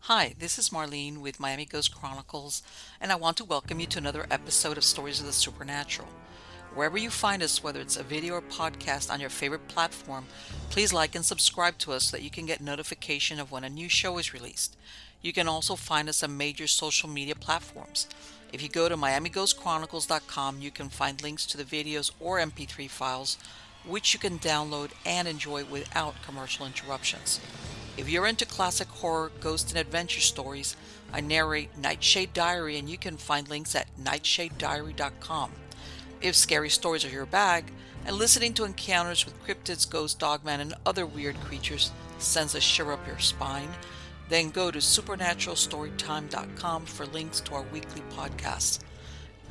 Hi, this is Marlene with Miami Ghost Chronicles, and I want to welcome you to another episode of Stories of the Supernatural. Wherever you find us, whether it's a video or podcast on your favorite platform, please like and subscribe to us so that you can get notification of when a new show is released. You can also find us on major social media platforms. If you go to MiamiGhostChronicles.com, you can find links to the videos or MP3 files, which you can download and enjoy without commercial interruptions. If you're into classic horror, ghost, and adventure stories, I narrate Nightshade Diary, and you can find links at nightshadediary.com. If scary stories are your bag, and listening to encounters with cryptids, ghosts, dogman, and other weird creatures sends a shiver up your spine, then go to supernaturalstorytime.com for links to our weekly podcasts.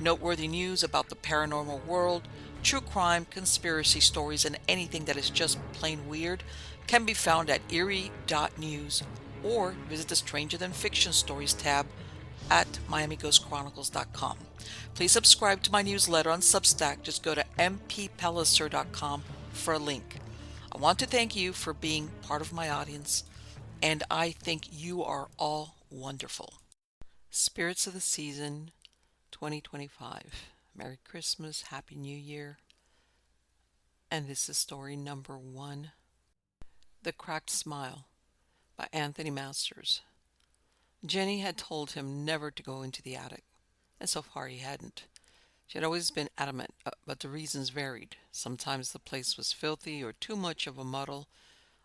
Noteworthy news about the paranormal world, true crime, conspiracy stories, and anything that is just plain weird can be found at eerie.news or visit the Stranger Than Fiction Stories tab at miamighostchronicles.com. Please subscribe to my newsletter on SUBSTACK. Just go to mppellicer.com for a link. I want to thank you for being part of my audience, and I think you are all wonderful. Spirits of the Season 2025. Merry Christmas, Happy New Year. And this is story number 1. The Cracked Smile by Anthony Masters. Jenny had told him never to go into the attic, and so far he hadn't. She had always been adamant, but the reasons varied. Sometimes the place was filthy or too much of a muddle.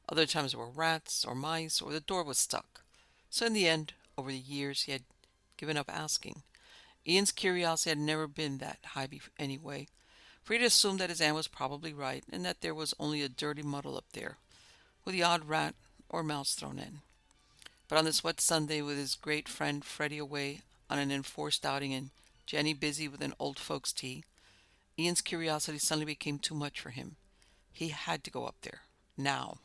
Other times there were rats or mice or the door was stuck. So in the end, over the years, he had given up asking. Ian's curiosity had never been that high anyway, for he'd assumed that his aunt was probably right and that there was only a dirty muddle up there, with the odd rat or mouse thrown in. But on this wet Sunday, with his great friend Freddie away on an enforced outing and Jenny busy with an old folks' tea, Ian's curiosity suddenly became too much for him. He had to go up there, now.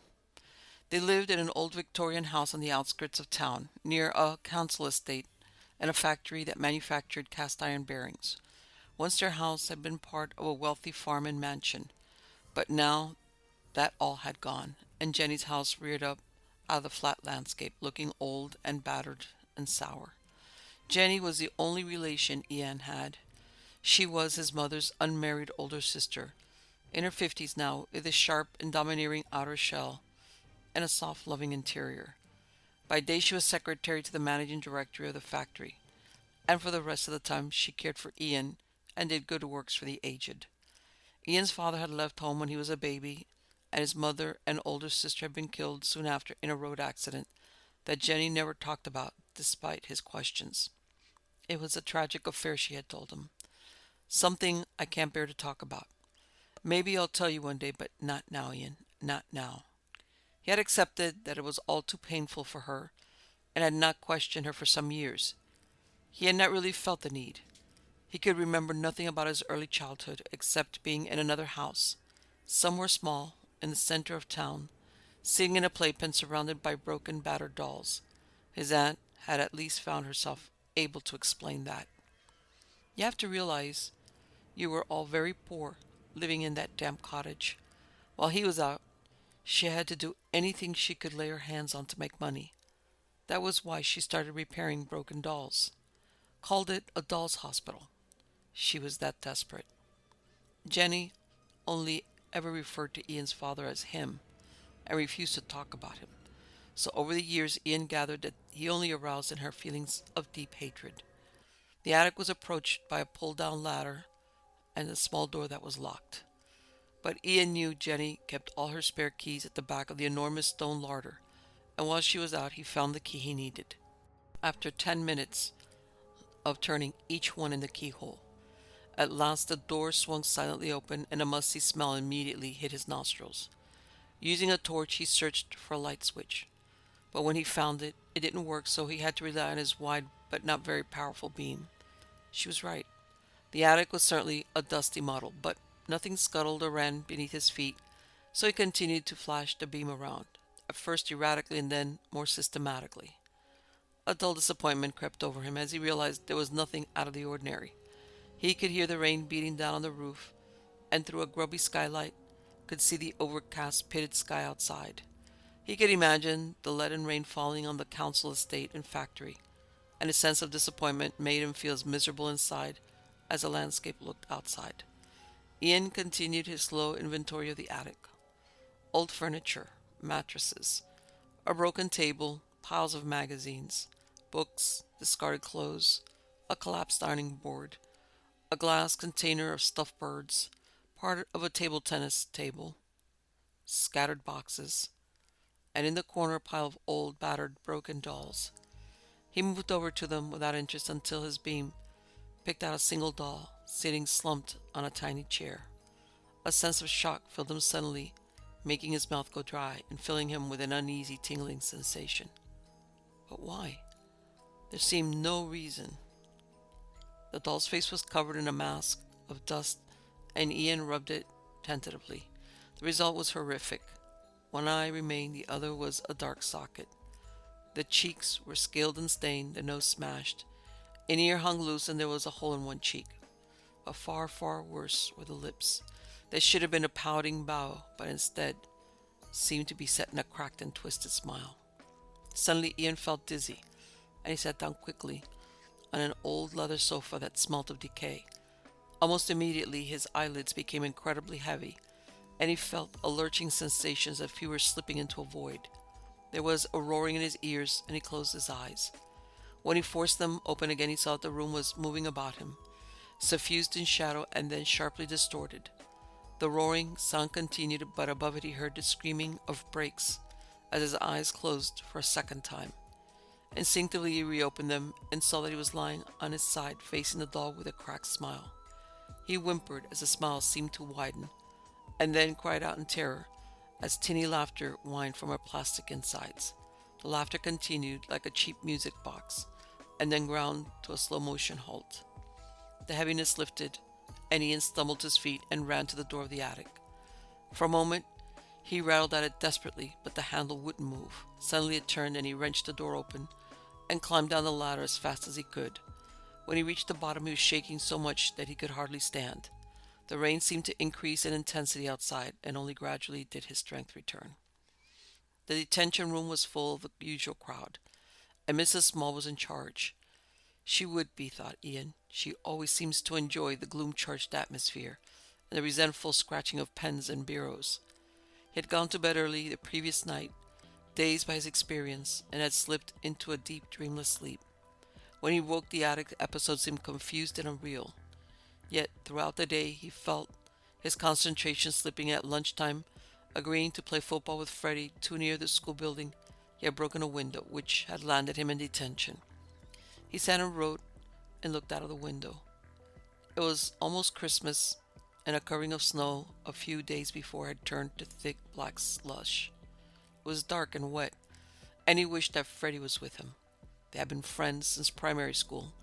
They lived in an old Victorian house on the outskirts of town, near a council estate and a factory that manufactured cast iron bearings. Once their house had been part of a wealthy farm and mansion, but now that all had gone, and Jenny's house reared up out of the flat landscape, looking old and battered and sour. Jenny was the only relation Ian had. She was his mother's unmarried older sister, in her 50s now, with a sharp and domineering outer shell and a soft, loving interior. By day she was secretary to the managing director of the factory, and for the rest of the time she cared for Ian and did good works for the aged. Ian's father had left home when he was a baby, and his mother and older sister had been killed soon after in a road accident that Jenny never talked about, despite his questions. It was a tragic affair, she had told him. Something I can't bear to talk about. Maybe I'll tell you one day, but not now, Ian. Not now. He had accepted that it was all too painful for her, and had not questioned her for some years. He had not really felt the need. He could remember nothing about his early childhood except being in another house, somewhere small, in the center of town, sitting in a playpen surrounded by broken, battered dolls. His aunt had at least found herself able to explain that. You have to realize you were all very poor, living in that damp cottage. While he was out, she had to do anything she could lay her hands on to make money. That was why she started repairing broken dolls. Called it a doll's hospital. She was that desperate. Jenny only ever referred to Ian's father as him and refused to talk about him. So over the years, Ian gathered that he only aroused in her feelings of deep hatred. The attic was approached by a pull-down ladder and a small door that was locked. But Ian knew Jenny kept all her spare keys at the back of the enormous stone larder, and while she was out, he found the key he needed. After 10 minutes of turning each one in the keyhole, at last the door swung silently open, and a musty smell immediately hit his nostrils. Using a torch, he searched for a light switch. But when he found it, it didn't work, so he had to rely on his wide but not very powerful beam. She was right. The attic was certainly a dusty muddle, but nothing scuttled or ran beneath his feet, so he continued to flash the beam around, at first erratically and then more systematically. A dull disappointment crept over him as he realized there was nothing out of the ordinary. He could hear the rain beating down on the roof, and through a grubby skylight could see the overcast pitted sky outside. He could imagine the leaden rain falling on the council estate and factory, and a sense of disappointment made him feel as miserable inside as the landscape looked outside. Ian continued his slow inventory of the attic. Old furniture, mattresses, a broken table, piles of magazines, books, discarded clothes, a collapsed ironing board, a glass container of stuffed birds, part of a table tennis table, scattered boxes, and in the corner a pile of old, battered, broken dolls. He moved over to them without interest until his beam picked out a single doll, sitting slumped on a tiny chair. A sense of shock filled him suddenly, making his mouth go dry and filling him with an uneasy tingling sensation. But why? There seemed no reason. The doll's face was covered in a mask of dust, and Ian rubbed it tentatively. The result was horrific. One eye remained, the other was a dark socket. The cheeks were scaled and stained, the nose smashed. An ear hung loose, and there was a hole in one cheek. But far, far worse were the lips. They should have been a pouting bow, but instead seemed to be set in a cracked and twisted smile. Suddenly Ian felt dizzy, and he sat down quickly on an old leather sofa that smelt of decay. Almost immediately his eyelids became incredibly heavy, and he felt a lurching sensation as if he were slipping into a void. There was a roaring in his ears, and he closed his eyes. When he forced them open again, he saw that the room was moving about him, suffused in shadow and then sharply distorted. The roaring sound continued, but above it he heard the screaming of brakes as his eyes closed for a second time. Instinctively he reopened them and saw that he was lying on his side facing the doll with a cracked smile. He whimpered as the smile seemed to widen, and then cried out in terror as tinny laughter whined from her plastic insides. The laughter continued like a cheap music box, and then ground to a slow-motion halt. The heaviness lifted, and Ian stumbled to his feet and ran to the door of the attic. For a moment, he rattled at it desperately, but the handle wouldn't move. Suddenly it turned, and he wrenched the door open and climbed down the ladder as fast as he could. When he reached the bottom, he was shaking so much that he could hardly stand. The rain seemed to increase in intensity outside, and only gradually did his strength return. The detention room was full of the usual crowd, and Mrs. Small was in charge. She would be, thought Ian. She always seems to enjoy the gloom-charged atmosphere and the resentful scratching of pens and bureaus. He had gone to bed early the previous night, dazed by his experience, and had slipped into a deep, dreamless sleep. When he woke, the attic episode seemed confused and unreal. Yet throughout the day he felt his concentration slipping. At lunchtime, agreeing to play football with Freddie too near the school building, he had broken a window, which had landed him in detention. He sat and wrote and looked out of the window. It was almost Christmas, and a covering of snow a few days before had turned to thick black slush. It was dark and wet, and he wished that Freddie was with him. They had been friends since primary school,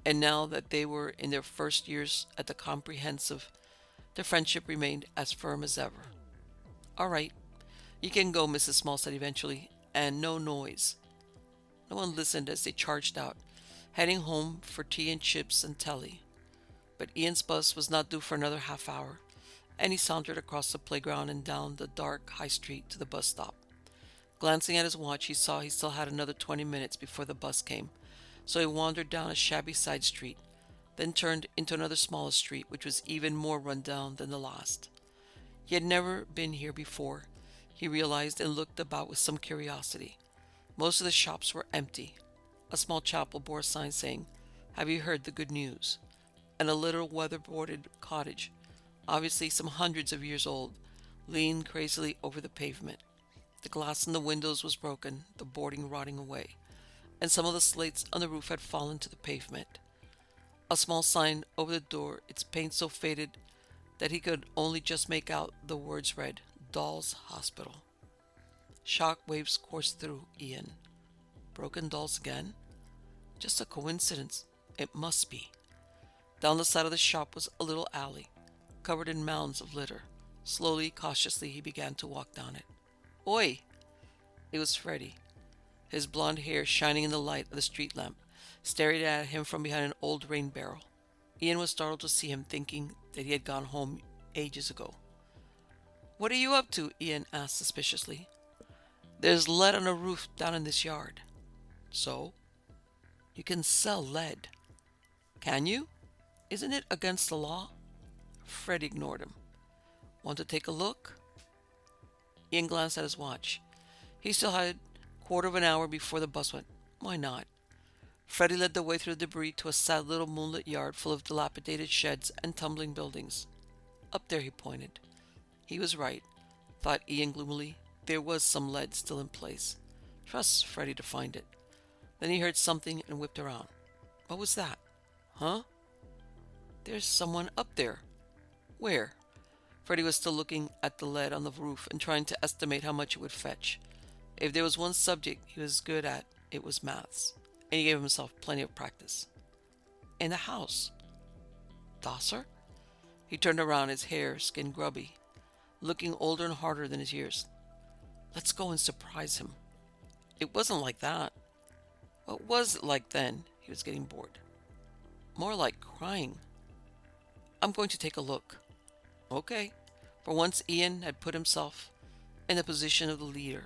and now that they were in their first years at the comprehensive, their friendship remained as firm as ever. "All right, you can go," Mrs. Small said eventually, "and no noise." No one listened as they charged out, heading home for tea and chips and telly. But Ian's bus was not due for another half hour, and he sauntered across the playground and down the dark high street to the bus stop. Glancing at his watch, he saw he still had another 20 minutes before the bus came, so he wandered down a shabby side street, then turned into another smaller street, which was even more run down than the last. He had never been here before, he realized, and looked about with some curiosity. Most of the shops were empty. A small chapel bore a sign saying, "Have you heard the good news?" And a little weather-boarded cottage, obviously some hundreds of years old, leaned crazily over the pavement. The glass in the windows was broken, the boarding rotting away, and some of the slates on the roof had fallen to the pavement. A small sign over the door, its paint so faded that he could only just make out the words read, "Dolls Hospital." Shock waves coursed through Ian. Broken dolls again? Just a coincidence. It must be. Down the side of the shop was a little alley, covered in mounds of litter. Slowly, cautiously, he began to walk down it. "Oi!" It was Freddie, his blond hair shining in the light of the street lamp, staring at him from behind an old rain barrel. Ian was startled to see him, thinking that he had gone home ages ago. "What are you up to?" Ian asked suspiciously. There's lead on a roof down in this yard. So? You can sell lead. Can you? Isn't it against the law? Freddy ignored him. Want to take a look? Ian glanced at his watch. He still had a quarter of an hour before the bus went. Why not? Freddy led the way through the debris to a sad little moonlit yard full of dilapidated sheds and tumbling buildings. Up there, he pointed. He was right, thought Ian gloomily. There was some lead still in place. Trust Freddy to find it. Then he heard something and whipped around. What was that? Huh? There's someone up there. Where? Freddy was still looking at the lead on the roof and trying to estimate how much it would fetch. If there was one subject he was good at, it was maths, and he gave himself plenty of practice. In the house. Dosser? He turned around, his hair, skin grubby, looking older and harder than his years. Let's go and surprise him. It wasn't like that. What was it like then? He was getting bored. More like crying. I'm going to take a look. Okay. For once Ian had put himself in the position of the leader,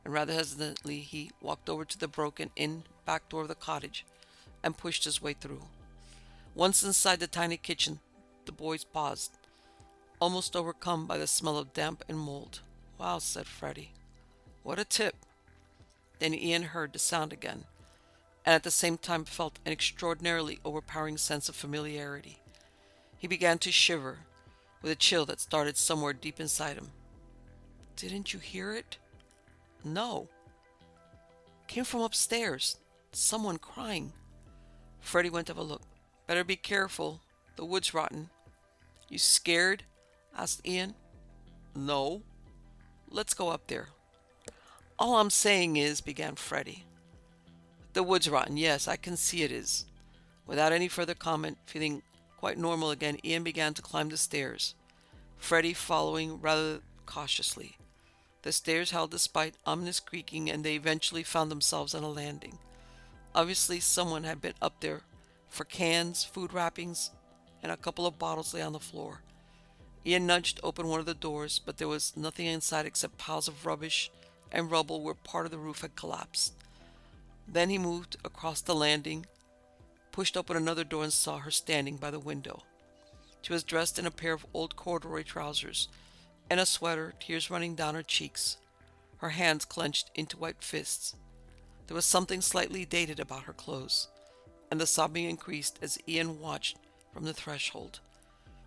and rather hesitantly he walked over to the broken-in back door of the cottage and pushed his way through. Once inside the tiny kitchen, the boys paused, almost overcome by the smell of damp and mold. Wow, said Freddy. What a tip. Then Ian heard the sound again, and at the same time felt an extraordinarily overpowering sense of familiarity. He began to shiver, with a chill that started somewhere deep inside him. Didn't you hear it? No. Came from upstairs. Someone crying. Freddy went to have a look. Better be careful. The wood's rotten. You scared? Asked Ian. No. Let's go up there. All I'm saying is, began Freddy. The wood's rotten. Yes, I can see it is. Without any further comment, feeling quite normal again, Ian began to climb the stairs, Freddy following rather cautiously. The stairs held despite ominous creaking, and they eventually found themselves on a landing. Obviously, someone had been up there, for cans, food wrappings, and a couple of bottles lay on the floor. Ian nudged open one of the doors, but there was nothing inside except piles of rubbish and rubble where part of the roof had collapsed. Then he moved across the landing, pushed open another door, and saw her standing by the window. She was dressed in a pair of old corduroy trousers and a sweater, tears running down her cheeks, her hands clenched into white fists. There was something slightly dated about her clothes, and the sobbing increased as Ian watched from the threshold.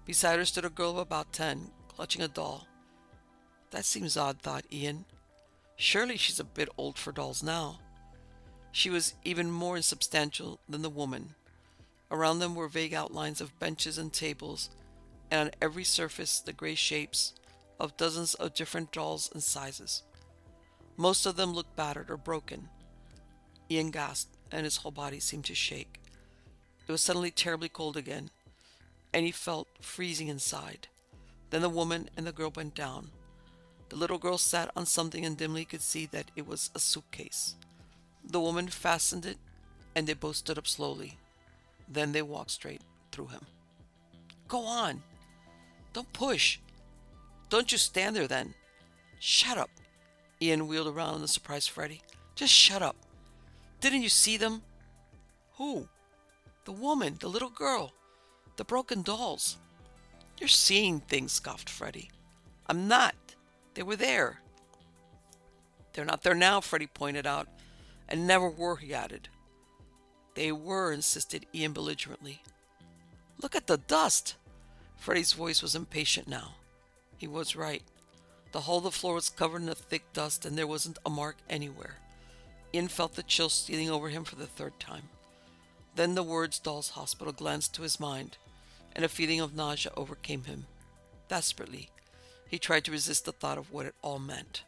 Beside her stood a girl of about 10, clutching a doll. That seems odd, thought Ian. Surely she's a bit old for dolls now. She was even more insubstantial than the woman. Around them were vague outlines of benches and tables, and on every surface the gray shapes of dozens of different dolls and sizes. Most of them looked battered or broken. Ian gasped, and his whole body seemed to shake. It was suddenly terribly cold again, and he felt freezing inside. Then the woman and the girl went down. The little girl sat on something and dimly could see that it was a suitcase. The woman fastened it, and they both stood up slowly. Then they walked straight through him. Go on! Don't push! Don't you stand there then! Shut up! Ian wheeled around and surprised Freddy. Just shut up! Didn't you see them? Who? The woman, the little girl, the broken dolls. You're seeing things, scoffed Freddy. I'm not. They were there. They're not there now, Freddy pointed out. And never were, he added. They were, insisted Ian belligerently. Look at the dust! Freddy's voice was impatient now. He was right. The whole of the floor was covered in a thick dust, and there wasn't a mark anywhere. Ian felt the chill stealing over him for the third time. Then the words Doll's Hospital glanced to his mind, and a feeling of nausea overcame him. Desperately, he tried to resist the thought of what it all meant.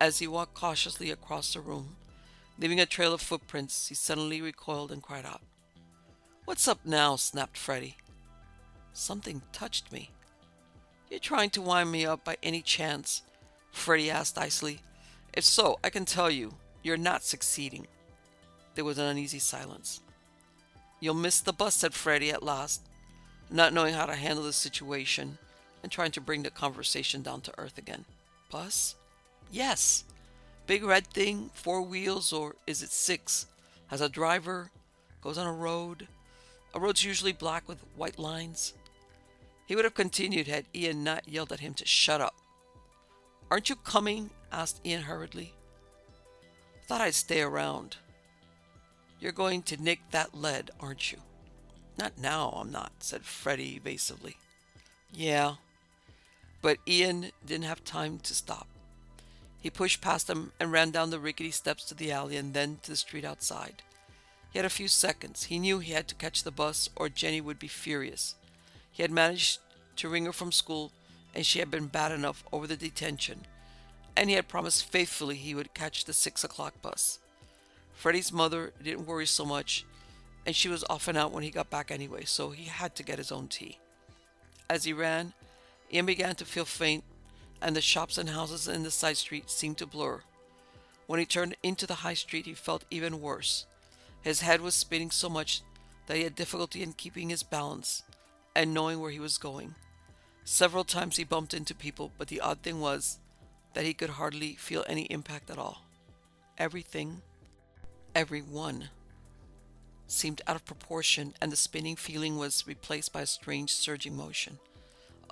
As he walked cautiously across the room, leaving a trail of footprints, he suddenly recoiled and cried out. What's up now? Snapped Freddy. Something touched me. You trying to wind me up by any chance? Freddy asked icily. If so, I can tell you, you're not succeeding. There was an uneasy silence. You'll miss the bus, said Freddy at last, not knowing how to handle the situation and trying to bring the conversation down to earth again. Bus? Yes. Big red thing, 4 wheels, or is it six? Has a driver, goes on a road. A road's usually black with white lines. He would have continued had Ian not yelled at him to shut up. Aren't you coming? Asked Ian hurriedly. Thought I'd stay around. You're going to nick that lead, aren't you? Not now, I'm not, said Freddie evasively. Yeah, but Ian didn't have time to stop. He pushed past them and ran down the rickety steps to the alley and then to the street outside. He had a few seconds. He knew he had to catch the bus or Jenny would be furious. He had managed to ring her from school and she had been bad enough over the detention, and he had promised faithfully he would catch the 6 o'clock bus. Freddie's mother didn't worry so much, and she was often out when he got back anyway, so he had to get his own tea. As he ran, Ian began to feel faint, and the shops and houses in the side street seemed to blur. When he turned into the high street, he felt even worse. His head was spinning so much that he had difficulty in keeping his balance and knowing where he was going. Several times he bumped into people, but the odd thing was that he could hardly feel any impact at all. Everything, everyone, seemed out of proportion, and the spinning feeling was replaced by a strange surging motion.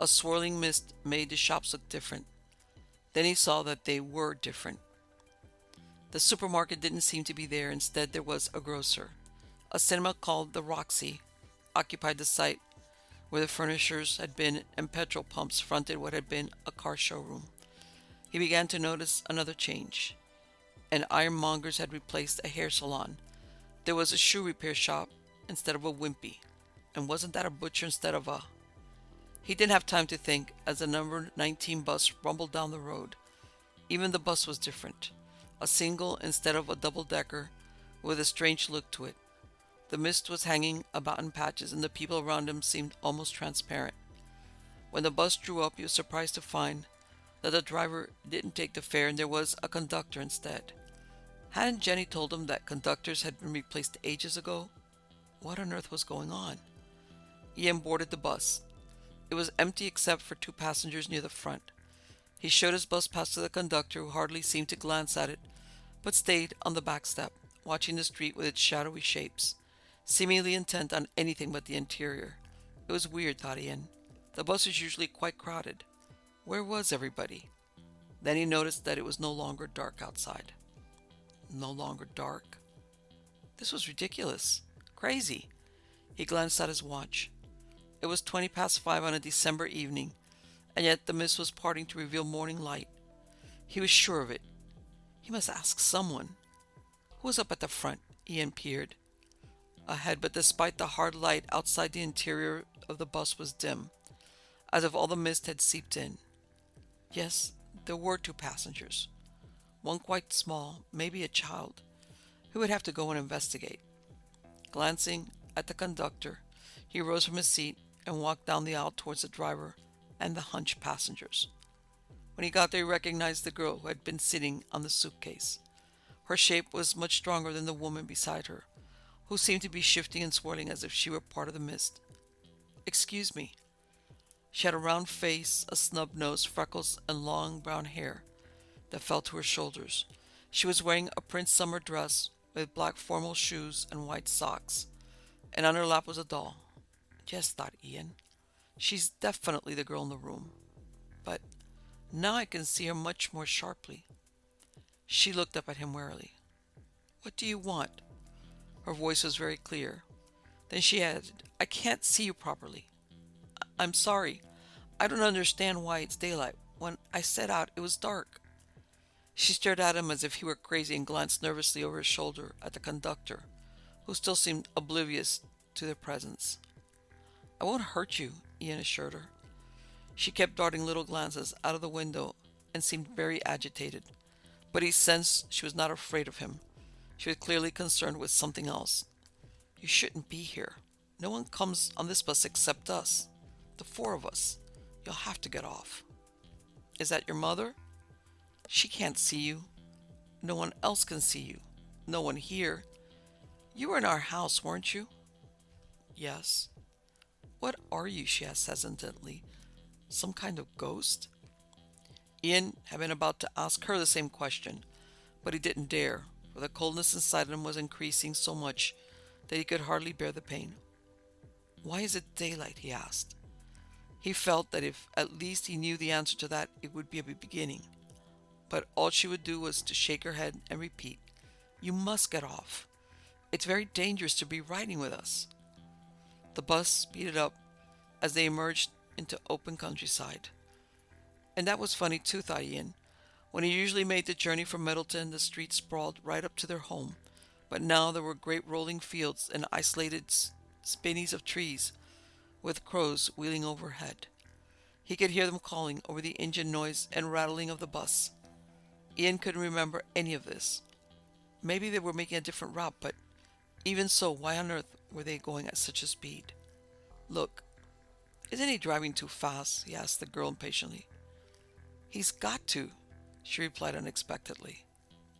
A swirling mist made the shops look different. Then he saw that they were different. The supermarket didn't seem to be there. Instead, there was a grocer. A cinema called the Roxy occupied the site where the furnishers had been, and petrol pumps fronted what had been a car showroom. He began to notice another change. An ironmonger's had replaced a hair salon. There was a shoe repair shop instead of a wimpy. And wasn't that a butcher instead of a... He didn't have time to think as the number 19 bus rumbled down the road. Even the bus was different. A single instead of a double-decker with a strange look to it. The mist was hanging about in patches, and the people around him seemed almost transparent. When the bus drew up, he was surprised to find that the driver didn't take the fare and there was a conductor instead. Hadn't Jenny told him that conductors had been replaced ages ago? What on earth was going on? Ian boarded the bus. It was empty except for 2 passengers near the front. He showed his bus pass to the conductor, who hardly seemed to glance at it, but stayed on the back step, watching the street with its shadowy shapes, seemingly intent on anything but the interior. It was weird, thought Ian. The bus was usually quite crowded. Where was everybody? Then he noticed that it was no longer dark outside. No longer dark? This was ridiculous. Crazy. He glanced at his watch. It was 5:20 on a December evening, and yet the mist was parting to reveal morning light. He was sure of it. He must ask someone. Who was up at the front? Ian peered ahead, but despite the hard light outside, the interior of the bus was dim, as if all the mist had seeped in. Yes, there were 2 passengers. One quite small, maybe a child, who would have to go and investigate. Glancing at the conductor, he rose from his seat and walked down the aisle towards the driver and the hunched passengers. When he got there, he recognized the girl who had been sitting on the suitcase. Her shape was much stronger than the woman beside her, who seemed to be shifting and swirling as if she were part of the mist. "Excuse me." She had a round face, a snub nose, freckles, and long brown hair that fell to her shoulders. She was wearing a print summer dress with black formal shoes and white socks, and on her lap was a doll. Yes, thought Ian, she's definitely the girl in the room. But now I can see her much more sharply. She looked up at him warily. "What do you want?" Her voice was very clear. Then she added, "I can't see you properly. I'm sorry. I don't understand why it's daylight. When I set out, it was dark." She stared at him as if he were crazy and glanced nervously over his shoulder at the conductor, who still seemed oblivious to their presence. "I won't hurt you," Ian assured her. She kept darting little glances out of the window and seemed very agitated, but he sensed she was not afraid of him. She was clearly concerned with something else. "You shouldn't be here. No one comes on this bus except us. The 4 of us. You'll have to get off." "Is that your mother?" "She can't see you. No one else can see you. No one here. You were in our house, weren't you?" "Yes." "What are you?" she asked hesitantly. "Some kind of ghost?" Ian had been about to ask her the same question, but he didn't dare, for the coldness inside him was increasing so much that he could hardly bear the pain. "Why is it daylight?" he asked. He felt that if at least he knew the answer to that, it would be a beginning. But all she would do was to shake her head and repeat, "You must get off. It's very dangerous to be riding with us." The bus speeded up as they emerged into open countryside. And that was funny too, thought Ian. When he usually made the journey from Middleton, the streets sprawled right up to their home. But now there were great rolling fields and isolated spinneys of trees, with crows wheeling overhead. He could hear them calling over the engine noise and rattling of the bus. Ian couldn't remember any of this. Maybe they were making a different route, but even so, why on earth were they going at such a speed? "Look, isn't he driving too fast?" he asked the girl impatiently. "He's got to," she replied unexpectedly.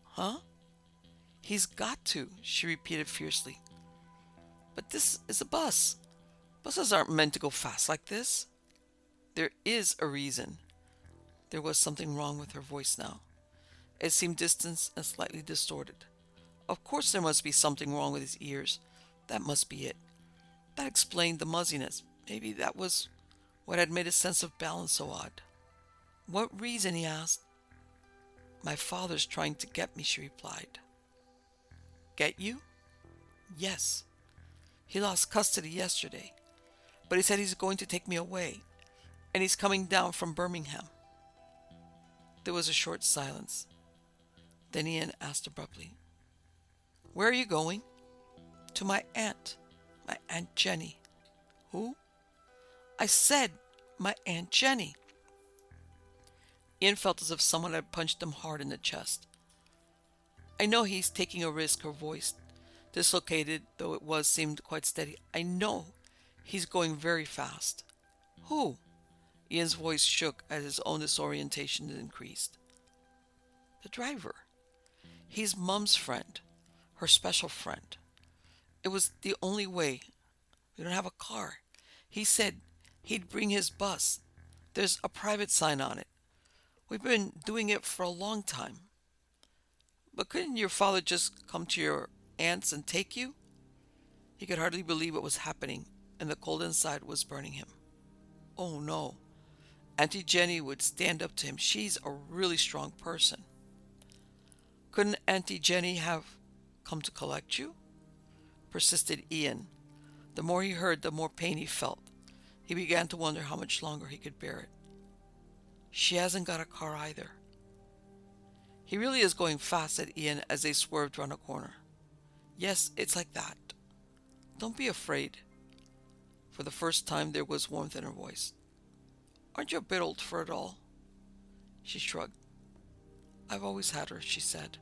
"Huh?" "He's got to," she repeated fiercely. "But this is a bus. Buses aren't meant to go fast like this." "There is a reason." There was something wrong with her voice now. It seemed distant and slightly distorted. Of course there must be something wrong with his ears. That must be it. That explained the muzziness. Maybe that was what had made his sense of balance so odd. "What reason?" he asked. "My father's trying to get me," she replied. "Get you?" "Yes. He lost custody yesterday, but he said he's going to take me away, and he's coming down from Birmingham." There was a short silence. Then Ian asked abruptly, "Where are you going?" "To my Aunt Jenny." "Who?" "I said my Aunt Jenny." Ian felt as if someone had punched him hard in the chest. "I know he's taking a risk," her voice, dislocated though it was, seemed quite steady. "I know he's going very fast." "Who?" Ian's voice shook as his own disorientation increased. "The driver. He's Mum's friend, her special friend. It was the only way. We don't have a car. He said he'd bring his bus. There's a private sign on it. We've been doing it for a long time." "But couldn't your father just come to your aunt's and take you?" He could hardly believe what was happening, and the cold inside was burning him. "Oh no. Auntie Jenny would stand up to him. She's a really strong person." "Couldn't Auntie Jenny have come to collect you?" persisted Ian. The more he heard, the more pain he felt. He began to wonder how much longer he could bear it. "She hasn't got a car either." "He really is going fast," said Ian as they swerved round a corner. "Yes, it's like that. Don't be afraid." For the first time there was warmth in her voice. "Aren't you a bit old for it all?" She shrugged. "I've always had her," she said.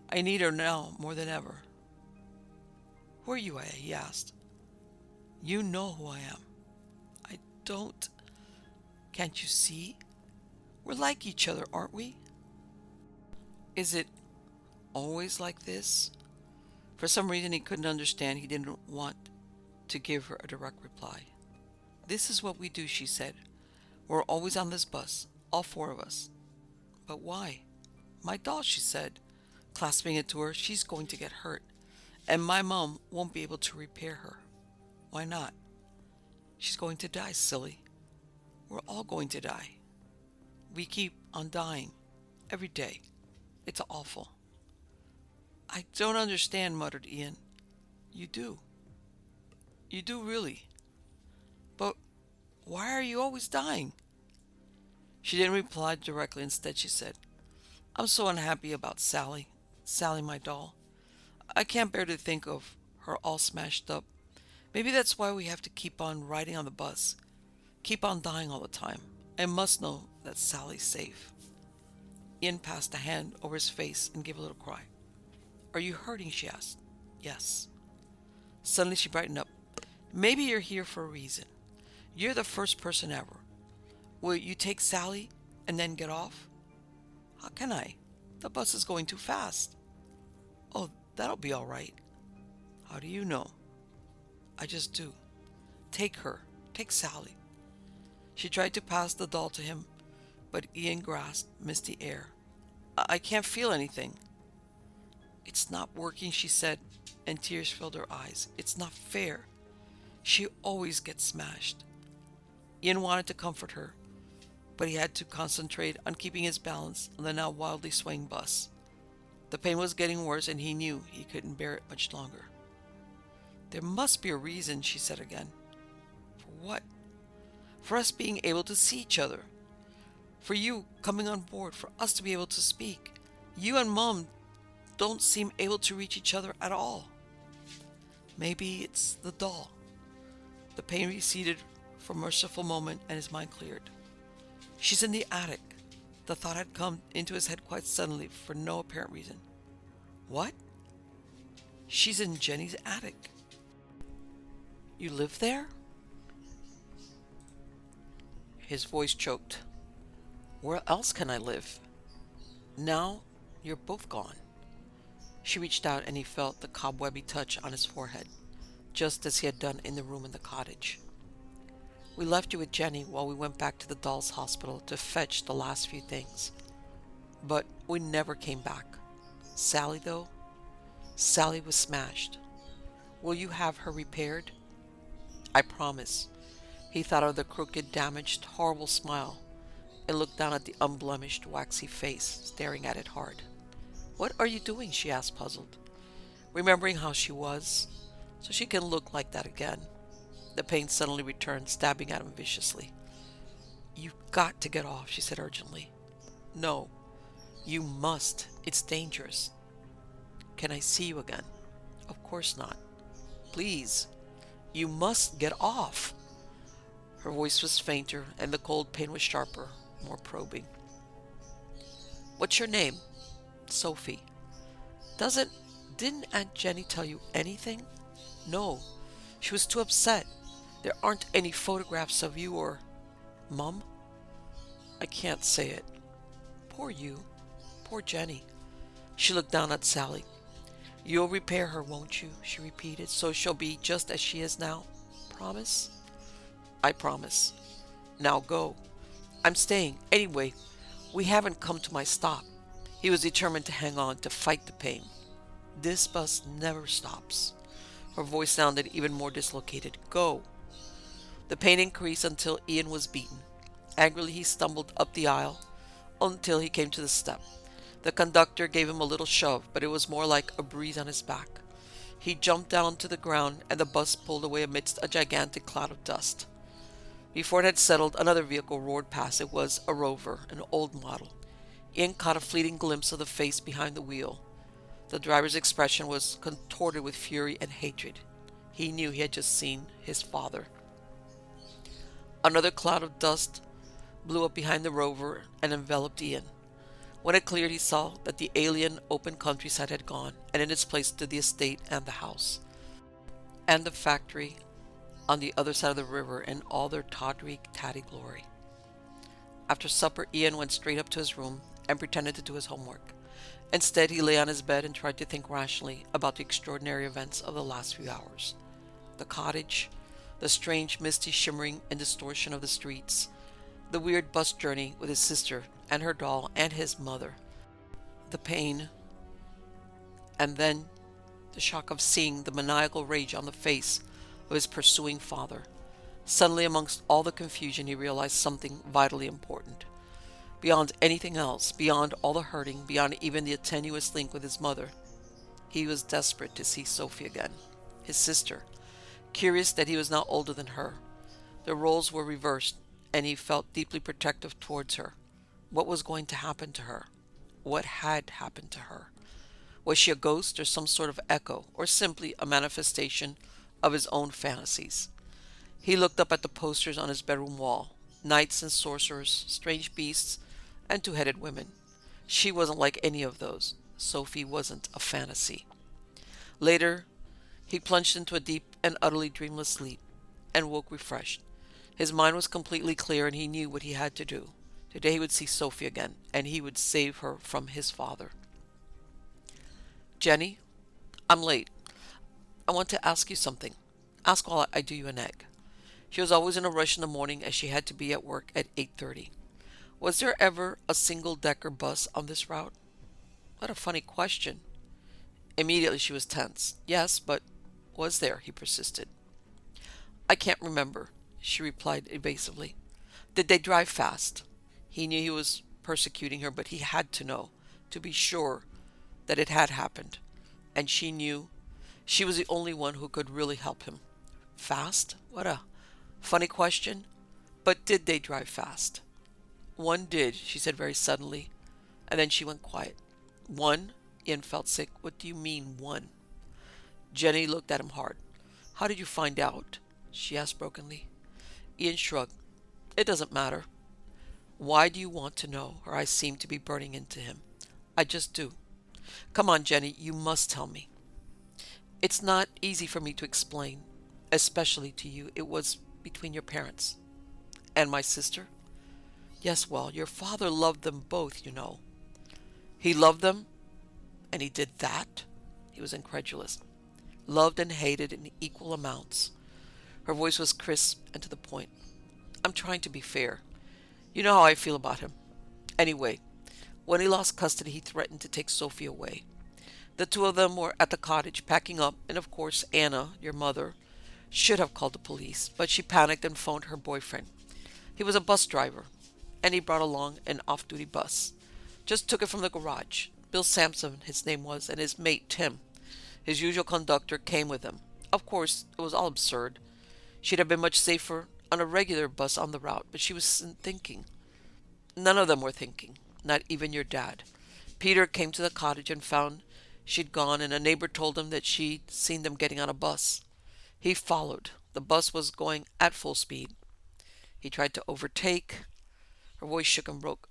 "I need her now more than ever." "Who are you?" he asked. "You know who I am." "I don't." "Can't you see? We're like each other, aren't we?" "Is it always like this?" For some reason he couldn't understand. He didn't want to give her a direct reply. "This is what we do," she said. "We're always on this bus, all four of us." "But why?" "My doll," she said, clasping it to her. "She's going to get hurt, and my mom won't be able to repair her." "Why not?" "She's going to die, silly. We're all going to die. We keep on dying every day. It's awful." "I don't understand," muttered Ian. "You do. You do really. But why are you always dying?" She didn't reply directly. Instead, she said, "I'm so unhappy about Sally. Sally, my doll. I can't bear to think of her all smashed up. Maybe that's why we have to keep on riding on the bus. Keep on dying all the time. I must know that Sally's safe." Ian passed a hand over his face and gave a little cry. "Are you hurting?" she asked. "Yes." Suddenly she brightened up. "Maybe you're here for a reason. You're the first person ever. Will you take Sally and then get off?" "How can I? The bus is going too fast." "Oh, that'll be all right." "How do you know?" "I just do. Take her. Take Sally." She tried to pass the doll to him, but Ian grasped misty air. I can't feel anything." It's not working, she said, and tears filled her eyes. It's not fair. She always gets smashed. Ian wanted to comfort her, but he had to concentrate on keeping his balance on the now wildly swaying bus. The pain was getting worse, and he knew he couldn't bear it much longer. There must be a reason, she said again. For what? For us being able to see each other. For you coming on board, for us to be able to speak. You and Mom don't seem able to reach each other at all. Maybe it's the doll. The pain receded for a merciful moment, and his mind cleared. She's in the attic. The thought had come into his head quite suddenly for no apparent reason. What? She's in Jenny's attic. You live there? His voice choked. Where else can I live? Now you're both gone. She reached out and he felt the cobwebby touch on his forehead, just as he had done in the room in the cottage. We left you with Jenny while we went back to the doll's hospital to fetch the last few things. But we never came back. Sally, though? Sally was smashed. Will you have her repaired? I promise. He thought of the crooked, damaged, horrible smile and looked down at the unblemished, waxy face, staring at it hard. What are you doing? She asked, puzzled. Remembering how she was, so she can look like that again. The pain suddenly returned, stabbing at him viciously. You've got to get off, she said urgently. No, you must. It's dangerous. Can I see you again? Of course not. Please, you must get off. Her voice was fainter, and the cold pain was sharper, more probing. What's your name? Sophie. Didn't Aunt Jenny tell you anything? No, she was too upset. There aren't any photographs of you or Mum? I can't say it. Poor you. Poor Jenny. She looked down at Sally. You'll repair her, won't you? She repeated, so she'll be just as she is now. Promise? I promise. Now go. I'm staying. Anyway, we haven't come to my stop. He was determined to hang on, to fight the pain. This bus never stops. Her voice sounded even more dislocated. Go. The pain increased until Ian was beaten. Angrily he stumbled up the aisle until he came to the step. The conductor gave him a little shove, but it was more like a breeze on his back. He jumped down to the ground, and the bus pulled away amidst a gigantic cloud of dust. Before it had settled, another vehicle roared past. It was a Rover, an old model. Ian caught a fleeting glimpse of the face behind the wheel. The driver's expression was contorted with fury and hatred. He knew he had just seen his father. Another cloud of dust blew up behind the Rover and enveloped Ian. When it cleared, he saw that the alien open countryside had gone, and in its place stood the estate and the house, and the factory on the other side of the river in all their tawdry, tatty glory. After supper, Ian went straight up to his room and pretended to do his homework. Instead, he lay on his bed and tried to think rationally about the extraordinary events of the last few hours. The cottage, the strange, misty shimmering and distortion of the streets, the weird bus journey with his sister and her doll and his mother, the pain, and then the shock of seeing the maniacal rage on the face of his pursuing father. Suddenly, amongst all the confusion, he realized something vitally important. Beyond anything else, beyond all the hurting, beyond even the tenuous link with his mother, he was desperate to see Sophie again, his sister, curious that he was now older than her. The roles were reversed, and he felt deeply protective towards her. What was going to happen to her? What had happened to her? Was she a ghost or some sort of echo, or simply a manifestation of his own fantasies? He looked up at the posters on his bedroom wall. Knights and sorcerers, strange beasts, and two-headed women. She wasn't like any of those. Sophie wasn't a fantasy. Later, he plunged into a deep and utterly dreamless sleep, and woke refreshed. His mind was completely clear, and he knew what he had to do. Today he would see Sophie again, and he would save her from his father. Jenny, I'm late. I want to ask you something. Ask while I do you an egg. She was always in a rush in the morning, as she had to be at work at 8:30. Was there ever a single-decker bus on this route? What a funny question. Immediately she was tense. Yes, but was there? He persisted. I can't remember, she replied evasively. Did they drive fast? He knew he was persecuting her, but he had to know, to be sure that it had happened. And she knew she was the only one who could really help him. Fast? What a funny question. But did they drive fast? One did, she said very suddenly, and then she went quiet. One? Ian felt sick. What do you mean, one? Jenny looked at him hard. How did you find out? She asked brokenly. Ian shrugged. It doesn't matter. Why do you want to know? Her eyes seemed to be burning into him. I just do. Come on, Jenny, you must tell me. It's not easy for me to explain, especially to you. It was between your parents. And my sister? Yes, well, your father loved them both, you know. He loved them? And he did that? He was incredulous. Loved and hated in equal amounts. Her voice was crisp and to the point. I'm trying to be fair. You know how I feel about him. Anyway, when he lost custody, he threatened to take Sophie away. The two of them were at the cottage packing up, and of course Anna, your mother, should have called the police, but she panicked and phoned her boyfriend. He was a bus driver, and he brought along an off-duty bus. Just took it from the garage. Bill Sampson, his name was, and his mate, Tim, his usual conductor, came with him. Of course, it was all absurd. She'd have been much safer on a regular bus on the route, but she wasn't thinking. None of them were thinking, not even your dad. Peter came to the cottage and found she'd gone, and a neighbor told him that she'd seen them getting on a bus. He followed. The bus was going at full speed. He tried to overtake. Her voice shook and broke.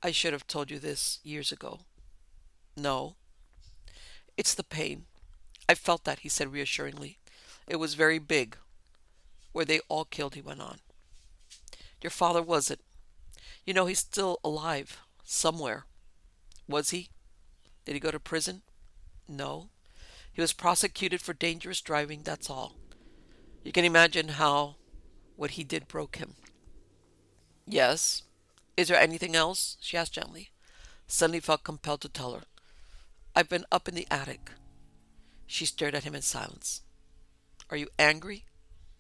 I should have told you this years ago. No. It's the pain. I felt that, he said reassuringly. It was very big. Were they all killed, he went on. Your father wasn't. You know, he's still alive. Somewhere. Was he? Did he go to prison? No. He was prosecuted for dangerous driving, that's all. You can imagine how what he did broke him. Yes. Is there anything else? She asked gently. Suddenly felt compelled to tell her. I've been up in the attic. She stared at him in silence. Are you angry?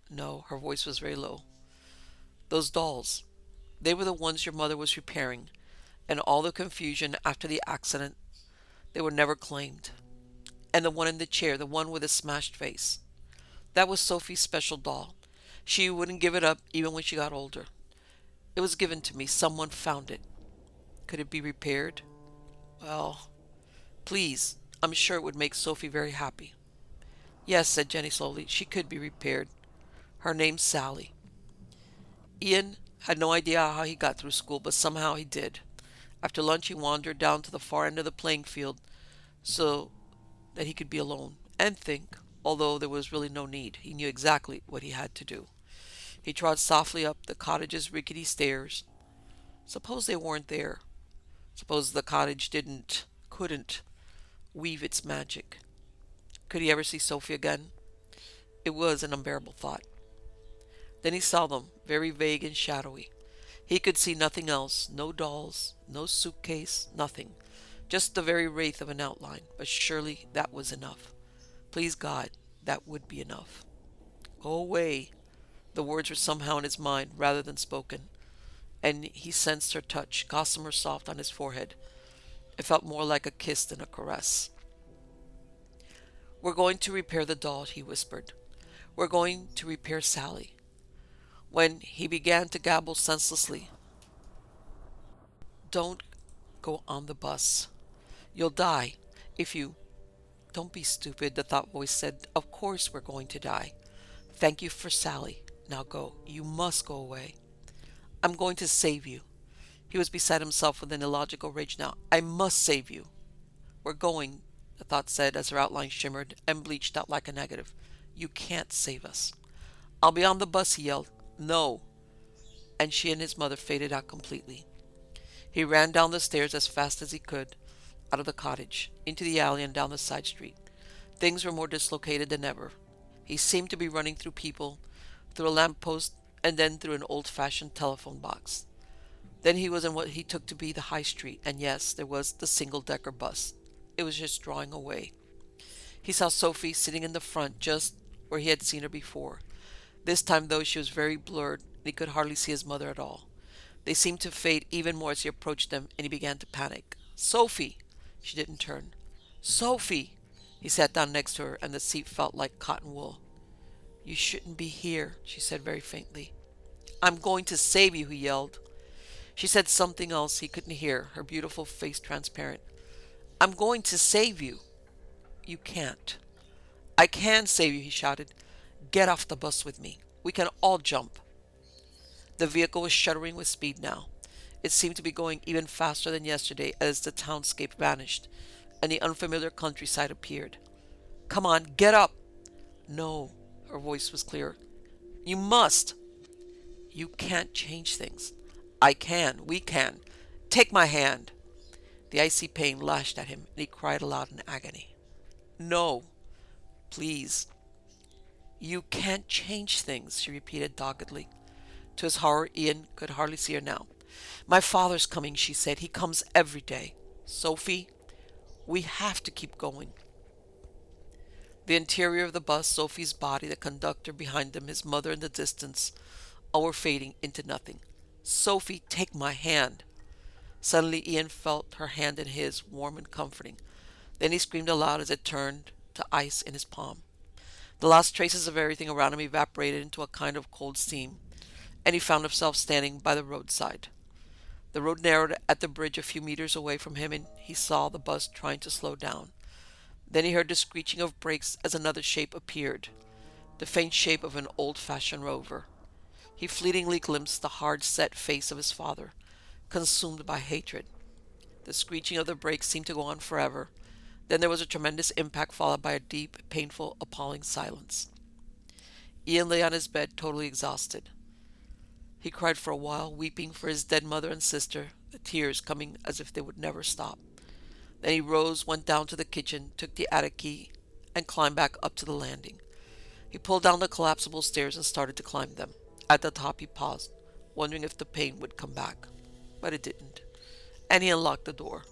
No, her voice was very low. Those dolls, they were the ones your mother was repairing, and all the confusion after the accident, they were never claimed. And the one in the chair, the one with a smashed face. That was Sophie's special doll. She wouldn't give it up even when she got older. It was given to me. Someone found it. Could it be repaired? Well, please, I'm sure it would make Sophie very happy. Yes, said Jenny slowly, she could be repaired. Her name's Sally. Ian had no idea how he got through school, but somehow he did. After lunch he wandered down to the far end of the playing field so that he could be alone and think, although there was really no need. He knew exactly what he had to do. He trod softly up the cottage's rickety stairs. Suppose they weren't there. Suppose the cottage couldn't weave its magic. Could he ever see Sophie again? It was an unbearable thought. Then he saw them, very vague and shadowy. He could see nothing else, no dolls, no suitcase, nothing. Just the very wraith of an outline, but surely that was enough. Please God, that would be enough. Go away. The words were somehow in his mind rather than spoken, and he sensed her touch, gossamer soft on his forehead. It felt more like a kiss than a caress. We're going to repair the doll, he whispered. We're going to repair Sally. When he began to gabble senselessly, don't go on the bus. You'll die if you... Don't be stupid, the thought voice said. Of course we're going to die. Thank you for Sally. Now go. You must go away. I'm going to save you. He was beside himself with an illogical rage now. I must save you. We're going, the thought said as her outline shimmered and bleached out like a negative. You can't save us. I'll be on the bus, he yelled. No. And she and his mother faded out completely. He ran down the stairs as fast as he could, out of the cottage, into the alley and down the side street. Things were more dislocated than ever. He seemed to be running through people, through a lamp-post, and then through an old-fashioned telephone box. Then he was in what he took to be the high street, and yes, there was the single-decker bus. It was just drawing away. He saw Sophie sitting in the front just where he had seen her before. This time, though, she was very blurred, and he could hardly see his mother at all. They seemed to fade even more as he approached them, and he began to panic. Sophie! She didn't turn. Sophie! He sat down next to her, and the seat felt like cotton wool. You shouldn't be here, she said very faintly. I'm going to save you, he yelled. She said something else he couldn't hear, her beautiful face transparent. I'm going to save you. You can't. I can save you, he shouted. Get off the bus with me. We can all jump. The vehicle was shuddering with speed now. It seemed to be going even faster than yesterday as the townscape vanished, and the unfamiliar countryside appeared. Come on, get up! No, her voice was clear. You must! You can't change things. I can. We can. Take my hand. The icy pain lashed at him, and he cried aloud in agony. No, please. You can't change things, she repeated doggedly. To his horror, Ian could hardly see her now. My father's coming, she said. He comes every day. Sophie, we have to keep going. The interior of the bus, Sophie's body, the conductor behind them, his mother in the distance, all were fading into nothing. Sophie, take my hand. Suddenly Ian felt her hand in his, warm and comforting. Then he screamed aloud as it turned to ice in his palm. The last traces of everything around him evaporated into a kind of cold steam, and he found himself standing by the roadside. The road narrowed at the bridge a few meters away from him, and he saw the bus trying to slow down. Then he heard the screeching of brakes as another shape appeared, the faint shape of an old-fashioned rover. He fleetingly glimpsed the hard-set face of his father, consumed by hatred. The screeching of the brakes seemed to go on forever. Then there was a tremendous impact, followed by a deep, painful, appalling silence. Ian lay on his bed, totally exhausted. He cried for a while, weeping for his dead mother and sister, the tears coming as if they would never stop. Then he rose, went down to the kitchen, took the attic key, and climbed back up to the landing. He pulled down the collapsible stairs and started to climb them. At the top he paused, wondering if the pain would come back. But it didn't. And he unlocked the door.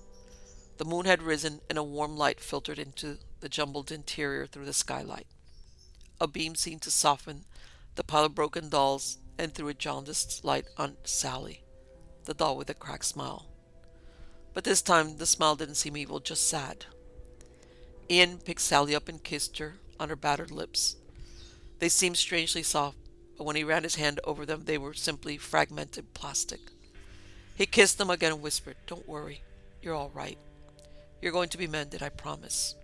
The moon had risen, and a warm light filtered into the jumbled interior through the skylight. A beam seemed to soften the pile of broken dolls and threw a jaundiced light on Sally, the doll with a cracked smile. But this time the smile didn't seem evil, just sad. Ian picked Sally up and kissed her on her battered lips. They seemed strangely soft, but when he ran his hand over them, they were simply fragmented plastic. He kissed them again and whispered, Don't worry, you're all right. You're going to be mended, I promise.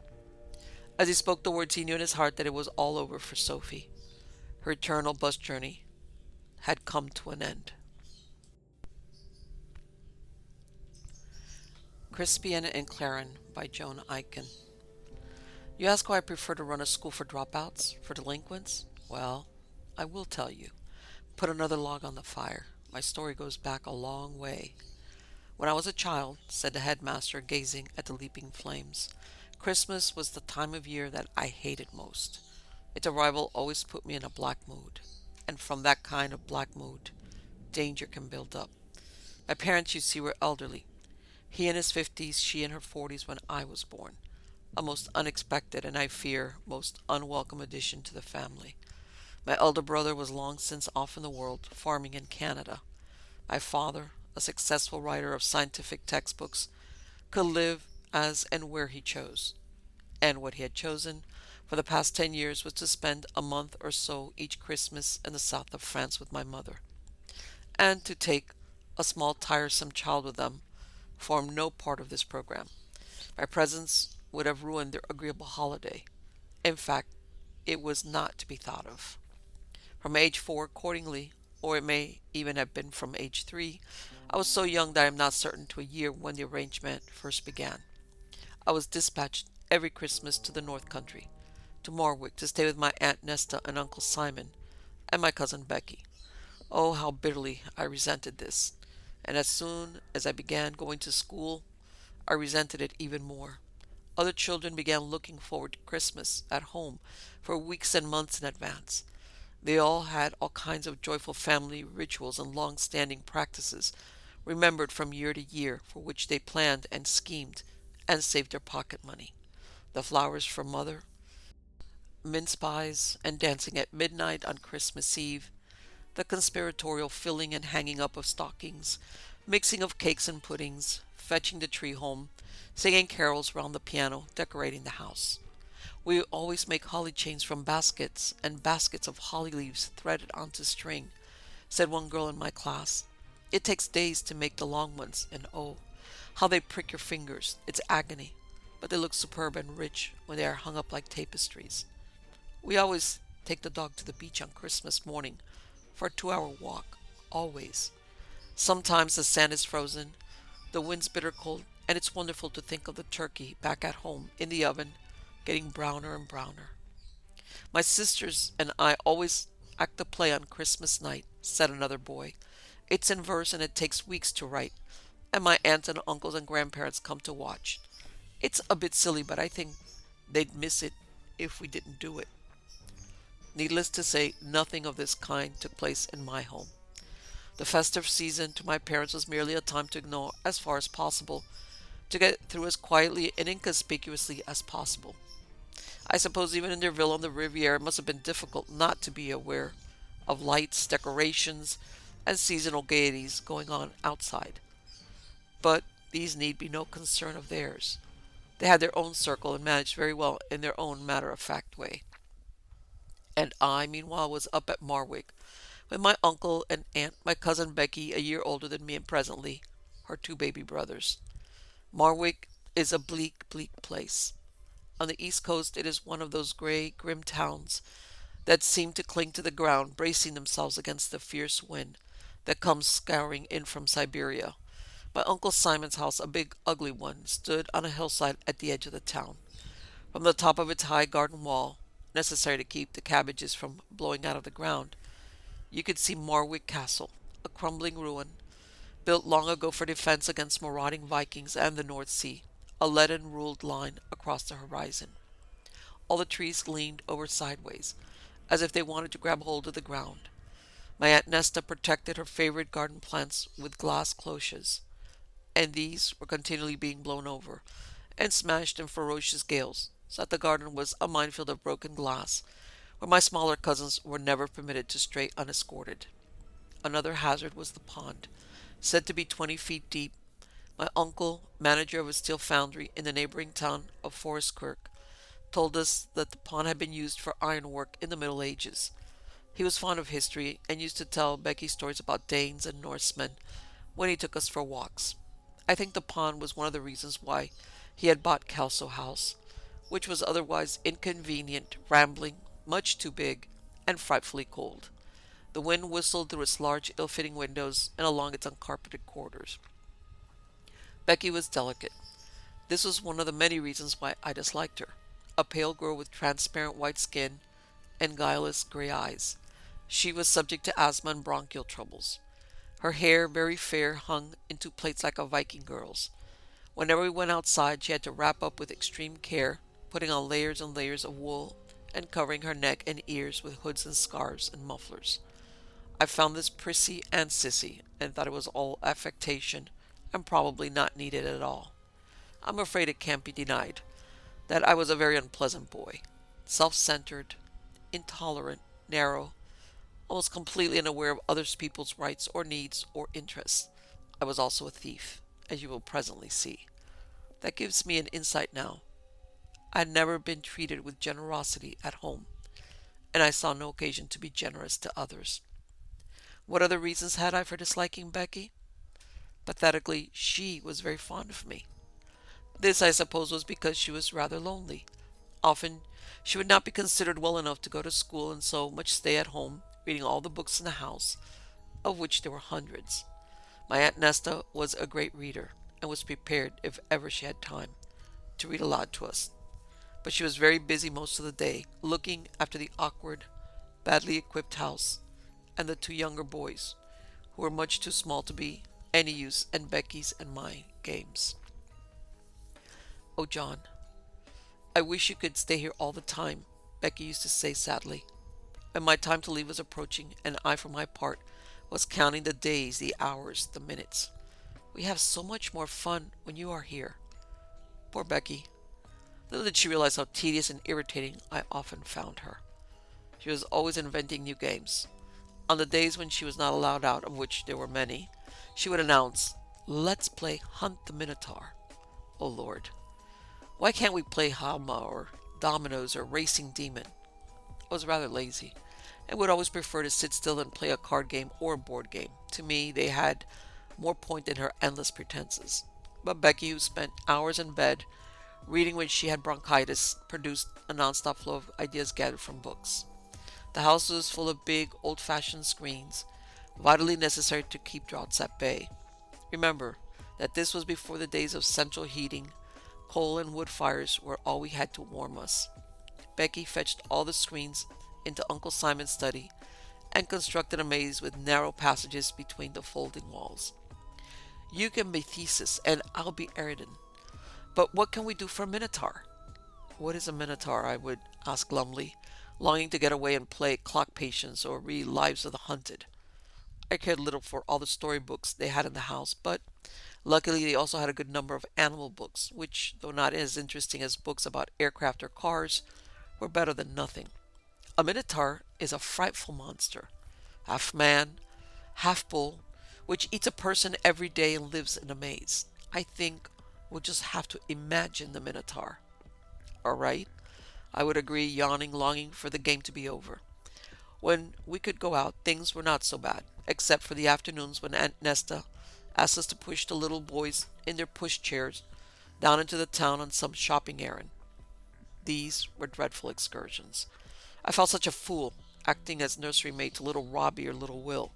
As he spoke the words, he knew in his heart that it was all over for Sophie. Her eternal bus journey had come to an end. Crespian and Clairan by Joan Aiken. You ask why I prefer to run a school for dropouts, for delinquents? Well, I will tell you. Put another log on the fire. My story goes back a long way. When I was a child, said the headmaster, gazing at the leaping flames, Christmas was the time of year that I hated most. Its arrival always put me in a black mood, and from that kind of black mood, danger can build up. My parents, you see, were elderly. He in his 50s, she in her 40s when I was born. A most unexpected and, I fear, most unwelcome addition to the family. My elder brother was long since off in the world, farming in Canada. My father, a successful writer of scientific textbooks, could live as and where he chose. And what he had chosen for the past 10 years was to spend a month or so each Christmas in the south of France with my mother, and to take a small tiresome child with them formed no part of this program. My presence would have ruined their agreeable holiday. In fact, it was not to be thought of. From age 4, accordingly, or it may even have been from age 3, I was so young that I am not certain to a year when the arrangement first began. I was dispatched every Christmas to the North Country, to Morwick, to stay with my Aunt Nesta and Uncle Simon, and my cousin Becky. Oh, how bitterly I resented this, and as soon as I began going to school, I resented it even more. Other children began looking forward to Christmas at home for weeks and months in advance. They all had all kinds of joyful family rituals and long-standing practices, remembered from year to year, for which they planned and schemed and saved their pocket money. The flowers from mother, mince pies, and dancing at midnight on Christmas Eve, the conspiratorial filling and hanging up of stockings, mixing of cakes and puddings, fetching the tree home, singing carols round the piano, decorating the house. We always make holly chains from baskets and baskets of holly leaves threaded onto string, said one girl in my class. It takes days to make the long ones, and oh, how they prick your fingers. It's agony, but they look superb and rich when they are hung up like tapestries. We always take the dog to the beach on Christmas morning for a 2-hour walk, always. Sometimes the sand is frozen, the wind's bitter cold, and it's wonderful to think of the turkey back at home in the oven, getting browner and browner. My sisters and I always act the play on Christmas night, said another boy. It's in verse and it takes weeks to write, and my aunts and uncles and grandparents come to watch. It's a bit silly, but I think they'd miss it if we didn't do it. Needless to say, nothing of this kind took place in my home. The festive season to my parents was merely a time to ignore as far as possible, to get through as quietly and inconspicuously as possible. I suppose even in their villa on the Riviera it must have been difficult not to be aware of lights, decorations, and seasonal gaieties going on outside. But these need be no concern of theirs. They had their own circle and managed very well in their own matter-of-fact way. And I, meanwhile, was up at Marwick with my uncle and aunt, my cousin Becky, a year older than me, and presently her 2 baby brothers. Marwick is a bleak, bleak place. On the east coast it is one of those gray, grim towns that seem to cling to the ground, bracing themselves against the fierce wind that comes scouring in from Siberia. My Uncle Simon's house, a big, ugly one, stood on a hillside at the edge of the town. From the top of its high garden wall, necessary to keep the cabbages from blowing out of the ground, you could see Marwick Castle, a crumbling ruin, built long ago for defense against marauding Vikings and the North Sea, a leaden-ruled line across the horizon. All the trees leaned over sideways, as if they wanted to grab hold of the ground. My Aunt Nesta protected her favorite garden plants with glass cloches, and these were continually being blown over and smashed in ferocious gales, so that the garden was a minefield of broken glass, where my smaller cousins were never permitted to stray unescorted. Another hazard was the pond, said to be 20 feet deep. My uncle, manager of a steel foundry in the neighboring town of Forrestkirk, told us that the pond had been used for ironwork in the Middle Ages. He was fond of history and used to tell Becky stories about Danes and Norsemen when he took us for walks. I think the pond was one of the reasons why he had bought Kelso House, which was otherwise inconvenient, rambling, much too big, and frightfully cold. The wind whistled through its large, ill-fitting windows and along its uncarpeted corridors. Becky was delicate. This was one of the many reasons why I disliked her. A pale girl with transparent white skin and guileless gray eyes. She was subject to asthma and bronchial troubles. Her hair, very fair, hung into plaits like a Viking girl's. Whenever we went outside, she had to wrap up with extreme care, putting on layers and layers of wool and covering her neck and ears with hoods and scarves and mufflers. I found this prissy and sissy, and thought it was all affectation and probably not needed at all. I'm afraid it can't be denied that I was a very unpleasant boy, self-centered, intolerant, narrow, almost completely unaware of other people's rights or needs or interests. I was also a thief, as you will presently see. That gives me an insight now. I had never been treated with generosity at home, and I saw no occasion to be generous to others. What other reasons had I for disliking Becky? Pathetically, she was very fond of me. This, I suppose, was because she was rather lonely. Often she would not be considered well enough to go to school, and so much stay at home, reading all the books in the house, of which there were hundreds. My Aunt Nesta was a great reader, and was prepared, if ever she had time, to read aloud to us. But she was very busy most of the day, looking after the awkward, badly equipped house, and the 2 younger boys, who were much too small to be any use in Becky's and my games. Oh, John, I wish you could stay here all the time, Becky used to say sadly, when my time to leave was approaching, and I, for my part, was counting the days, the hours, the minutes. We have so much more fun when you are here. Poor Becky. Little did she realize how tedious and irritating I often found her. She was always inventing new games. On the days when she was not allowed out, of which there were many, she would announce, "Let's play Hunt the Minotaur." Oh Lord. Why can't we play Halma or Dominoes or Racing Demon? I was rather lazy and would always prefer to sit still and play a card game or a board game. To me, they had more point than her endless pretenses. But Becky, who spent hours in bed reading when she had bronchitis, produced a nonstop flow of ideas gathered from books. The house was full of big, old-fashioned screens, vitally necessary to keep draughts at bay. Remember that this was before the days of central heating. Coal and wood fires were all we had to warm us. Becky fetched all the screens into Uncle Simon's study and constructed a maze with narrow passages between the folding walls. You can be Theseus and I'll be Eridan. But what can we do for a Minotaur? What is a Minotaur? I would ask glumly, longing to get away and play Clock Patience or read Lives of the Hunted. I cared little for all the storybooks they had in the house, but luckily they also had a good number of animal books, which, though not as interesting as books about aircraft or cars, were better than nothing. A Minotaur is a frightful monster, half man, half bull, which eats a person every day and lives in a maze. I think we'll just have to imagine the Minotaur. All right, I would agree, yawning, longing for the game to be over. When we could go out, things were not so bad, except for the afternoons when Aunt Nesta asked us to push the little boys in their pushchairs down into the town on some shopping errand. These were dreadful excursions. I felt such a fool, acting as nursery maid to little Robbie or little Will.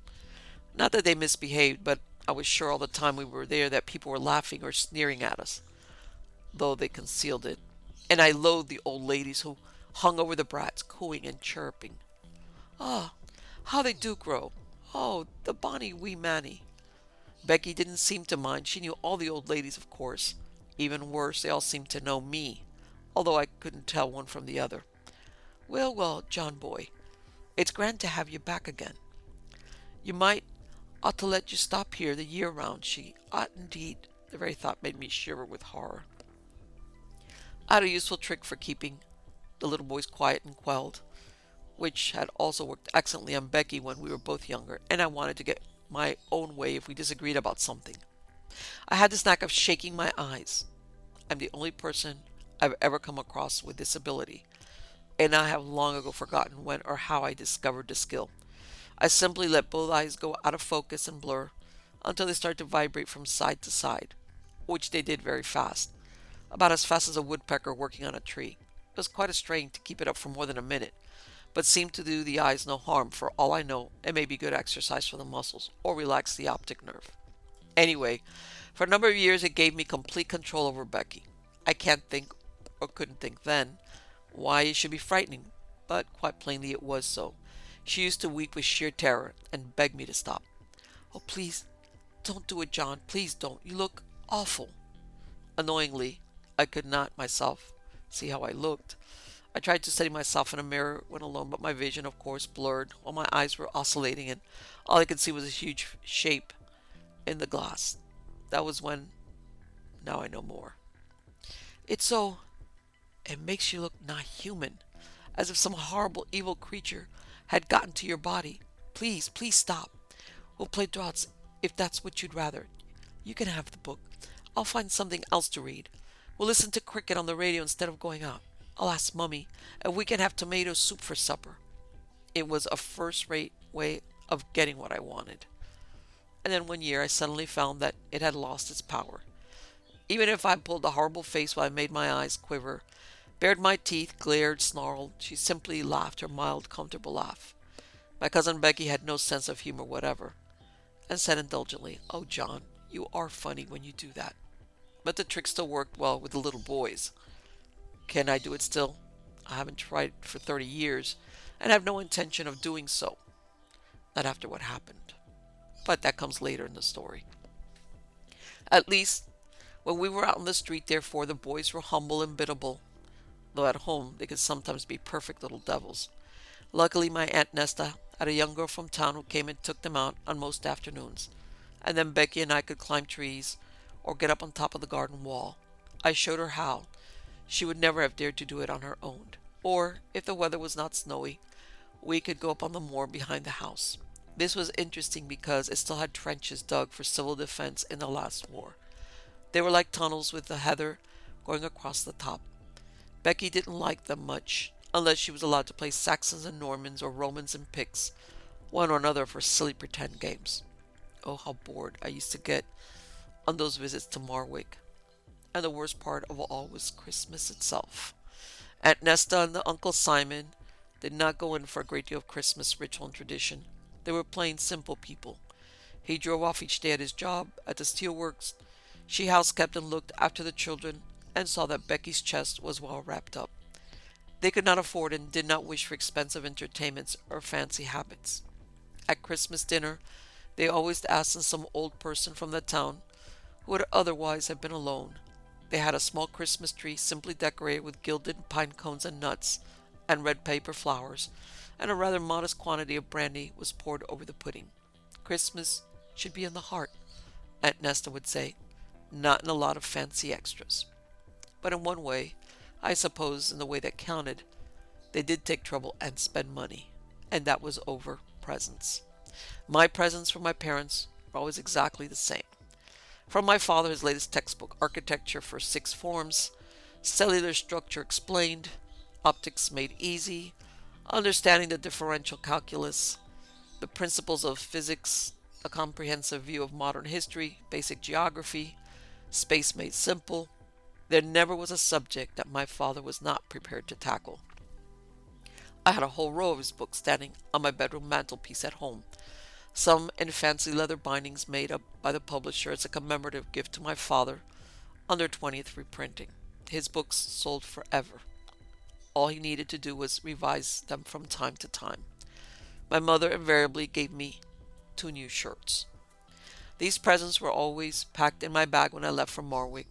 Not that they misbehaved, but I was sure all the time we were there that people were laughing or sneering at us, though they concealed it. And I loathed the old ladies who hung over the brats, cooing and chirping. Ah, how they do grow. Oh, the bonny wee Manny. Becky didn't seem to mind. She knew all the old ladies, of course. Even worse, they all seemed to know me, although I couldn't tell one from the other. Well, well, John boy, it's grand to have you back again. You might ought to let you stop here the year round. She ought indeed. The very thought made me shiver with horror. I had a useful trick for keeping the little boys quiet and quelled, which had also worked excellently on Becky when we were both younger, and I wanted to get my own way if we disagreed about something. I had this knack of shaking my eyes. I'm the only person I've ever come across with this ability, and I have long ago forgotten when or how I discovered the skill. I simply let both eyes go out of focus and blur until they started to vibrate from side to side, which they did very fast, about as fast as a woodpecker working on a tree. It was quite a strain to keep it up for more than a minute, but seemed to do the eyes no harm. For all I know, it may be good exercise for the muscles or relax the optic nerve. Anyway, for a number of years it gave me complete control over Becky. I can't think, or couldn't think then, why it should be frightening, but quite plainly it was so. She used to weep with sheer terror and beg me to stop. Oh, please, don't do it, John. Please don't. You look awful. Annoyingly, I could not myself see how I looked. I tried to study myself in a mirror when alone, but my vision, of course, blurred while my eyes were oscillating, and all I could see was a huge shape in the glass. That was when, now I know more. It makes you look not human, as if some horrible evil creature had gotten to your body. Please, please stop. We'll play draughts if that's what you'd rather. You can have the book. I'll find something else to read. We'll listen to cricket on the radio instead of going out. I'll ask Mummy if we can have tomato soup for supper. It was a first-rate way of getting what I wanted. And then one year I suddenly found that it had lost its power. Even if I pulled a horrible face while I made my eyes quiver, bared my teeth, glared, snarled, she simply laughed her mild, comfortable laugh. My cousin Becky had no sense of humor whatever, and said indulgently, "Oh, John, you are funny when you do that." But the trick still worked well with the little boys. Can I do it still? I haven't tried for 30 years, and have no intention of doing so. Not after what happened. But that comes later in the story. At least, when we were out in the street, therefore, the boys were humble and biddable, though at home they could sometimes be perfect little devils. Luckily, my Aunt Nesta had a young girl from town who came and took them out on most afternoons, and then Becky and I could climb trees or get up on top of the garden wall. I showed her how. She would never have dared to do it on her own. Or, if the weather was not snowy, we could go up on the moor behind the house. This was interesting because it still had trenches dug for civil defense in the last war. They were like tunnels with the heather going across the top. Becky didn't like them much, unless she was allowed to play Saxons and Normans or Romans and Picts, one or another of her silly pretend games. Oh, how bored I used to get on those visits to Marwick. And the worst part of all was Christmas itself. Aunt Nesta and the Uncle Simon did not go in for a great deal of Christmas ritual and tradition. They were plain simple people. He drove off each day at his job at the steelworks. She housekept and looked after the children and saw that Becky's chest was well wrapped up. They could not afford and did not wish for expensive entertainments or fancy habits. At Christmas dinner, they always asked some old person from the town who would otherwise have been alone. They had a small Christmas tree simply decorated with gilded pine cones and nuts and red paper flowers, and a rather modest quantity of brandy was poured over the pudding. Christmas should be in the heart, Aunt Nesta would say, not in a lot of fancy extras. But in one way, I suppose in the way that counted, they did take trouble and spend money, and that was over presents. My presents from my parents were always exactly the same. From my father, his latest textbook, Architecture for Sixth Forms, Cellular Structure Explained, Optics Made Easy, Understanding the Differential Calculus, The Principles of Physics, A Comprehensive View of Modern History, Basic Geography, Space Made Simple. There never was a subject that my father was not prepared to tackle. I had a whole row of his books standing on my bedroom mantelpiece at home, some in fancy leather bindings made up by the publisher as a commemorative gift to my father on their 20th reprinting. His books sold forever. All he needed to do was revise them from time to time. My mother invariably gave me 2 new shirts. These presents were always packed in my bag when I left for Marwick,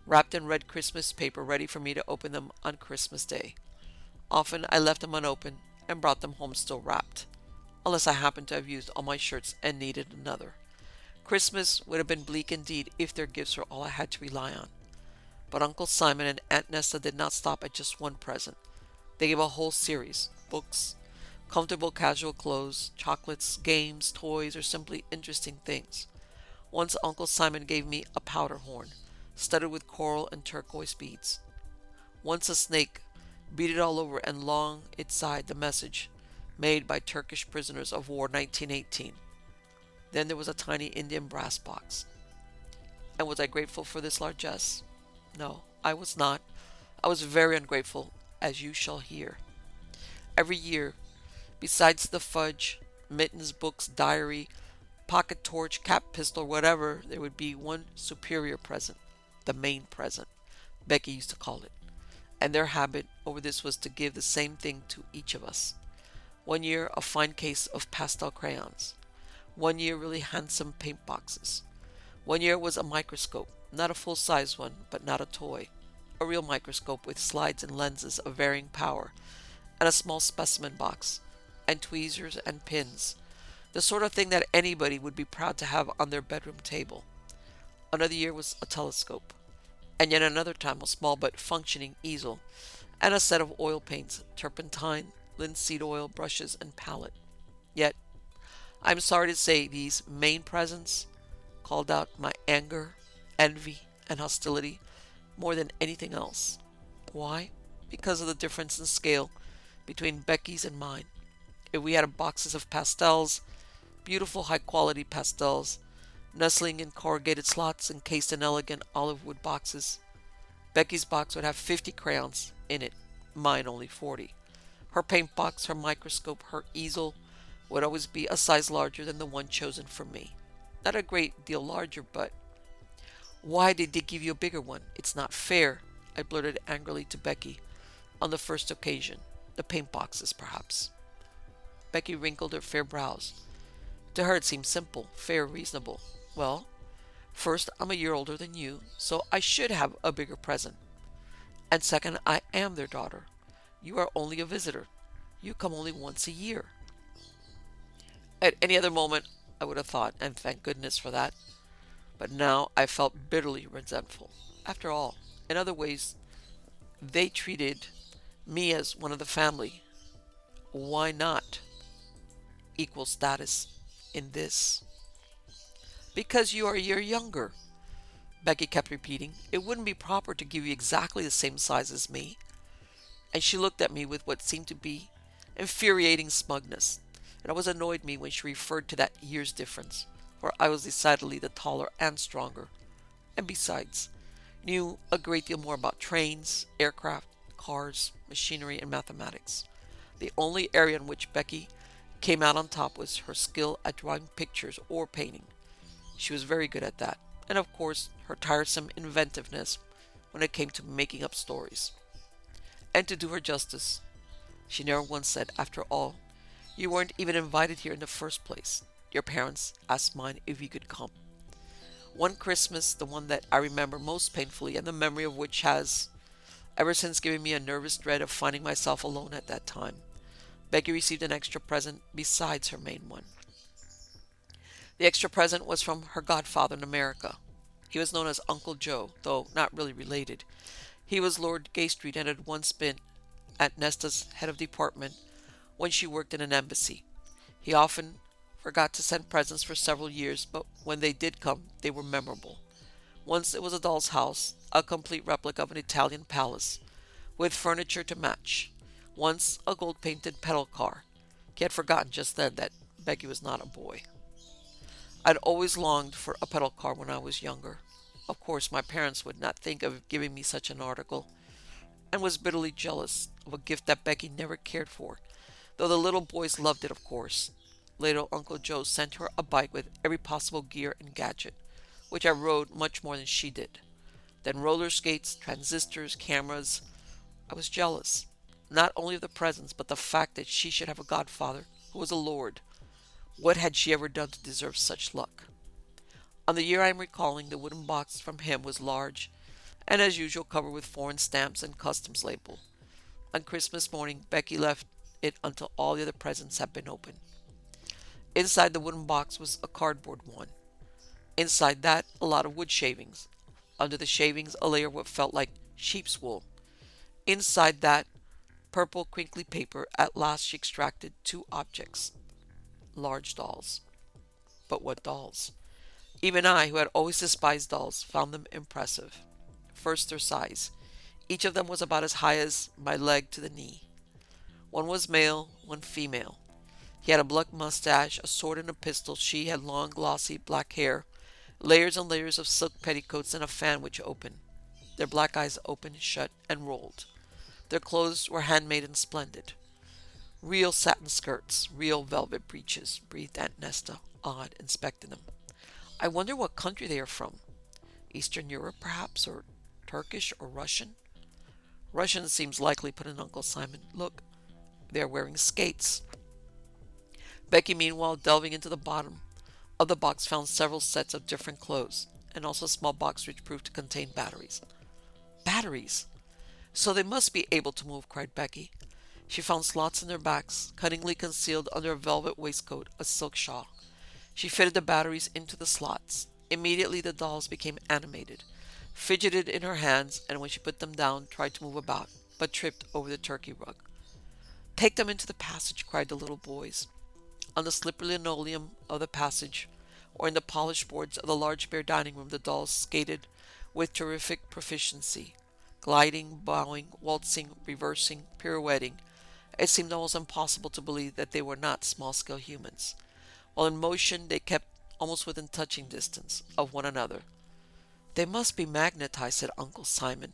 wrapped in red Christmas paper ready for me to open them on Christmas Day. Often I left them unopened and brought them home still wrapped, unless I happened to have used all my shirts and needed another. Christmas would have been bleak indeed if their gifts were all I had to rely on. But Uncle Simon and Aunt Nesta did not stop at just one present. They gave a whole series: books, comfortable casual clothes, chocolates, games, toys, or simply interesting things. Once Uncle Simon gave me a powder horn, studded with coral and turquoise beads. Once a snake, beaded all over and long inside the message, made by Turkish prisoners of war 1918. Then there was a tiny Indian brass box. And was I grateful for this largesse? No, I was not. I was very ungrateful, as you shall hear. Every year, besides the fudge, mittens, books, diary, pocket torch, cap pistol, whatever, there would be one superior present, the main present, Becky used to call it. And their habit over this was to give the same thing to each of us. One year, a fine case of pastel crayons. One year, really handsome paint boxes. One year was a microscope, not a full-size one, but not a toy. A real microscope with slides and lenses of varying power, and a small specimen box, and tweezers and pins, the sort of thing that anybody would be proud to have on their bedroom table. Another year was a telescope, and yet another time a small but functioning easel, and a set of oil paints, turpentine, linseed oil, brushes, and palette. Yet, I'm sorry to say these main presents called out my anger, envy, and hostility more than anything else. Why? Because of the difference in scale between Becky's and mine. If we had boxes of pastels, beautiful high-quality pastels, nestling in corrugated slots encased in elegant olive wood boxes, Becky's box would have 50 crayons in it, mine only 40. Her paint box, her microscope, her easel would always be a size larger than the one chosen for me. Not a great deal larger, but... Why did they give you a bigger one? It's not fair, I blurted angrily to Becky on the first occasion. The paint boxes, perhaps. Becky wrinkled her fair brows. To her it seemed simple, fair, reasonable. Well, first, I'm a year older than you, so I should have a bigger present. And second, I am their daughter. You are only a visitor. You come only once a year. At any other moment, I would have thought, and thank goodness for that. But now I felt bitterly resentful. After all, In other ways, they treated me as one of the family. Why not equal status in this? Because you are a year younger, Becky kept repeating. It wouldn't be proper to give you exactly the same size as me. And she looked at me with what seemed to be infuriating smugness. It always annoyed me when she referred to that year's difference, for I was decidedly the taller and stronger, and besides, knew a great deal more about trains, aircraft, cars, machinery, and mathematics. The only area in which Becky came out on top was her skill at drawing pictures or painting. She was very good at that, and of course her tiresome inventiveness when it came to making up stories. And to do her justice, she never once said, after all, you weren't even invited here in the first place. Your parents asked mine if you could come. One Christmas, the one that I remember most painfully, and the memory of which has ever since given me a nervous dread of finding myself alone at that time, Becky received an extra present besides her main one. The extra present was from her godfather in America. He was known as Uncle Joe, though not really related. He was Lord Gaystreet and had once been at Nesta's head of department when she worked in an embassy. He often forgot to send presents for several years, but when they did come, they were memorable. Once it was a doll's house, a complete replica of an Italian palace, with furniture to match. Once a gold-painted pedal car. He had forgotten just then that Becky was not a boy. I'd always longed for a pedal car when I was younger. Of course, my parents would not think of giving me such an article, and was bitterly jealous of a gift that Becky never cared for, though the little boys loved it, of course. Later, Uncle Joe sent her a bike with every possible gear and gadget, which I rode much more than she did. Then roller skates, transistors, cameras. I was jealous, not only of the presents, but the fact that she should have a godfather who was a lord. What had she ever done to deserve such luck? On the year I am recalling, the wooden box from him was large, and as usual covered with foreign stamps and customs label. On Christmas morning, Becky left it until all the other presents had been opened. Inside the wooden box was a cardboard one. Inside that, a lot of wood shavings. Under the shavings, a layer of what felt like sheep's wool. Inside that, purple crinkly paper. At last she extracted two objects. Large dolls. But what dolls? Even I, who had always despised dolls, found them impressive. First, their size. Each of them was about as high as my leg to the knee. One was male, one female. He had a black mustache, a sword and a pistol. She had long, glossy black hair, layers and layers of silk petticoats, and a fan which opened. Their black eyes opened, shut, and rolled. Their clothes were handmade and splendid. Real satin skirts, real velvet breeches, breathed Aunt Nesta, awed, inspecting them. I wonder what country they are from. Eastern Europe, perhaps, or Turkish or Russian? Russian seems likely, put in Uncle Simon. Look, they are wearing skates. Becky, meanwhile, delving into the bottom of the box, found several sets of different clothes, and also a small box which proved to contain batteries. Batteries! So they must be able to move, cried Becky. She found slots in their backs, cunningly concealed under a velvet waistcoat, a silk shawl. She fitted the batteries into the slots. Immediately the dolls became animated, fidgeted in her hands, and when she put them down, tried to move about, but tripped over the turkey rug. Take them into the passage, cried the little boys. On the slippery linoleum of the passage, or in the polished boards of the large bare dining room, the dolls skated with terrific proficiency, gliding, bowing, waltzing, reversing, pirouetting. It seemed almost impossible to believe that they were not small-scale humans. While in motion, they kept almost within touching distance of one another. They must be magnetized, said Uncle Simon.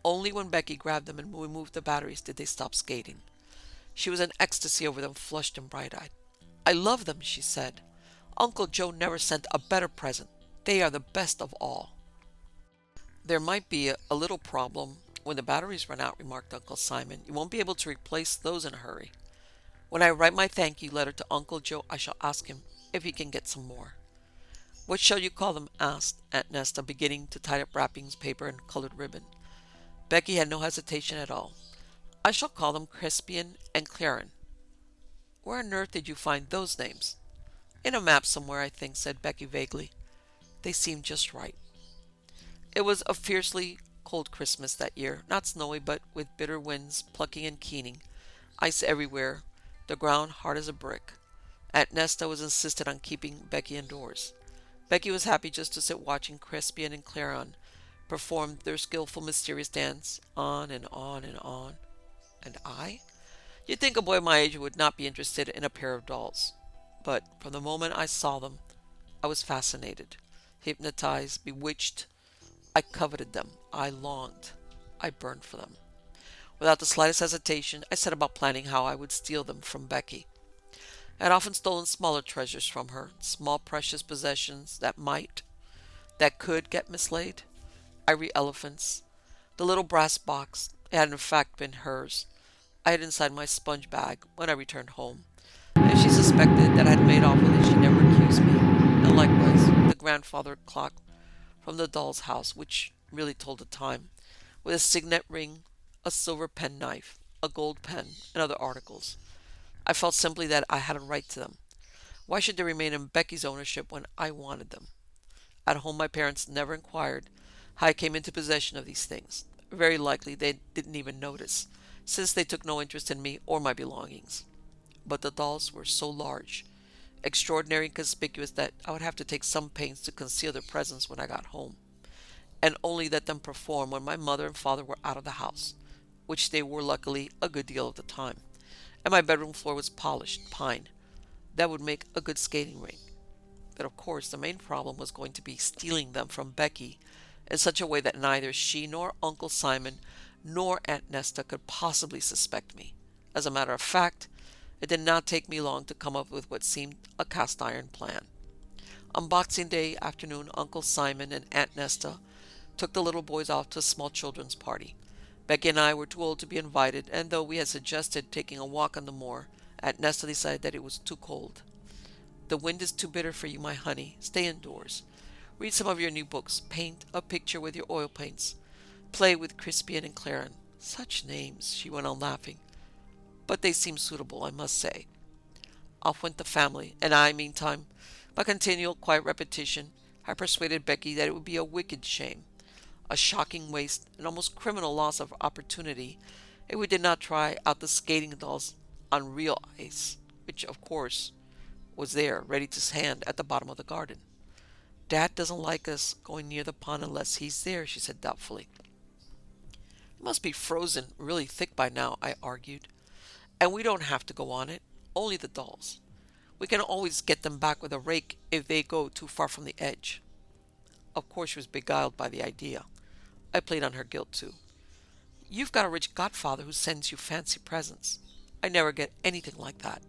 Only when Becky grabbed them and removed the batteries did they stop skating. She was in ecstasy over them, flushed and bright-eyed. I love them, she said. Uncle Joe never sent a better present. They are the best of all. There might be a little problem when the batteries run out, remarked Uncle Simon. You won't be able to replace those in a hurry. When I write my thank you letter to Uncle Joe, I shall ask him if he can get some more. What shall you call them? Asked Aunt Nesta, beginning to tie up wrappings, paper, and colored ribbon. Becky had no hesitation at all. I shall call them Crespian and Clairan. Where on earth did you find those names? In a map somewhere, I think, said Becky vaguely. They seemed just right. It was a fiercely cold Christmas that year, not snowy, but with bitter winds plucking and keening, ice everywhere, the ground hard as a brick. Aunt Nesta was insistent on keeping Becky indoors. Becky was happy just to sit watching Crespian and Clairan perform their skillful, mysterious dance on and on and on. And I? You'd think a boy my age would not be interested in a pair of dolls. But from the moment I saw them, I was fascinated, hypnotized, bewitched. I coveted them. I longed. I burned for them. Without the slightest hesitation, I set about planning how I would steal them from Becky. I had often stolen smaller treasures from her, small precious possessions that could get mislaid. Ivory elephants, the little brass box, it had in fact been hers. I had inside my sponge bag when I returned home. And if she suspected that I had made off with it, she never accused me. And likewise, the grandfather clock from the doll's house, which really told the time, with a signet ring, a silver penknife, a gold pen, and other articles. I felt simply that I had a right to them. Why should they remain in Becky's ownership when I wanted them? At home, my parents never inquired how I came into possession of these things. Very likely they didn't even notice, since they took no interest in me or my belongings. But the dolls were so large, extraordinary and conspicuous that I would have to take some pains to conceal their presence when I got home, and only let them perform when my mother and father were out of the house, which they were luckily a good deal of the time, and my bedroom floor was polished pine. That would make a good skating rink. But of course the main problem was going to be stealing them from Becky in such a way that neither she nor Uncle Simon nor Aunt Nesta could possibly suspect me. As a matter of fact, it did not take me long to come up with what seemed a cast-iron plan. On Boxing Day afternoon, Uncle Simon and Aunt Nesta took the little boys off to a small children's party. Becky and I were too old to be invited, and though we had suggested taking a walk on the moor, Aunt Nesta decided that it was too cold. "The wind is too bitter for you, my honey. Stay indoors. Read some of your new books. Paint a picture with your oil paints. Play with Crespian and Clairan." Such names, she went on laughing. But they seemed suitable, I must say. Off went the family, and I, meantime, by continual quiet repetition, I persuaded Becky that it would be a wicked shame, a shocking waste, an almost criminal loss of opportunity, if we did not try out the skating dolls on real ice, which, of course, was there, ready to hand at the bottom of the garden. "Dad doesn't like us going near the pond unless he's there," she said doubtfully. "It must be frozen really thick by now," I argued. "And we don't have to go on it, only the dolls. We can always get them back with a rake if they go too far from the edge." Of course she was beguiled by the idea. I played on her guilt too. "You've got a rich godfather who sends you fancy presents. I never get anything like that.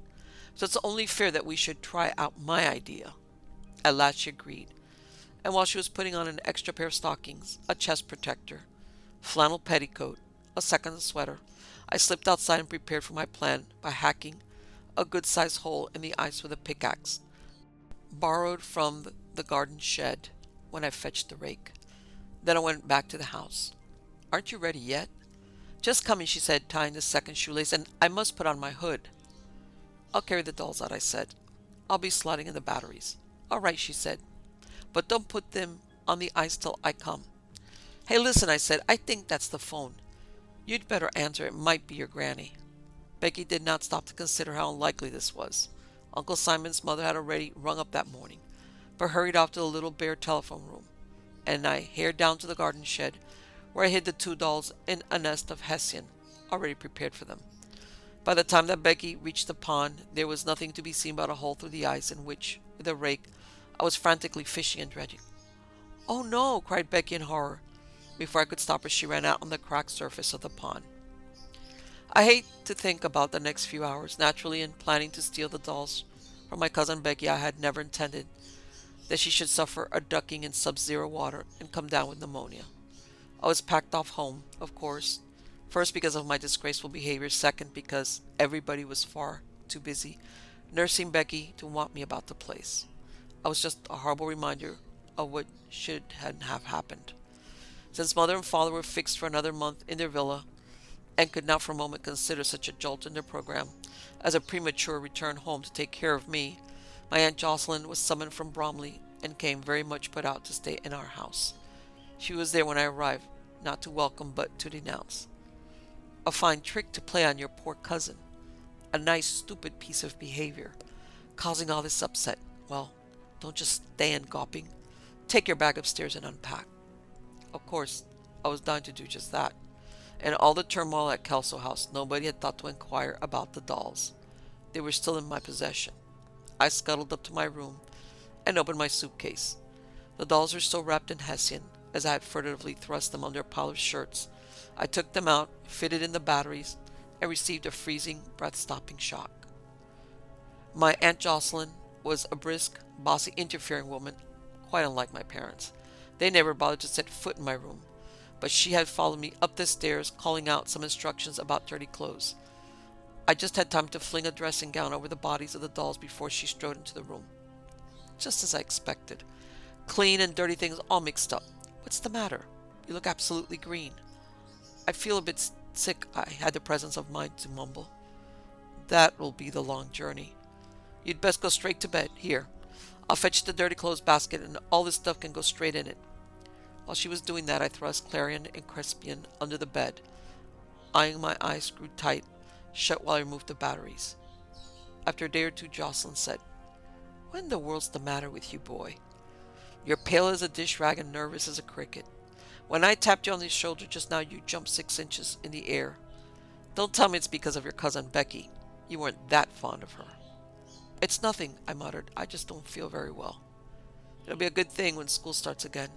So it's only fair that we should try out my idea." At last she agreed, and while she was putting on an extra pair of stockings, a chest protector, flannel petticoat, a second sweater, I slipped outside and prepared for my plan by hacking a good-sized hole in the ice with a pickaxe, borrowed from the garden shed when I fetched the rake. Then I went back to the house. "Aren't you ready yet?" "Just coming," she said, tying the second shoelace, "and I must put on my hood." "I'll carry the dolls out," I said. "I'll be sliding in the batteries." "All right," she said, "but don't put them on the ice till I come." "Hey, listen," I said, "I think that's the phone. You'd better answer. It might be your granny." Becky did not stop to consider how unlikely this was. Uncle Simon's mother had already rung up that morning, but hurried off to the little bare telephone room, and I hared down to the garden shed, where I hid the two dolls in a nest of hessian, already prepared for them. By the time that Becky reached the pond, there was nothing to be seen but a hole through the ice in which, with a rake, I was frantically fishing and dredging. "Oh no!" cried Becky in horror. Before I could stop her, she ran out on the cracked surface of the pond. I hate to think about the next few hours. Naturally, in planning to steal the dolls from my cousin Becky, I had never intended that she should suffer a ducking in sub-zero water and come down with pneumonia. I was packed off home, of course, first because of my disgraceful behavior, second because everybody was far too busy nursing Becky to want me about the place. I was just a horrible reminder of what should have happened. Since mother and father were fixed for another month in their villa, and could not for a moment consider such a jolt in their program as a premature return home to take care of me, my Aunt Jocelyn was summoned from Bromley and came very much put out to stay in our house. She was there when I arrived, not to welcome but to denounce. A fine trick to play on your poor cousin. A nice stupid piece of behavior, causing all this upset. Well, don't just stand gawping. Take your bag upstairs and unpack. Of course, I was dying to do just that. In all the turmoil at Kelso House, nobody had thought to inquire about the dolls. They were still in my possession. I scuttled up to my room and opened my suitcase. The dolls were still wrapped in hessian, as I had furtively thrust them under a pile of shirts. I took them out, fitted in the batteries, and received a freezing, breath-stopping shock. My Aunt Jocelyn was a brisk, bossy, interfering woman, quite unlike my parents. They never bothered to set foot in my room, but she had followed me up the stairs, calling out some instructions about dirty clothes. I just had time to fling a dressing gown over the bodies of the dolls before she strode into the room. Just as I expected. Clean and dirty things all mixed up. What's the matter? You look absolutely green. I feel a bit sick, I had the presence of mind to mumble. That will be the long journey. You'd best go straight to bed. Here, I'll fetch the dirty clothes basket and all this stuff can go straight in it. While she was doing that, I thrust Clairan and Crespian under the bed, eyeing my eyes screwed tight, shut while I removed the batteries. After a day or two, Jocelyn said, "What in the world's the matter with you, boy? You're pale as a dish rag and nervous as a cricket. When I tapped you on the shoulder just now, you jumped 6 inches in the air. Don't tell me it's because of your cousin Becky. You weren't that fond of her." "It's nothing," I muttered. "I just don't feel very well." "It'll be a good thing when school starts again.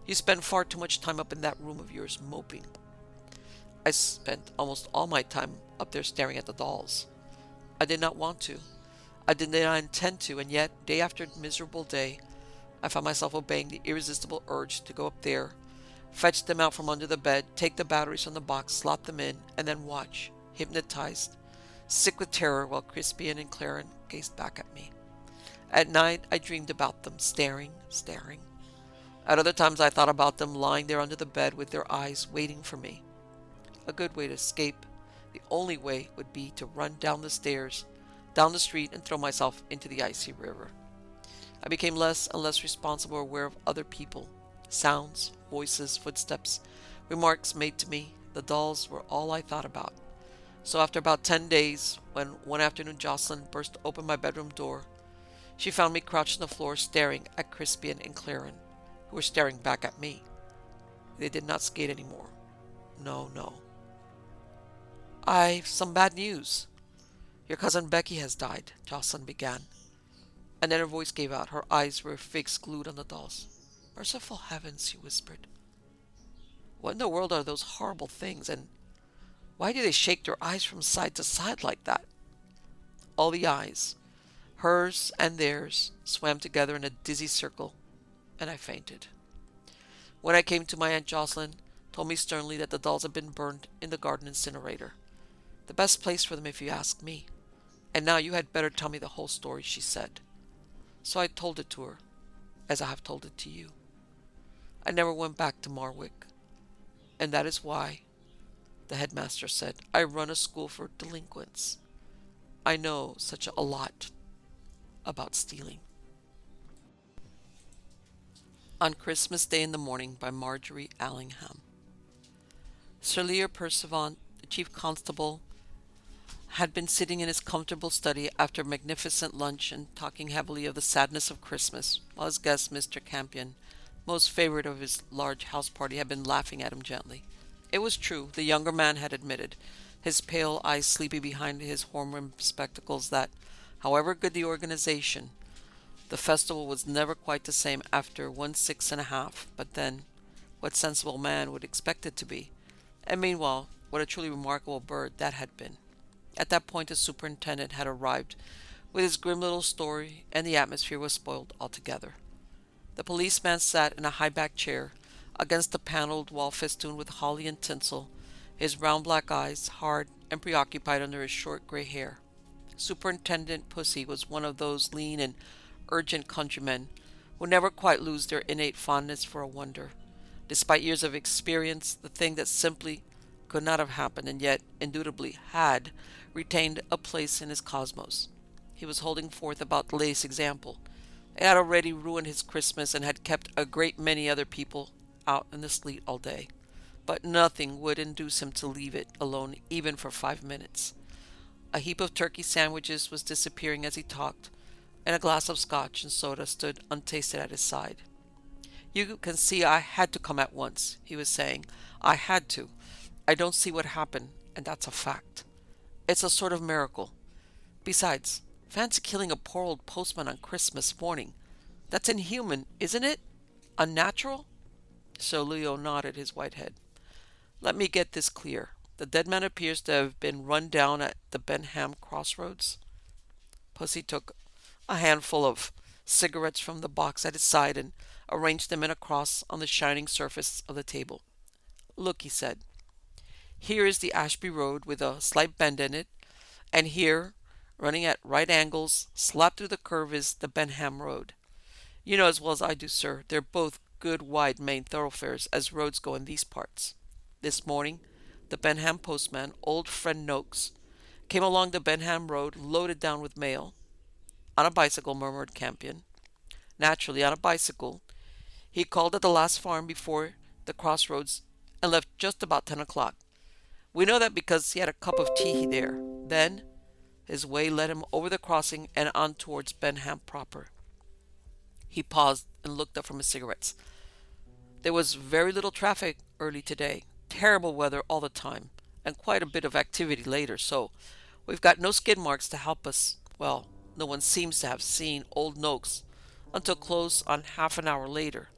You spend far too much time up in that room of yours moping." I spent almost all my time up there staring at the dolls. I did not want to. I did not intend to, and yet, day after miserable day, I found myself obeying the irresistible urge to go up there, fetch them out from under the bed, take the batteries from the box, slot them in, and then watch, hypnotized, sick with terror while Crespian and Clairan gazed back at me. At night, I dreamed about them, staring. At other times, I thought about them lying there under the bed with their eyes waiting for me. A good way to escape. The only way would be to run down the stairs, down the street, and throw myself into the icy river. I became less and less responsible or aware of other people. Sounds, voices, footsteps, remarks made to me. The dolls were all I thought about. So after about 10 days, when one afternoon Jocelyn burst open my bedroom door, she found me crouched on the floor staring at Crespian and Clairan, who were staring back at me. They did not skate anymore. No. "I've some bad news. Your cousin Becky has died," Jocelyn began. And then her voice gave out. Her eyes were fixed, glued on the dolls. "Merciful heavens," she whispered. "What in the world are those horrible things, and why do they shake their eyes from side to side like that?" All the eyes, hers and theirs, swam together in a dizzy circle, and I fainted. When I came to, my Aunt Jocelyn told me sternly that the dolls had been burned in the garden incinerator. "The best place for them, if you ask me. And now you had better tell me the whole story," she said. So I told it to her, as I have told it to you. I never went back to Marwick, and that is why, the headmaster said, I run a school for delinquents. I know such a lot about stealing. On Christmas Day in the Morning by Margery Allingham. Sir Lear Percivant, the chief constable, had been sitting in his comfortable study after a magnificent lunch and talking heavily of the sadness of Christmas, while his guest, Mr. Campion, most favourite of his large house party, had been laughing at him gently. It was true, the younger man had admitted, his pale eyes sleepy behind his horn-rimmed spectacles, that, however good the organization, the festival was never quite the same after 1/6 1/2, but then, what sensible man would expect it to be? And meanwhile, what a truly remarkable bird that had been. At that point the superintendent had arrived with his grim little story, and the atmosphere was spoiled altogether. The policeman sat in a high-backed chair against the panelled wall festooned with holly and tinsel, his round black eyes hard and preoccupied under his short grey hair. Superintendent Pussy was one of those lean and urgent countrymen who never quite lose their innate fondness for a wonder. Despite years of experience, the thing that simply could not have happened and yet indubitably had retained a place in his cosmos. He was holding forth about the latest example. It had already ruined his Christmas and had kept a great many other people out in the sleet all day. but nothing would induce him to leave it alone even for 5 minutes. A heap of turkey sandwiches was disappearing as he talked, and a glass of scotch and soda stood untasted at his side. "You can see I had to come at once," he was saying. "I had to. I don't see what happened, and that's a fact. It's a sort of miracle. Besides, fancy killing a poor old postman on Christmas morning. That's inhuman, isn't it? Unnatural?" Sir Leo nodded his white head. "Let me get this clear. The dead man appears to have been run down at the Benham crossroads." Pussy took a handful of cigarettes from the box at his side and arranged them in a cross on the shining surface of the table. "Look," he said. "Here is the Ashby Road with a slight bend in it, and here, running at right angles, slap through the curve, is the Benham Road. You know as well as I do, sir, they're both good wide main thoroughfares as roads go in these parts. This morning, the Benham postman, old friend Noakes, came along the Benham Road loaded down with mail." "On a bicycle," murmured Campion. "Naturally, on a bicycle. He called at the last farm before the crossroads and left just about 10 o'clock. We know that because he had a cup of tea there. Then his way led him over the crossing and on towards Benham proper." He paused and looked up from his cigarettes. "There was very little traffic early today. Terrible weather all the time, and quite a bit of activity later, so we've got no skid marks to help us. Well, no one seems to have seen old Noakes until close on half an hour later.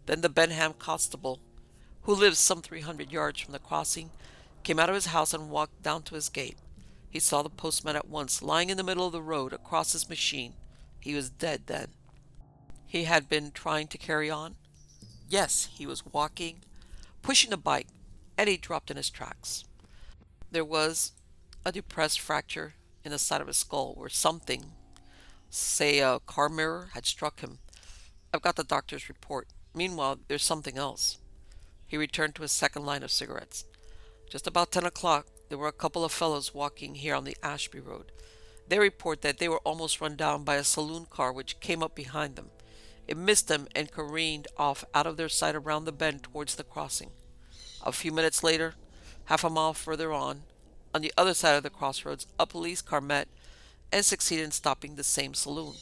Then the Benham constable, who lives some 300 yards from the crossing, came out of his house and walked down to his gate. He saw the postman at once, lying in the middle of the road across his machine. He was dead then." "He had been trying to carry on?" "Yes, he was walking, pushing a bike, and he dropped in his tracks. There was a depressed fracture in the side of his skull where something, say a car mirror, had struck him. I've got the doctor's report. Meanwhile, there's something else." He returned to his second line of cigarettes. "Just about 10 o'clock, there were a couple of fellows walking here on the Ashby Road. They report that they were almost run down by a saloon car which came up behind them. It missed them and careened off out of their sight around the bend towards the crossing. A few minutes later, half a mile further on the other side of the crossroads, a police car met and succeeded in stopping the same saloon.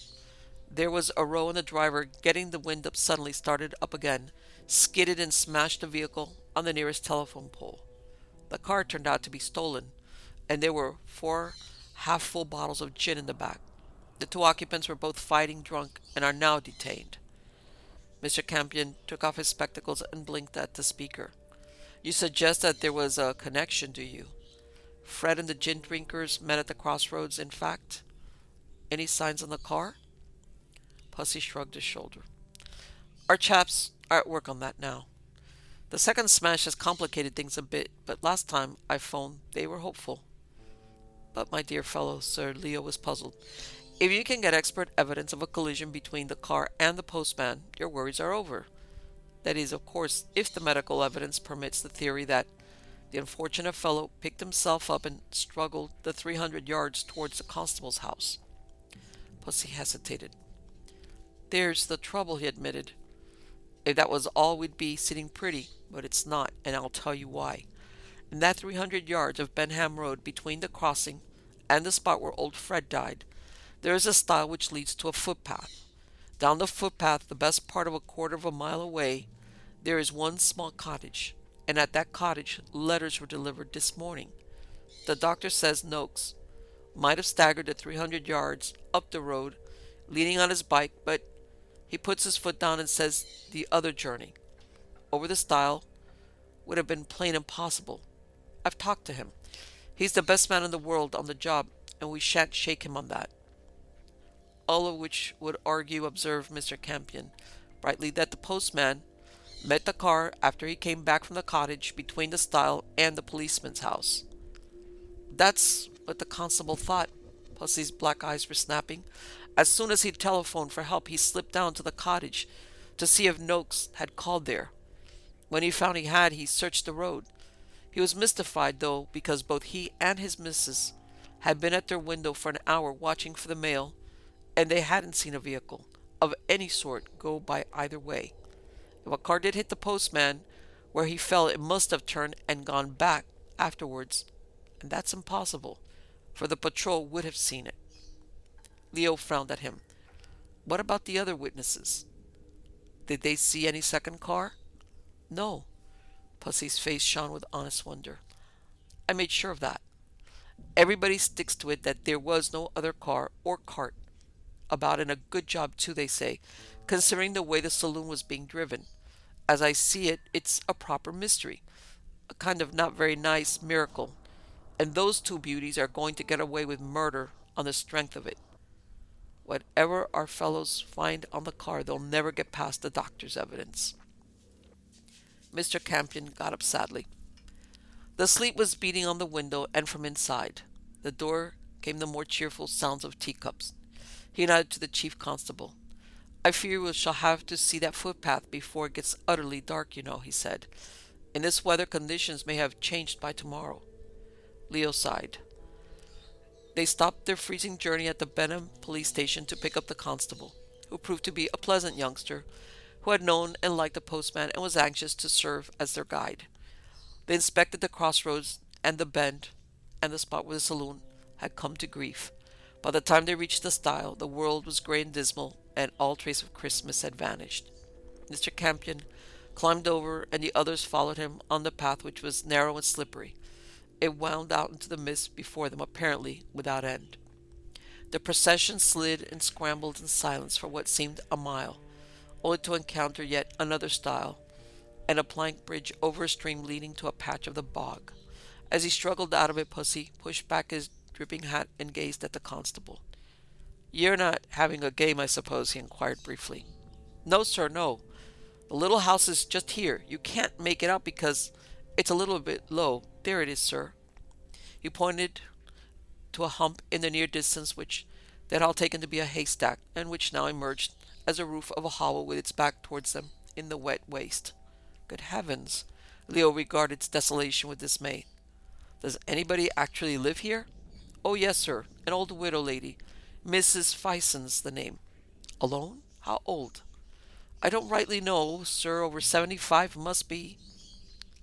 There was a row, and the driver, getting the wind up suddenly, started up again, skidded and smashed the vehicle on the nearest telephone pole. The car turned out to be stolen, and there were 4 half-full bottles of gin in the back. The 2 occupants were both fighting drunk and are now detained." Mr. Campion took off his spectacles and blinked at the speaker. "You suggest that there was a connection, do you? Fred and the gin drinkers met at the crossroads, in fact? Any signs on the car?" Pussy shrugged his shoulder. "Our chaps are at work on that now. The second smash has complicated things a bit, but last time I phoned they were hopeful." "But, my dear fellow," Sir Leo was puzzled, "if you can get expert evidence of a collision between the car and the postman, your worries are over. That is, of course, if the medical evidence permits the theory that the unfortunate fellow picked himself up and struggled the 300 yards towards the constable's house." Pussy hesitated. "There's the trouble," he admitted. "If that was all, we'd be sitting pretty, but it's not, and I'll tell you why. In that 300 yards of Benham Road between the crossing and the spot where old Fred died, there is a stile which leads to a footpath. Down the footpath, the best part of a quarter of a mile away, there is one small cottage, and at that cottage letters were delivered this morning. The doctor says Noakes might have staggered the 300 yards up the road, leaning on his bike, but he puts his foot down and says the other journey, over the stile, would have been plain impossible. I've talked to him. He's the best man in the world on the job, and we shan't shake him on that." "All of which would argue," observed Mr. Campion brightly, "that the postman met the car after he came back from the cottage between the stile and the policeman's house." "That's what the constable thought." Pussy's black eyes were snapping. "As soon as he telephoned for help, he slipped down to the cottage to see if Noakes had called there. When he found he had, he searched the road. He was mystified, though, because both he and his missus had been at their window for an hour watching for the mail, and they hadn't seen a vehicle of any sort go by either way. If a car did hit the postman, Where he fell, it must have turned and gone back afterwards, and that's impossible, for the patrol would have seen it. Leo frowned at him. What about the other witnesses? Did they see any second car? No. Pussy's face shone with honest wonder. I made sure of that. Everybody sticks to it that there was no other car or cart about, and a good job too, they say, considering the way the saloon was being driven. As I see it, it's a proper mystery, a kind of not very nice miracle, and those two beauties are going to get away with murder on the strength of it. Whatever our fellows find on the car, they'll never get past the doctor's evidence. Mr. Campion got up sadly. The sleet was beating on the window, and from inside the door came the more cheerful sounds of teacups. He nodded to the chief constable. I fear we shall have to see that footpath before it gets utterly dark, you know, he said. In this weather, conditions may have changed by tomorrow. Leo sighed. They stopped their freezing journey at the Benham police station to pick up the constable, who proved to be a pleasant youngster who had known and liked the postman and was anxious to serve as their guide. They inspected the crossroads and the bend and the spot where the saloon had come to grief. By the time they reached the stile, the world was grey and dismal, and all trace of Christmas had vanished. Mr. Campion climbed over, and the others followed him on the path, which was narrow and slippery. It wound out into the mist before them, apparently without end. The procession slid and scrambled in silence for what seemed a mile, only to encounter yet another stile, and a plank bridge over a stream leading to a patch of the bog. As he struggled out of it, Pussy pushed back his dripping hat and gazed at the constable. "You're not having a game, I suppose?" he inquired briefly. "No, sir, no. The little house is just here. You can't make it out because it's a little bit low. There it is, sir." He pointed to a hump in the near distance which they had all taken to be a haystack, and which now emerged as a roof of a hollow with its back towards them in the wet waste. Good heavens! Leo regarded its desolation with dismay. "Does anybody actually live here?" "Oh, yes, sir. An old widow lady. Mrs. Fison's the name." "Alone? How old?" "I don't rightly know, sir. Over 75 must be."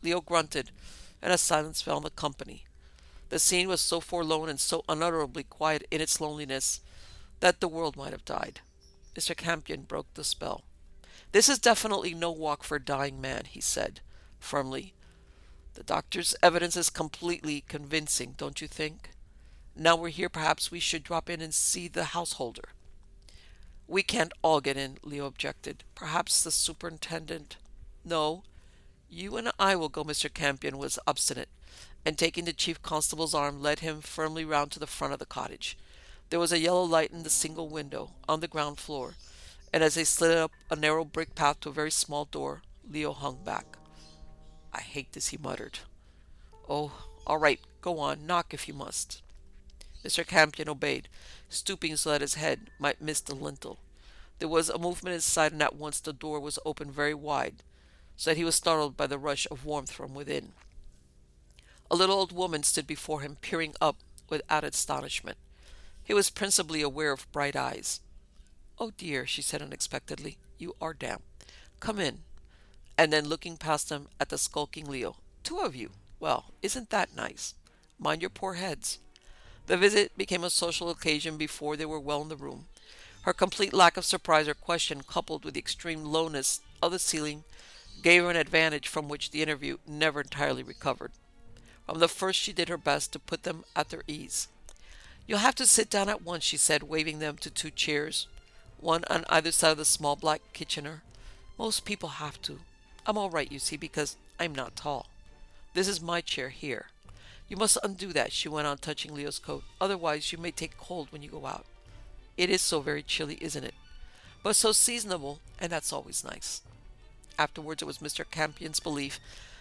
Leo grunted, and a silence fell on the company. The scene was so forlorn and so unutterably quiet in its loneliness that the world might have died. Mr. Campion broke the spell. "This is definitely no walk for a dying man," he said firmly. "The doctor's evidence is completely convincing, don't you think? Now we're here, perhaps we should drop in and see the householder." "We can't all get in," Leo objected. "Perhaps the superintendent—" "No, you and I will go." Mr. Campion was obstinate, and taking the chief constable's arm, led him firmly round to the front of the cottage. There was a yellow light in the single window on the ground floor, and as they slid up a narrow brick path to a very small door, Leo hung back. "I hate this," he muttered. "Oh, all right, go on, knock if you must." Mr. Campion obeyed, stooping so that his head might miss the lintel. There was a movement inside, and at once the door was opened very wide, so that he was startled by the rush of warmth from within. A little old woman stood before him, peering up without astonishment. He was principally aware of bright eyes. "Oh dear," she said unexpectedly, "you are damp. Come in." And then, looking past him at the skulking Leo, "Two of you? Well, isn't that nice? Mind your poor heads." The visit became a social occasion before they were well in the room. Her complete lack of surprise or question, coupled with the extreme lowness of the ceiling, gave her an advantage from which the interview never entirely recovered. From the first she did her best to put them at their ease. "You'll have to sit down at once," she said, waving them to two chairs, one on either side of the small black kitchener. "Most people have to. I'm all right, you see, because I'm not tall. This is my chair here. You must undo that," she went on, touching Leo's coat. "Otherwise you may take cold when you go out. It is so very chilly, isn't it? But so seasonable, and that's always nice." Afterwards, it was Mr. Campion's belief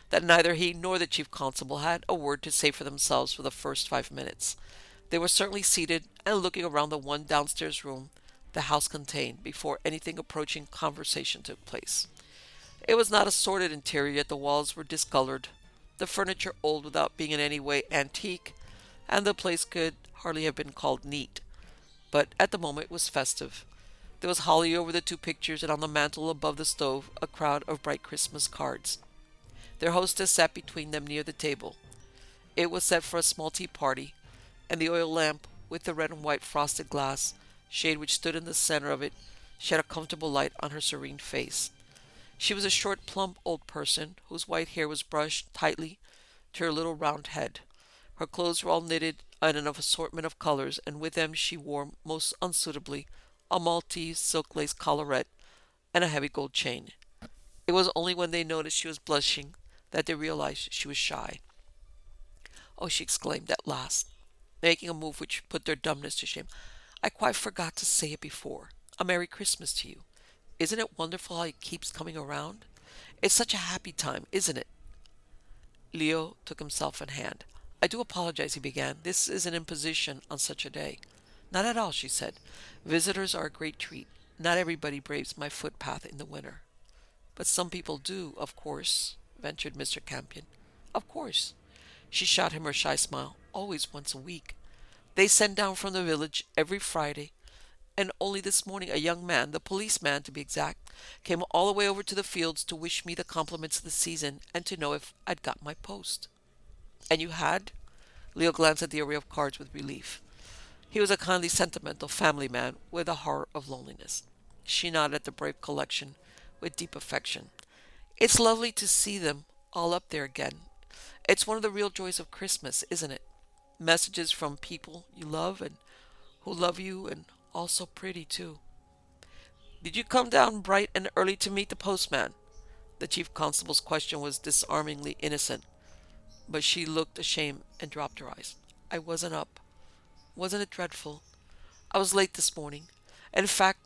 that neither he nor the chief constable had a word to say for themselves for the first 5 minutes. They were certainly seated and looking around the one downstairs room the house contained before anything approaching conversation took place. It was not a sordid interior, yet the walls were discolored, the furniture old without being in any way antique, and the place could hardly have been called neat. But at the moment it was festive. There was holly over the two pictures, and on the mantel above the stove a crowd of bright Christmas cards. Their hostess sat between them near the table. It was set for a small tea party, and the oil lamp, with the red and white frosted glass shade which stood in the center of it, shed a comfortable light on her serene face. She was a short, plump old person, whose white hair was brushed tightly to her little round head. Her clothes were all knitted in an assortment of colors, and with them she wore, most unsuitably, a Maltese silk lace collarette and a heavy gold chain. It was only when they noticed she was blushing that they realized she was shy. "Oh," she exclaimed at last, making a move which put their dumbness to shame. "I quite forgot to say it before. A Merry Christmas to you. Isn't it wonderful how it keeps coming around? It's such a happy time, isn't it?" Leo took himself in hand. "I do apologize," he began. "This is an imposition on such a day." "Not at all," she said. "Visitors are a great treat. Not everybody braves my footpath in the winter." "But some people do, of course," ventured Mr. Campion. "Of course." She shot him her shy smile. "Always once a week. They send down from the village every Friday, and only this morning a young man, the policeman to be exact, came all the way over to the fields to wish me the compliments of the season and to know if I'd got my post." "And you had?" Leo glanced at the array of cards with relief. He was a kindly, sentimental family man with a horror of loneliness. She nodded at the brave collection with deep affection. "It's lovely to see them all up there again. It's one of the real joys of Christmas, isn't it? Messages from people you love and who love you, and all so pretty, too." "Did you come down bright and early to meet the postman?" The chief constable's question was disarmingly innocent, but she looked ashamed and dropped her eyes. "I wasn't up. Wasn't it dreadful? I was late this morning. In fact,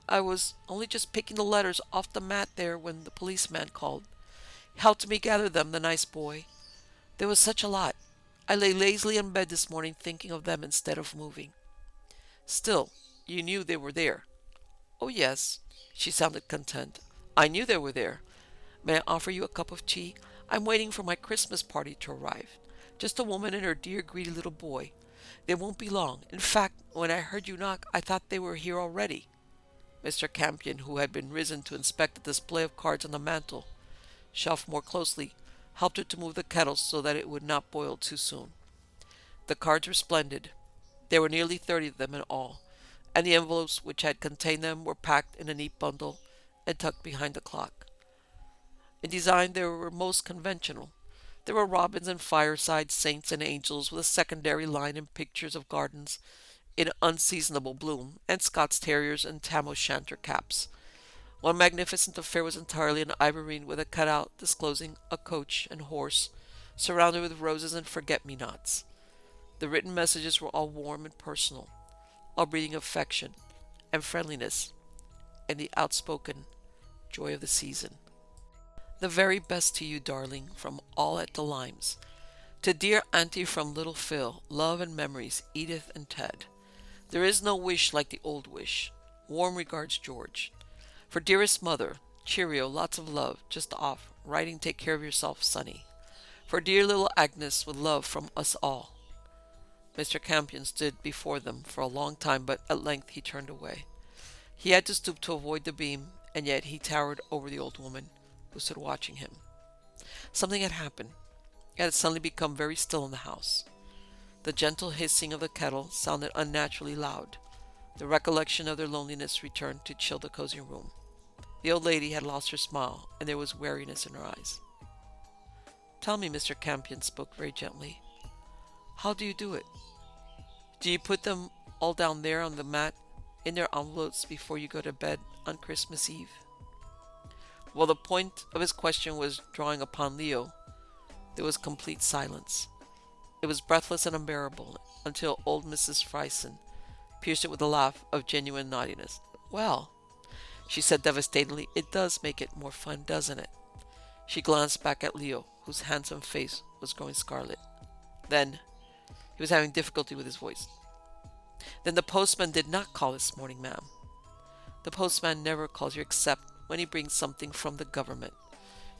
I was only just picking the letters off the mat there when the policeman called. He helped me gather them, the nice boy. There was such a lot. I lay lazily in bed this morning thinking of them instead of moving." "Still, you knew they were there." "Oh, yes." She sounded content. "I knew they were there. May I offer you a cup of tea? I'm waiting for my Christmas party to arrive. Just a woman and her dear, greedy little boy. They won't be long. In fact, when I heard you knock, I thought they were here already." Mr. Campion, who had been risen to inspect the display of cards on the mantel shelf more closely, helped her to move the kettle so that it would not boil too soon. The cards were splendid. There were nearly 30 of them in all, and the envelopes which had contained them were packed in a neat bundle and tucked behind the clock. In design they were most conventional. There were robins and firesides, saints and angels, with a secondary line in pictures of gardens in unseasonable bloom, and Scots terriers and tam o' shanter caps. One magnificent affair was entirely in ivorine, with a cutout disclosing a coach and horse, surrounded with roses and forget-me-nots. The written messages were all warm and personal, all breathing affection and friendliness and the outspoken joy of the season. "The very best to you, darling, from all at the Limes. To dear Auntie from little Phil, love and memories, Edith and Ted. There is no wish like the old wish. Warm regards, George. For dearest mother, cheerio, lots of love, just off, writing take care of yourself, Sonny. For dear little Agnes, with love from us all." Mr. Campion stood before them for a long time, but at length he turned away. He had to stoop to avoid the beam, and yet he towered over the old woman, who stood watching him. Something had happened. It had suddenly become very still in the house. The gentle hissing of the kettle sounded unnaturally loud. The recollection of their loneliness returned to chill the cozy room. The old lady had lost her smile, and there was weariness in her eyes. "Tell me," Mr. Campion spoke very gently, "how do you do it? Do you put them all down there on the mat in their envelopes before you go to bed on Christmas Eve?" While the point of his question was drawing upon Leo, there was complete silence. It was breathless and unbearable until old Mrs. Fryson pierced it with a laugh of genuine naughtiness. "Well," she said devastatingly, "it does make it more fun, doesn't it?" She glanced back at Leo, whose handsome face was growing scarlet. Then, he was having difficulty with his voice. "Then the postman did not call this morning, ma'am?" "The postman never calls here except when he brings something from the government,"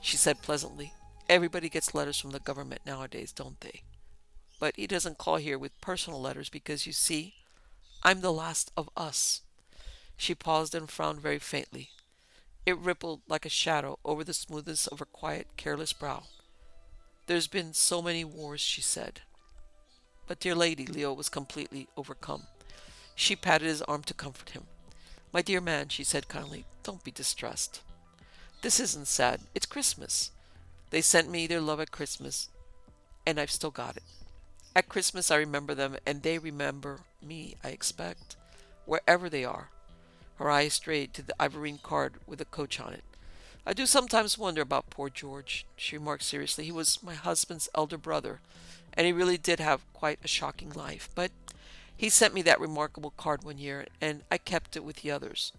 she said pleasantly. "Everybody gets letters from the government nowadays, don't they? But he doesn't call here with personal letters because, you see, I'm the last of us." She paused and frowned very faintly. It rippled like a shadow over the smoothness of her quiet, careless brow. "There's been so many wars," she said. "But, dear lady," Leo was completely overcome. She patted his arm to comfort him. "My dear man," she said kindly, "don't be distressed. This isn't sad. It's Christmas. They sent me their love at Christmas, and I've still got it. At Christmas I remember them, and they remember me, I expect, wherever they are." Her eyes strayed to the ivorine card with a coach on it. "I do sometimes wonder about poor George," she remarked seriously. "He was my husband's elder brother, and he really did have quite a shocking life. But he sent me that remarkable card one year, and I kept it with the others.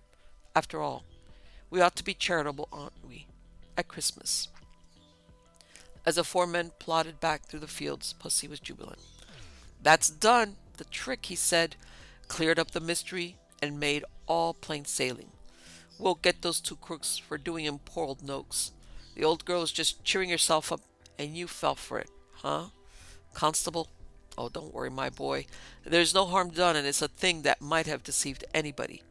After all, we ought to be charitable, aren't we? At Christmas." As the four men plodded back through the fields, Pussy was jubilant. "That's done. The trick," he said, "cleared up the mystery and made all plain sailing. We'll get those two crooks for doing him poor old Noakes. The old girl was just cheering herself up, and you fell for it, huh? Constable? Oh, don't worry, my boy. There's no harm done, and it's a thing that might have deceived anybody.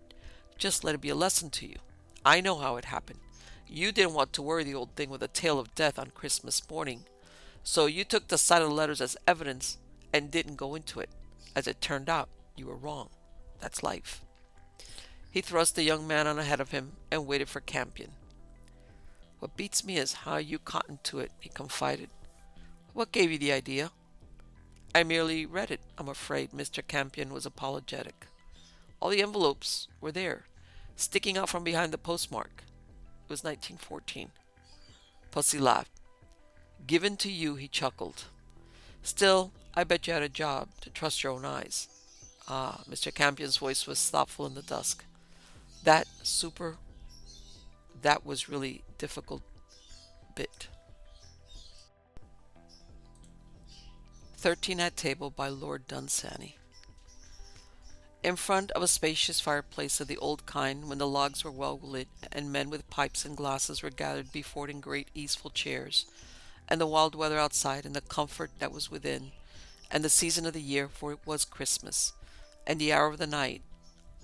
Just let it be a lesson to you. I know how it happened. You didn't want to worry the old thing with a tale of death on Christmas morning, so you took the sight of the letters as evidence and didn't go into it. As it turned out, you were wrong. That's life." He thrust the young man on ahead of him and waited for Campion. "What beats me is how you cottoned to it," he confided. "What gave you the idea?" "I merely read it, I'm afraid." Mr. Campion was apologetic. "All the envelopes were there, sticking out from behind the postmark. It was 1914. Pussy laughed. "Given to you," he chuckled. "Still, I bet you had a job to trust your own eyes." "Ah," Mr. Campion's voice was thoughtful in the dusk. That was really difficult bit." 13 at Table by Lord Dunsany. In front of a spacious fireplace of the old kind, when the logs were well lit, and men with pipes and glasses were gathered before it in great easeful chairs, and the wild weather outside, and the comfort that was within, and the season of the year, for it was Christmas, and the hour of the night,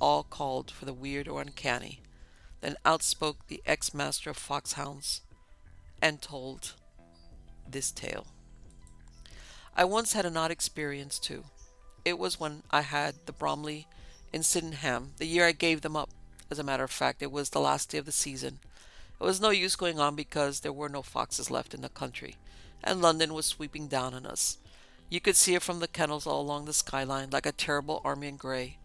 all called for the weird or uncanny, then out spoke the ex-master of foxhounds, and told this tale. I once had an odd experience, too. It was when I had the Bromley in Sydenham, the year I gave them up. As a matter of fact, it was the last day of the season. It was no use going on because there were no foxes left in the country, and London was sweeping down on us. You could see it from the kennels all along the skyline, like a terrible army in grey,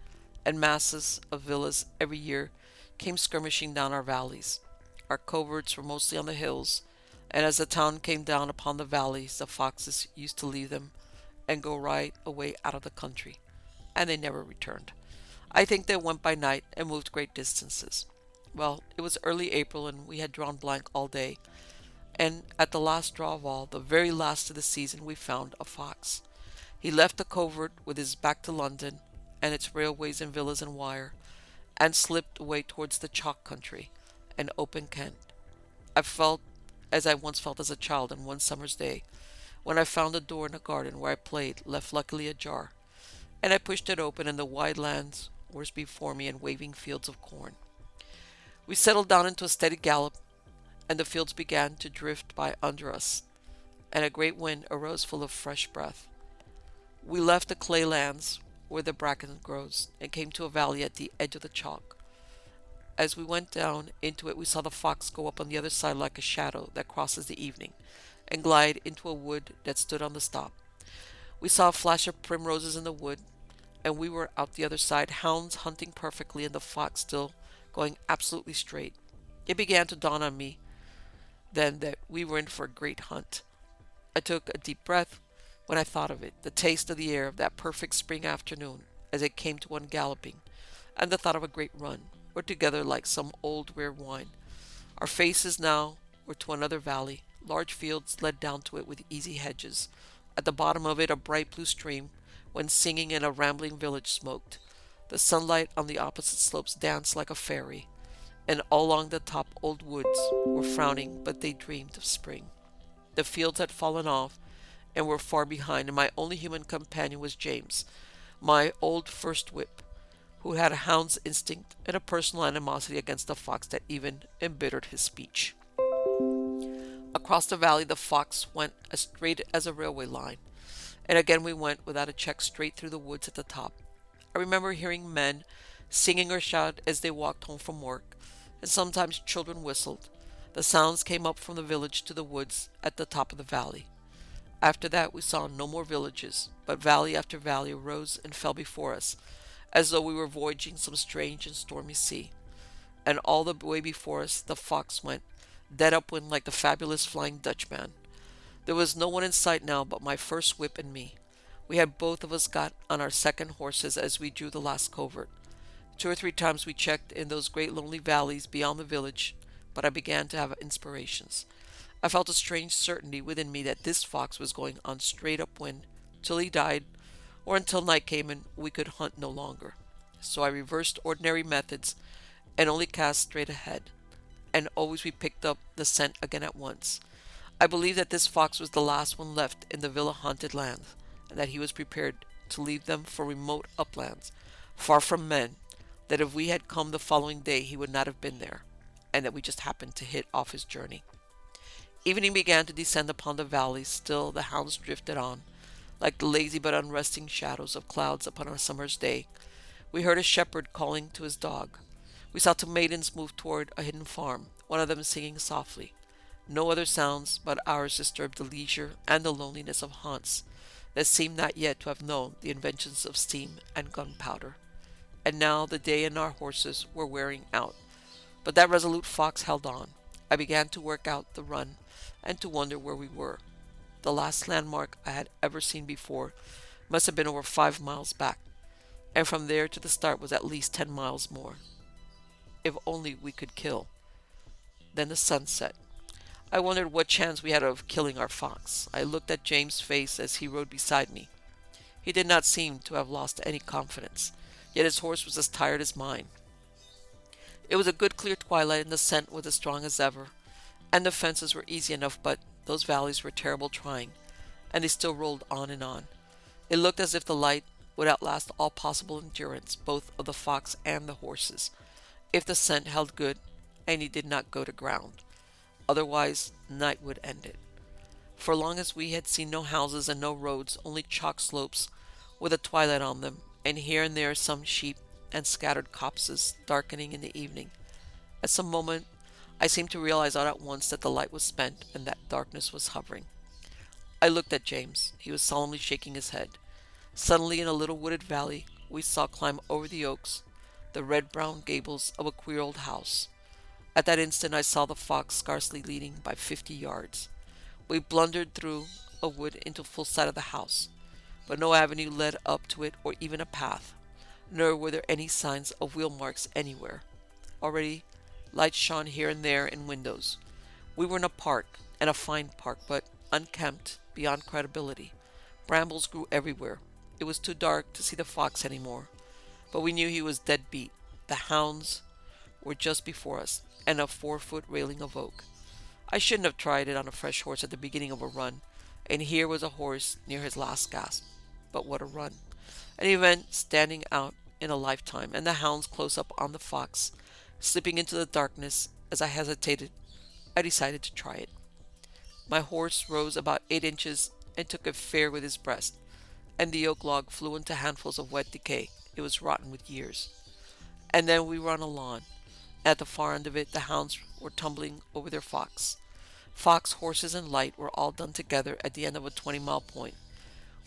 and masses of villas every year came skirmishing down our valleys. Our coverts were mostly on the hills, and as the town came down upon the valleys, the foxes used to leave them and go right away out of the country, and they never returned. I think they went by night and moved great distances. Well, it was early April, and we had drawn blank all day, and at the last draw of all, the very last of the season, we found a fox. He left the covert with his back to London and its railways and villas and wire, and slipped away towards the chalk country and open Kent. I felt as I once felt as a child on one summer's day, when I found a door in a garden where I played, left luckily ajar, and I pushed it open, and the wide lands were before me and waving fields of corn. We settled down into a steady gallop, and the fields began to drift by under us, and a great wind arose full of fresh breath. We left the clay lands where the bracken grows, and came to a valley at the edge of the chalk. As we went down into it, we saw the fox go up on the other side like a shadow that crosses the evening, and glide into a wood that stood on the stop. We saw a flash of primroses in the wood, and we were out the other side, hounds hunting perfectly, and the fox still going absolutely straight. It began to dawn on me then that we were in for a great hunt. I took a deep breath when I thought of it, the taste of the air of that perfect spring afternoon as it came to one galloping, and the thought of a great run, were together like some old rare wine. Our faces now were to another valley. Large fields led down to it with easy hedges. At the bottom of it a bright blue stream went singing, and a rambling village smoked. The sunlight on the opposite slopes danced like a fairy, and all along the top old woods were frowning, but they dreamed of spring. The fields had fallen off and were far behind, and my only human companion was James, my old first whip, who had a hound's instinct and a personal animosity against the fox that even embittered his speech. Across the valley, the fox went as straight as a railway line, and again we went without a check straight through the woods at the top. I remember hearing men singing or shout as they walked home from work, and sometimes children whistled. The sounds came up from the village to the woods at the top of the valley. After that we saw no more villages, but valley after valley rose and fell before us, as though we were voyaging some strange and stormy sea. And all the way before us the fox went, dead upwind like the fabulous Flying Dutchman. There was no one in sight now but my first whip and me. We had both of us got on our second horses as we drew the last covert. 2 or 3 times we checked in those great lonely valleys beyond the village, but I began to have inspirations. I felt a strange certainty within me that this fox was going on straight upwind till he died, or until night came and we could hunt no longer. So I reversed ordinary methods and only cast straight ahead, and always we picked up the scent again at once. I believed that this fox was the last one left in the villa-haunted lands, and that he was prepared to leave them for remote uplands, far from men, that if we had come the following day he would not have been there, and that we just happened to hit off his journey. Evening began to descend upon the valley. Still the hounds drifted on, like the lazy but unresting shadows of clouds upon a summer's day. We heard a shepherd calling to his dog. We saw 2 maidens move toward a hidden farm, one of them singing softly. No other sounds but ours disturbed the leisure and the loneliness of haunts that seemed not yet to have known the inventions of steam and gunpowder. And now the day and our horses were wearing out, but that resolute fox held on. I began to work out the run and to wonder where we were. The last landmark I had ever seen before must have been over 5 miles back, and from there to the start was at least 10 miles more. If only we could kill. Then the sun set. I wondered what chance we had of killing our fox. I looked at James' face as he rode beside me. He did not seem to have lost any confidence, yet his horse was as tired as mine. It was a good clear twilight, and the scent was as strong as ever, and the fences were easy enough, but those valleys were terrible trying, and they still rolled on and on. It looked as if the light would outlast all possible endurance, both of the fox and the horses, if the scent held good and he did not go to ground. Otherwise, night would end it. For long as we had seen no houses and no roads, only chalk slopes with a twilight on them, and here and there some sheep and scattered copses darkening in the evening. At some moment I seemed to realize all at once that the light was spent and that darkness was hovering. I looked at James. He was solemnly shaking his head. Suddenly, in a little wooded valley, we saw climb over the oaks the red-brown gables of a queer old house. At that instant I saw the fox scarcely leading by 50 yards. We blundered through a wood into full sight of the house, but no avenue led up to it or even a path, nor were there any signs of wheel marks anywhere. Already lights shone here and there in windows. We were in a park, and a fine park, but unkempt beyond credibility. Brambles grew everywhere. It was too dark to see the fox any more, but we knew he was dead beat. The hounds were just before us, and a 4-foot railing of oak. I shouldn't have tried it on a fresh horse at the beginning of a run, and here was a horse near his last gasp. But what a run! An event standing out in a lifetime, and the hounds close up on the fox. Slipping into the darkness, as I hesitated, I decided to try it. My horse rose about 8 inches and took it fair with his breast, and the oak log flew into handfuls of wet decay. It was rotten with years. And then we were on a lawn. At the far end of it, the hounds were tumbling over their fox. Fox, horses, and light were all done together at the end of a 20-mile point.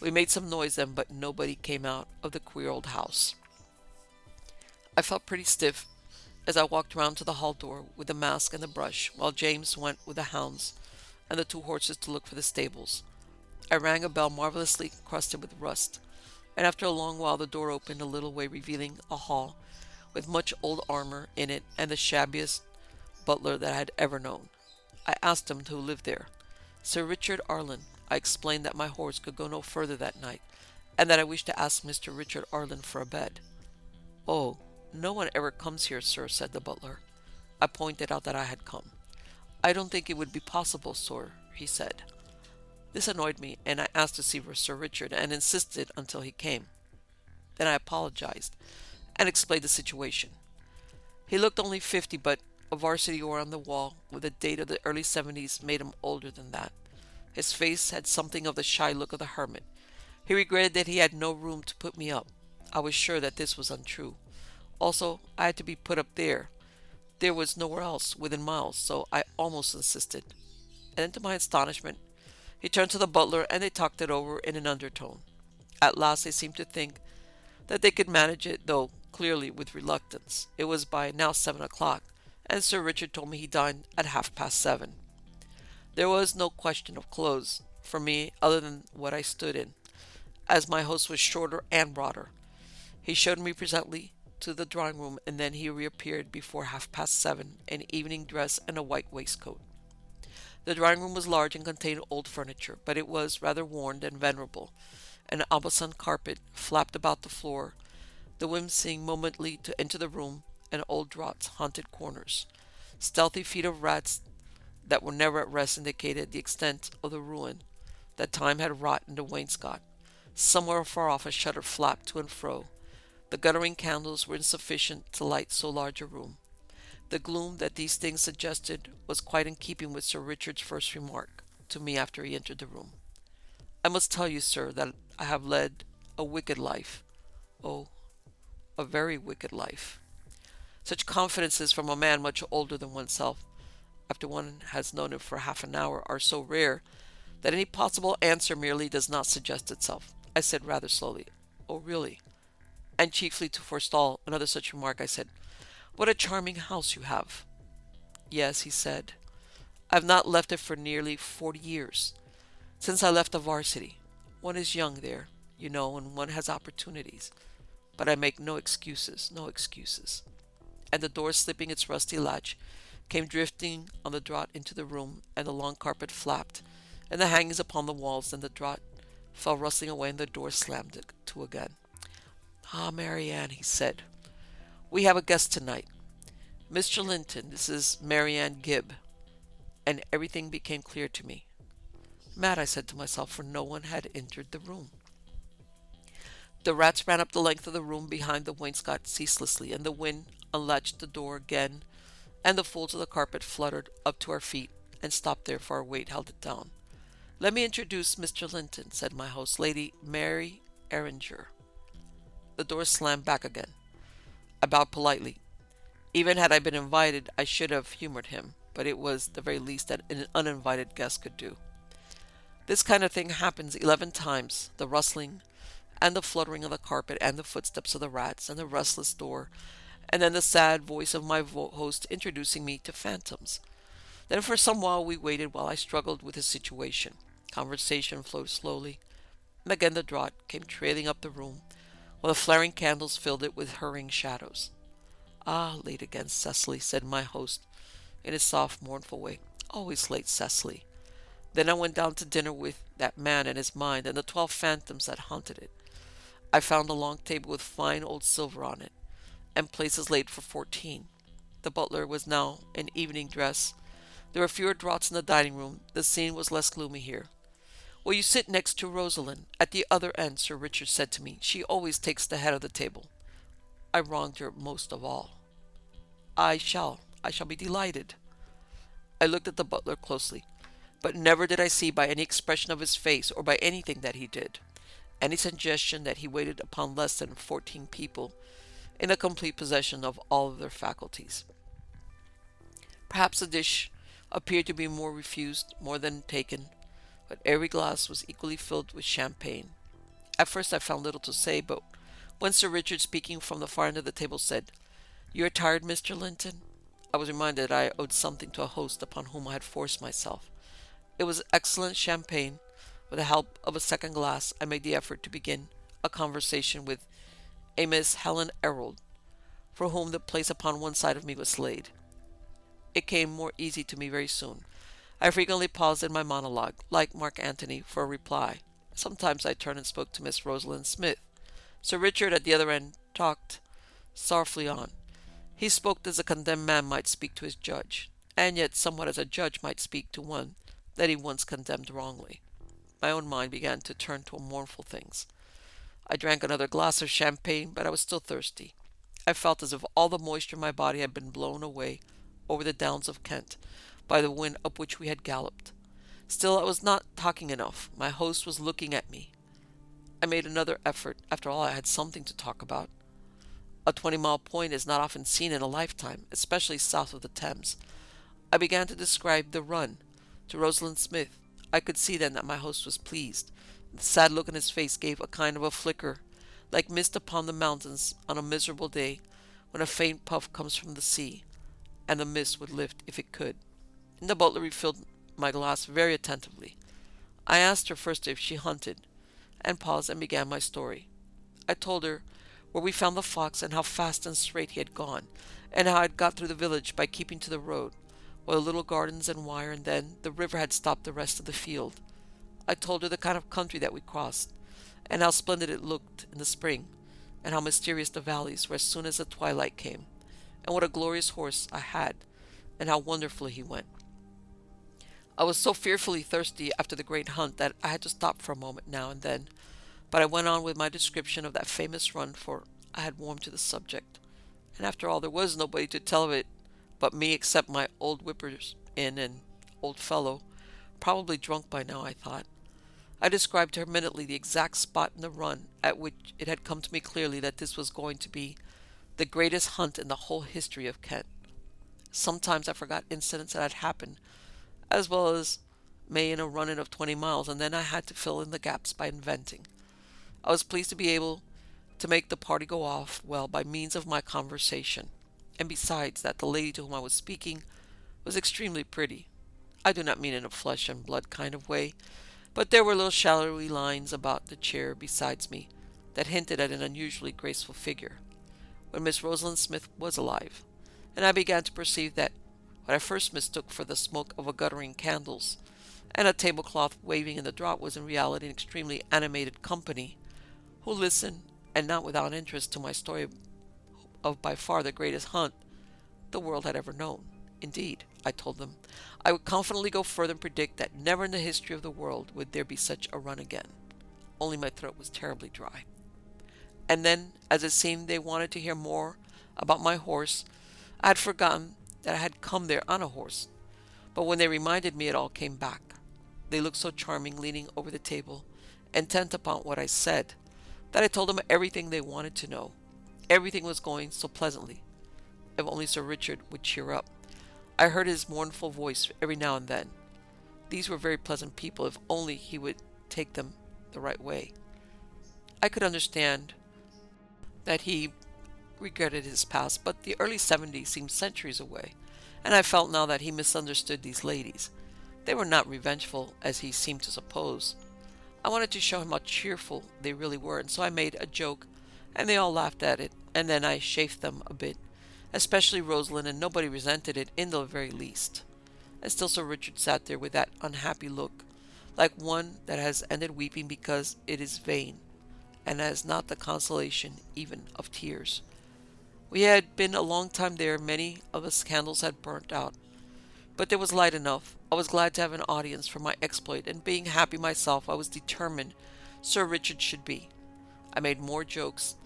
We made some noise then, but nobody came out of the queer old house. I felt pretty stiff as I walked round to the hall door with the mask and the brush, while James went with the hounds and the 2 horses to look for the stables. I rang a bell marvelously crusted with rust, and after a long while the door opened a little way, revealing a hall with much old armor in it and the shabbiest butler that I had ever known. I asked him who lived there. Sir Richard Arlen. I explained that my horse could go no further that night, and that I wished to ask Mr. Richard Arlen for a bed. "Oh, no one ever comes here, sir," said the butler. I pointed out that I had come. "I don't think it would be possible, sir," he said. This annoyed me, and I asked to see Sir Richard, and insisted until he came. Then I apologized, and explained the situation. He looked only 50, but a varsity oar on the wall with a date of the early 70s made him older than that. His face had something of the shy look of the hermit. He regretted that he had no room to put me up. I was sure that this was untrue. Also, I had to be put up there. There was nowhere else within miles, so I almost insisted. And then, to my astonishment, he turned to the butler and they talked it over in an undertone. At last they seemed to think that they could manage it, though clearly with reluctance. It was by now 7 o'clock, and Sir Richard told me he dined at 7:30. There was no question of clothes for me other than what I stood in, as my host was shorter and broader. He showed me presently to the drawing room, and then he reappeared before 7:30 in evening dress and a white waistcoat. The drawing room was large and contained old furniture, but it was rather worn than venerable. An Aubusson carpet flapped about the floor, the wind seemed momently to enter the room, and old draughts haunted corners. Stealthy feet of rats that were never at rest indicated the extent of the ruin that time had wrought in the wainscot. Somewhere far off a shutter flapped to and fro. The guttering candles were insufficient to light so large a room. The gloom that these things suggested was quite in keeping with Sir Richard's first remark to me after he entered the room. "I must tell you, sir, that I have led a wicked life. Oh, a very wicked life." Such confidences from a man much older than oneself, after one has known him for half an hour, are so rare that any possible answer merely does not suggest itself. I said rather slowly, "Oh, really?" And chiefly to forestall another such remark, I said, "What a charming house you have." "Yes," he said, "I have not left it for nearly 40 years. Since I left the varsity. One is young there, you know, and one has opportunities. But I make no excuses, no excuses." And the door, slipping its rusty latch, came drifting on the draught into the room, and the long carpet flapped, and the hangings upon the walls, and the draught fell rustling away, and the door slammed to again. "Ah, Marianne," he said, "we have a guest tonight. Mr. Linton, this is Marianne Gibb." And everything became clear to me. Mad, I said to myself, for no one had entered the room. The rats ran up the length of the room behind the wainscot ceaselessly, and the wind unlatched the door again, and the folds of the carpet fluttered up to our feet and stopped there, for our weight held it down. "Let me introduce Mr. Linton," said my host, "Lady Mary Erringer." The door slammed back again. I bowed politely. Even had I been invited, I should have humored him, but it was the very least that an uninvited guest could do. This kind of thing happens 11 times, the rustling and the fluttering of the carpet and the footsteps of the rats and the restless door, and then the sad voice of my host introducing me to phantoms. Then for some while we waited while I struggled with the situation. Conversation flowed slowly, and again the draught came trailing up the room, while the flaring candles filled it with hurrying shadows. "Ah, late again, Cecily," said my host in his soft, mournful way. "Always late, Cecily." Then I went down to dinner with that man and his mind and the 12 phantoms that haunted it. I found a long table with fine old silver on it, and places laid for 14. The butler was now in evening dress. There were fewer draughts in the dining room. The scene was less gloomy here. "Will you sit next to Rosalind, at the other end?" Sir Richard said to me. "She always takes the head of the table." I wronged her most of all. I shall be delighted." I looked at the butler closely, but never did I see by any expression of his face or by anything that he did any suggestion that he waited upon less than 14 people in the complete possession of all of their faculties. Perhaps the dish appeared to be more refused more than taken, but every glass was equally filled with champagne. At first I found little to say, but when Sir Richard, speaking from the far end of the table, said, "You are tired, Mr. Linton?" I was reminded that I owed something to a host upon whom I had forced myself. It was excellent champagne. With the help of a second glass, I made the effort to begin a conversation with a Miss Helen Errold, for whom the place upon one side of me was laid. It came more easy to me very soon. I frequently paused in my monologue, like Mark Antony, for a reply. Sometimes I turned and spoke to Miss Rosalind Smith. Sir Richard at the other end talked sorrowfully on. He spoke as a condemned man might speak to his judge, and yet somewhat as a judge might speak to one that he once condemned wrongly. My own mind began to turn to mournful things. I drank another glass of champagne, but I was still thirsty. I felt as if all the moisture in my body had been blown away over the downs of Kent by the wind up which we had galloped. Still, I was not talking enough. My host was looking at me. I made another effort. After all, I had something to talk about. A 20-mile point is not often seen in a lifetime, especially south of the Thames. I began to describe the run to Rosalind Smith. I could see then that my host was pleased. The sad look in his face gave a kind of a flicker, like mist upon the mountains on a miserable day when a faint puff comes from the sea, and the mist would lift if it could. The butler refilled my glass very attentively. I asked her first if she hunted, and paused and began my story. I told her where we found the fox and how fast and straight he had gone, and how I had got through the village by keeping to the road, while the little gardens and wire and then the river had stopped the rest of the field. I told her the kind of country that we crossed, and how splendid it looked in the spring, and how mysterious the valleys were as soon as the twilight came, and what a glorious horse I had, and how wonderfully he went. I was so fearfully thirsty after the great hunt that I had to stop for a moment now and then, but I went on with my description of that famous run, for I had warmed to the subject, and after all there was nobody to tell of it but me except my old whippers-in and old fellow, probably drunk by now, I thought. I described to her minutely the exact spot in the run at which it had come to me clearly that this was going to be the greatest hunt in the whole history of Kent. Sometimes I forgot incidents that had happened, as well as may in a run-in of 20 miles, and then I had to fill in the gaps by inventing. I was pleased to be able to make the party go off well by means of my conversation, and besides that the lady to whom I was speaking was extremely pretty. I do not mean in a flesh and blood kind of way, but there were little shadowy lines about the chair beside me that hinted at an unusually graceful figure, when Miss Rosalind Smith was alive, and I began to perceive that what I first mistook for the smoke of a guttering candles and a tablecloth waving in the draught was in reality an extremely animated company, who listened, and not without interest, to my story of by far the greatest hunt the world had ever known. Indeed, I told them, I would confidently go further and predict that never in the history of the world would there be such a run again. Only my throat was terribly dry. And then, as it seemed they wanted to hear more about my horse, I had forgotten that I had come there on a horse. But when they reminded me, it all came back. They looked so charming, leaning over the table, intent upon what I said, that I told them everything they wanted to know. Everything was going so pleasantly. If only Sir Richard would cheer up. I heard his mournful voice every now and then. These were very pleasant people, if only he would take them the right way. I could understand that he regretted his past, but the early 70s seemed centuries away, and I felt now that he misunderstood these ladies. They were not revengeful, as he seemed to suppose. I wanted to show him how cheerful they really were, and so I made a joke, and they all laughed at it, and then I chaffed them a bit, especially Rosalind, and nobody resented it in the very least. And still Sir Richard sat there with that unhappy look, like one that has ended weeping because it is vain, and has not the consolation even of tears. We had been a long time there, many of the candles had burnt out, but there was light enough. I was glad to have an audience for my exploit, and being happy myself, I was determined Sir Richard should be. I made more jokes,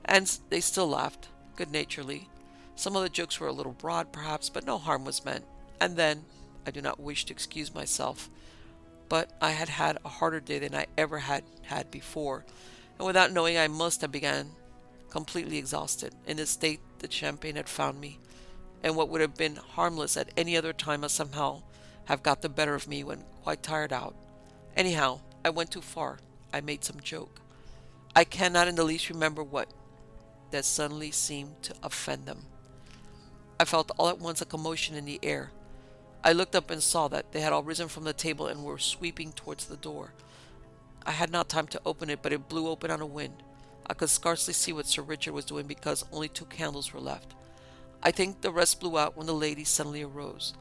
and they still laughed, good-naturedly. Some of the jokes were a little broad, perhaps, but no harm was meant. And then, I do not wish to excuse myself, but I had had a harder day than I ever had had before, and without knowing I must have begun completely exhausted. In this state the champagne had found me, and what would have been harmless at any other time must somehow have got the better of me when quite tired out. Anyhow, I went too far. I made some joke. I cannot in the least remember what, that suddenly seemed to offend them. I felt all at once a commotion in the air. I looked up and saw that they had all risen from the table and were sweeping towards the door. I had not time to open it, but it blew open on a wind. I could scarcely see what Sir Richard was doing because only 2 candles were left. I think the rest blew out when the ladies suddenly arose.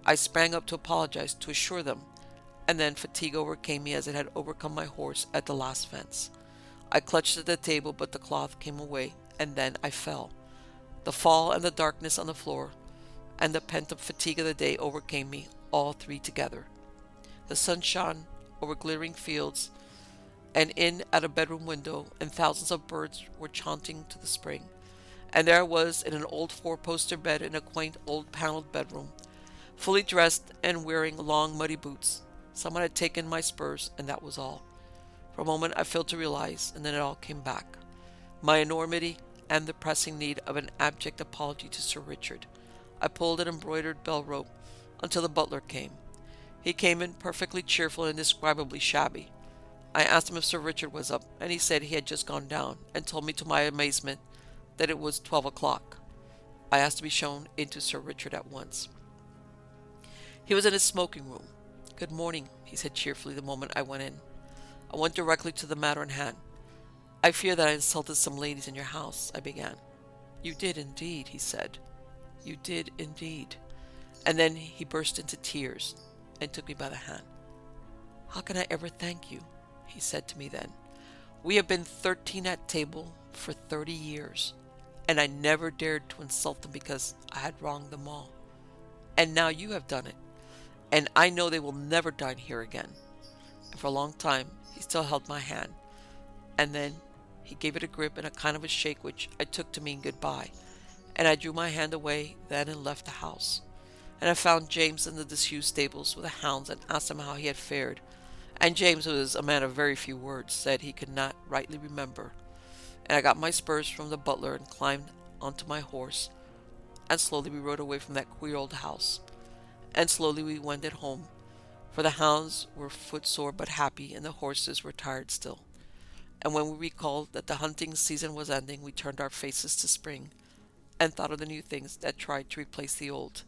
I sprang up to apologize, to assure them, and then fatigue overcame me as it had overcome my horse at the last fence. I clutched at the table, but the cloth came away, and then I fell. The fall and the darkness on the floor and the pent-up fatigue of the day overcame me, all three together. The sun shone over glittering fields and in at a bedroom window, and thousands of birds were chanting to the spring, And there I was in an old four-poster bed in a quaint old paneled bedroom, fully dressed and wearing long muddy boots. Someone had taken my spurs, and that was all. For a moment I failed to realize, and then it all came back. My enormity and the pressing need of an abject apology to Sir Richard. I pulled an embroidered bell rope until the butler came. He came in perfectly cheerful and indescribably shabby. I asked him if Sir Richard was up, and he said he had just gone down, and told me to my amazement that it was 12 o'clock. I asked to be shown into Sir Richard at once. He was in his smoking room. "Good morning," he said cheerfully the moment I went in. I went directly to the matter in hand. "I fear that I insulted some ladies in your house," I began. "You did indeed," he said. "You did indeed." And then he burst into tears and took me by the hand. "How can I ever thank you?" he said to me then. "We have been 13 at table for 30 years, and I never dared to insult them because I had wronged them all. And now you have done it, and I know they will never dine here again." And for a long time he still held my hand, and then he gave it a grip and a kind of a shake which I took to mean goodbye, and I drew my hand away then and left the house. And I found James in the disused stables with the hounds and asked him how he had fared, and James, who was a man of very few words, said he could not rightly remember. And I got my spurs from the butler and climbed onto my horse, and slowly we rode away from that queer old house, and slowly we wended home, for the hounds were footsore but happy, and the horses were tired still. And when we recalled that the hunting season was ending, we turned our faces to spring, and thought of the new things that tried to replace the old.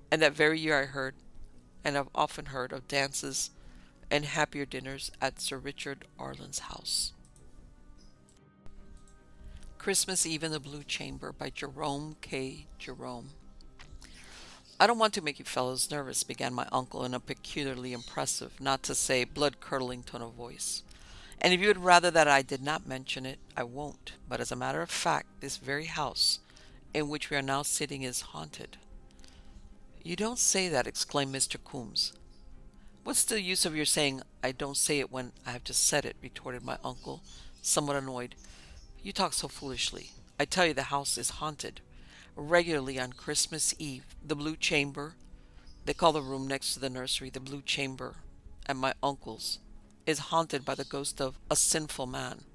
And that very year I heard, and have often heard, of dances and happier dinners at Sir Richard Arlen's house. Christmas Eve in the Blue Chamber by Jerome K. Jerome. "I don't want to make you fellows nervous," began my uncle in a peculiarly impressive, not to say blood-curdling tone of voice. "And if you would rather that I did not mention it, I won't. But as a matter of fact, this very house in which we are now sitting is haunted." "You don't say that," exclaimed Mr. Coombs. "What's the use of your saying I don't say it when I have just said it?" retorted my uncle, somewhat annoyed. "You talk so foolishly. I tell you the house is haunted. Regularly on Christmas Eve, the Blue Chamber— they call the room next to the nursery the Blue Chamber at my uncle's— is haunted by the ghost of a sinful man.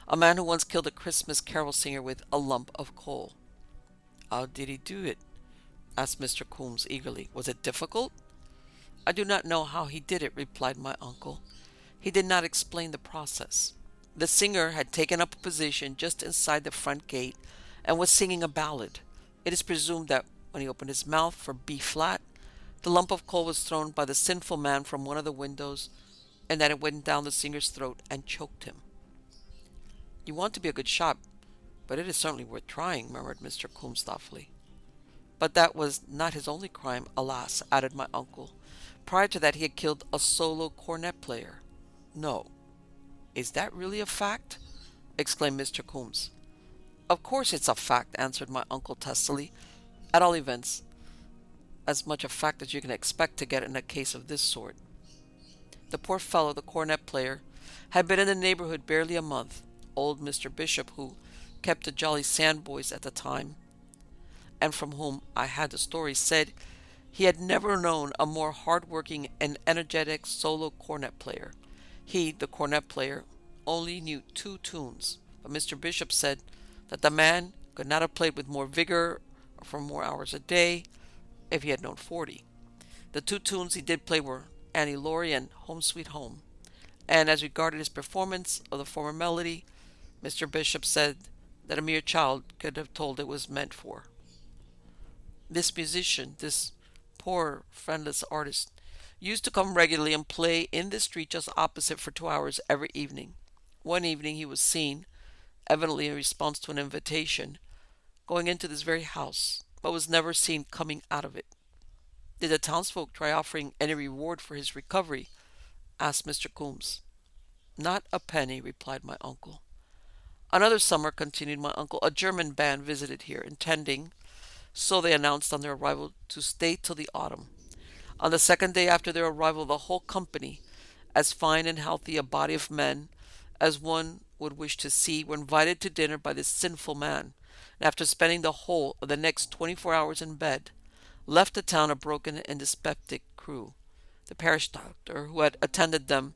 A man who once killed a Christmas carol singer with a lump of coal." "How did he do it?" asked Mr. Coombs eagerly. "Was it difficult?" "I do not know how he did it," replied my uncle. "He did not explain the process. The singer had taken up a position just inside the front gate and was singing a ballad. It is presumed that when he opened his mouth for B flat, the lump of coal was thrown by the sinful man from one of the windows, and that it went down the singer's throat and choked him." "You want to be a good shot, but it is certainly worth trying," murmured Mr. Coombs thoughtfully. "But that was not his only crime, alas," added my uncle. "Prior to that he had killed a solo cornet player." "No. Is that really a fact?" exclaimed Mr. Coombs. "Of course it's a fact," answered my uncle testily. "At all events, as much a fact as you can expect to get in a case of this sort. The poor fellow, the cornet player, had been in the neighborhood barely a month. Old Mr. Bishop, who kept the Jolly Sandboys at the time, and from whom I had the story, said he had never known a more hard-working and energetic solo cornet player. He, the cornet player, only knew 2 tunes, but Mr. Bishop said that the man could not have played with more vigor or for more hours a day if he had known 40. The 2 tunes he did play were Annie Laurie and Home Sweet Home, and as regarded his performance of the former melody, Mr. Bishop said that a mere child could have told it was meant for. This musician, this poor friendless artist, used to come regularly and play in the street just opposite for 2 hours every evening. One evening he was seen, evidently in response to an invitation, going into this very house, but was never seen coming out of it." "Did the townsfolk try offering any reward for his recovery?" asked Mr. Coombs. "Not a penny," replied my uncle. "Another summer," continued my uncle, "a German band visited here, intending, so they announced on their arrival, to stay till the autumn. On the second day after their arrival, the whole company, as fine and healthy a body of men as one would wish to see, were invited to dinner by this sinful man, and after spending the whole of the next 24 hours in bed, left the town a broken and dyspeptic crew. The parish doctor who had attended them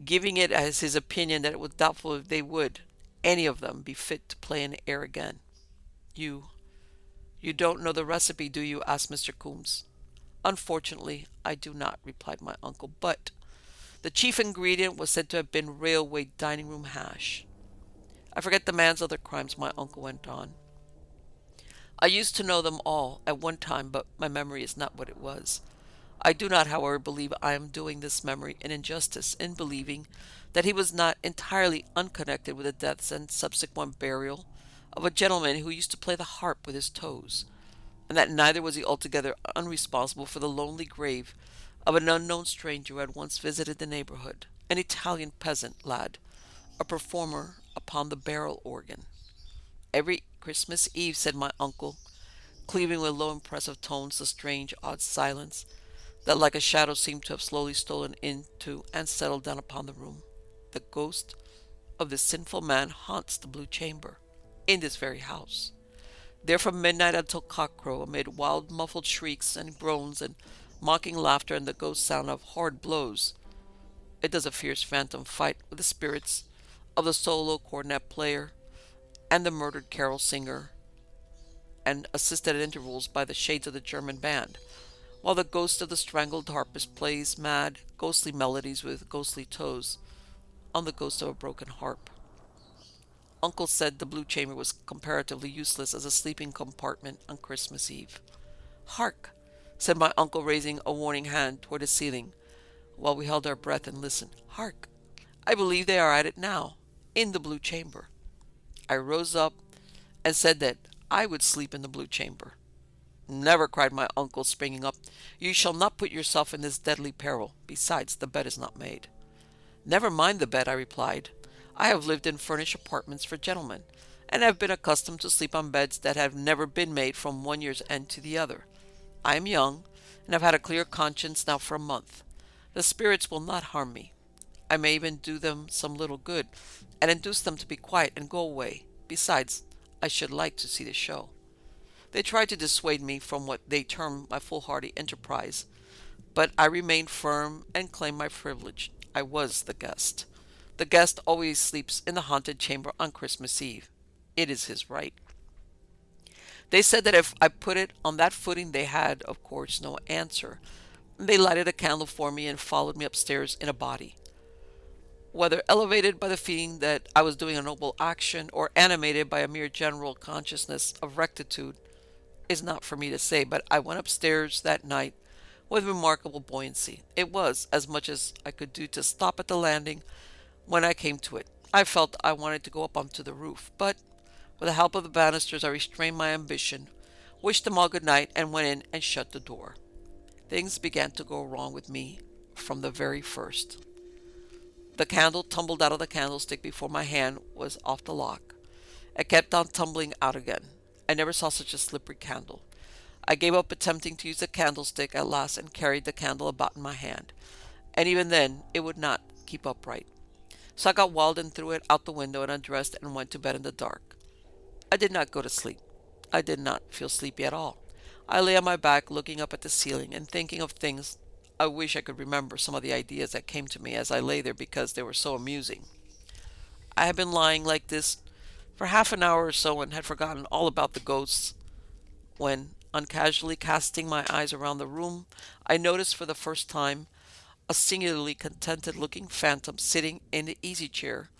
giving it as his opinion that it was doubtful if they would, any of them, be fit to play in the air again. You don't know the recipe, do you?" asked Mr. Coombs. "Unfortunately, I do not," replied my uncle, "but the chief ingredient was said to have been railway dining room hash." "I forget the man's other crimes," my uncle went on. "I used to know them all at one time, but my memory is not what it was. I do not, however, believe I am doing this memory an injustice in believing that he was not entirely unconnected with the deaths and subsequent burial of a gentleman who used to play the harp with his toes, and that neither was he altogether unresponsible for the lonely grave of an unknown stranger who had once visited the neighborhood, an Italian peasant lad, a performer upon the barrel organ. Every Christmas Eve," said my uncle, cleaving with low impressive tones the strange odd silence that like a shadow seemed to have slowly stolen into and settled down upon the room, "the ghost of this sinful man haunts the Blue Chamber, in this very house. There from midnight until cockcrow, amid wild muffled shrieks and groans and mocking laughter and the ghost sound of horrid blows, it does a fierce phantom fight with the spirits of the solo cornet player and the murdered carol singer, and assisted at intervals by the shades of the German band, while the ghost of the strangled harpist plays mad, ghostly melodies with ghostly toes on the ghost of a broken harp." Uncle said the Blue Chamber was comparatively useless as a sleeping compartment on Christmas Eve. "Hark!" said my uncle, raising a warning hand toward the ceiling, while we held our breath and listened. "Hark! I believe they are at it now, in the Blue Chamber." I rose up and said that I would sleep in the Blue Chamber. "Never!" cried my uncle, springing up. "You shall not put yourself in this deadly peril. Besides, the bed is not made." "Never mind the bed," I replied. "I have lived in furnished apartments for gentlemen, and have been accustomed to sleep on beds that have never been made from one year's end to the other. I am young, and have had a clear conscience now for a month. The spirits will not harm me. I may even do them some little good, and induce them to be quiet and go away. Besides, I should like to see the show." They tried to dissuade me from what they termed my foolhardy enterprise, but I remained firm and claimed my privilege. I was the guest. The guest always sleeps in the haunted chamber on Christmas Eve. It is his right. They said that if I put it on that footing they had, of course, no answer. They lighted a candle for me and followed me upstairs in a body. Whether elevated by the feeling that I was doing a noble action, or animated by a mere general consciousness of rectitude, is not for me to say, but I went upstairs that night with remarkable buoyancy. It was as much as I could do to stop at the landing when I came to it. I felt I wanted to go up onto the roof, but with the help of the banisters I restrained my ambition, wished them all good night, and went in and shut the door. Things began to go wrong with me from the very first. The candle tumbled out of the candlestick before my hand was off the lock. It kept on tumbling out again. I never saw such a slippery candle. I gave up attempting to use the candlestick at last and carried the candle about in my hand, and even then it would not keep upright. So I got wild and threw it out the window and undressed and went to bed in the dark. I did not go to sleep. I did not feel sleepy at all. I lay on my back looking up at the ceiling and thinking of things. I wish I could remember some of the ideas that came to me as I lay there because they were so amusing. I had been lying like this for half an hour or so and had forgotten all about the ghosts when, uncasually casting my eyes around the room, I noticed for the first time a singularly contented-looking phantom sitting in the easy-chair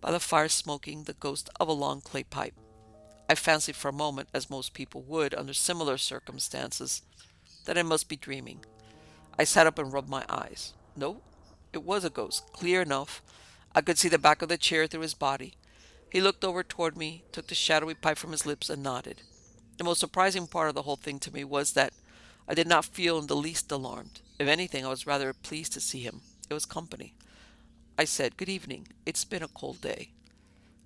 by the fire smoking the ghost of a long clay pipe. I fancied for a moment, as most people would under similar circumstances, that I must be dreaming. I sat up and rubbed my eyes. No, it was a ghost, clear enough. I could see the back of the chair through his body. He looked over toward me, took the shadowy pipe from his lips, and nodded. The most surprising part of the whole thing to me was that I did not feel in the least alarmed. If anything, I was rather pleased to see him. It was company. I said, "Good evening. It's been a cold day."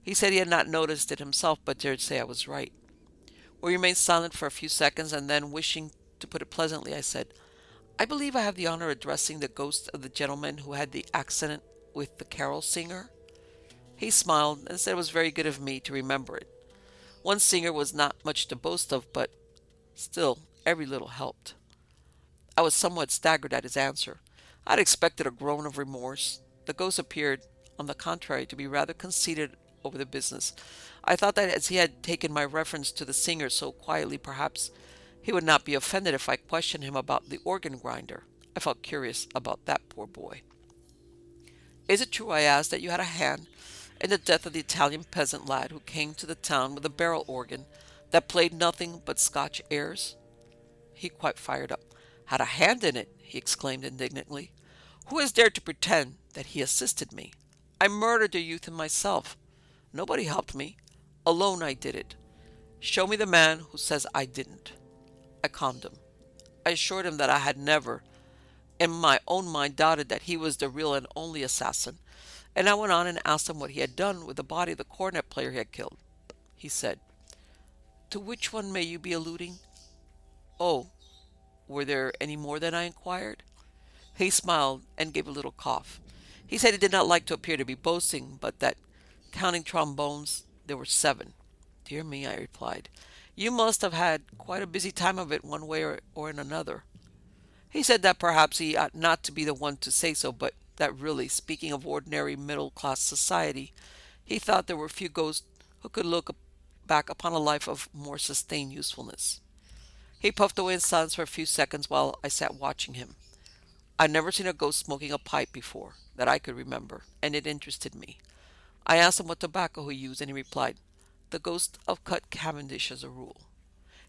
He said he had not noticed it himself, but dared say I was right. We remained silent for a few seconds, and then, wishing to put it pleasantly, I said, "I believe I have the honor of addressing the ghost of the gentleman who had the accident with the carol singer?" He smiled and said it was very good of me to remember it. One singer was not much to boast of, but still, every little helped. I was somewhat staggered at his answer. I'd expected a groan of remorse. The ghost appeared, on the contrary, to be rather conceited over the business. I thought that as he had taken my reference to the singer so quietly, perhaps he would not be offended if I questioned him about the organ grinder. I felt curious about that poor boy. Is it true, I asked, that you had a hand in the death of the Italian peasant lad who came to the town with a barrel organ that played nothing but Scotch airs? He quite fired up. Had a hand in it, he exclaimed indignantly. Who has dared to pretend that he assisted me? I murdered the youth and myself. Nobody helped me. Alone I did it. Show me the man who says I didn't. I calmed him. I assured him that I had never, in my own mind, doubted that he was the real and only assassin, and I went on and asked him what he had done with the body of the cornet player he had killed. He said, To which one may you be alluding? Oh, were there any more than I inquired? He smiled and gave a little cough. He said he did not like to appear to be boasting, but that, counting trombones, there were 7. Dear me, I replied. You must have had quite a busy time of it one way or in another. He said that perhaps he ought not to be the one to say so, but that really, speaking of ordinary middle-class society, he thought there were few ghosts who could look back upon a life of more sustained usefulness. He puffed away in silence for a few seconds while I sat watching him. I'd never seen a ghost smoking a pipe before, that I could remember, and it interested me. I asked him what tobacco he used, and he replied, The ghost of cut Cavendish as a rule.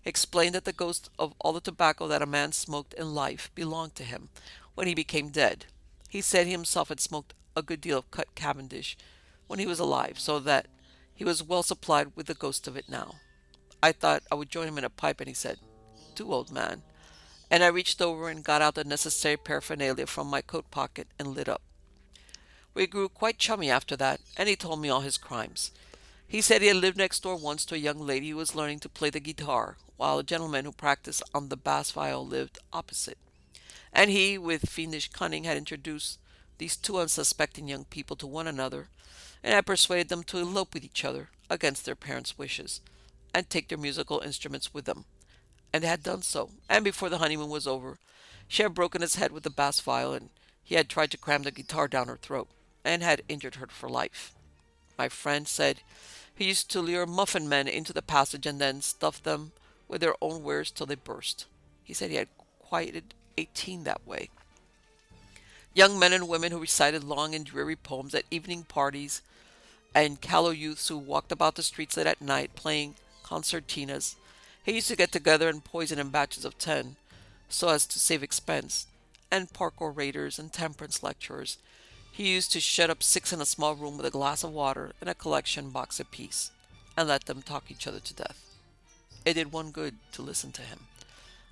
He explained that the ghost of all the tobacco that a man smoked in life belonged to him when he became dead. He said he himself had smoked a good deal of cut Cavendish when he was alive, so that he was well supplied with the ghost of it now. I thought I would join him in a pipe, and he said, Do, old man. And I reached over and got out the necessary paraphernalia from my coat pocket and lit up. We grew quite chummy after that, and he told me all his crimes. He said he had lived next door once to a young lady who was learning to play the guitar, while a gentleman who practiced on the bass viol lived opposite. And he, with fiendish cunning, had introduced these 2 unsuspecting young people to one another, and had persuaded them to elope with each other, against their parents' wishes, and take their musical instruments with them. And they had done so, and before the honeymoon was over, she had broken his head with the bass viol, and he had tried to cram the guitar down her throat, and had injured her for life. My friend said he used to lure muffin men into the passage and then stuff them with their own wares till they burst. He said he had quieted 18 that way. Young men and women who recited long and dreary poems at evening parties, and callow youths who walked about the streets late at night playing concertinas. He used to get together and poison in batches of 10, so as to save expense, and park orators and temperance lecturers. He used to shut up 6 in a small room with a glass of water and a collection box apiece, and let them talk each other to death. It did one good to listen to him.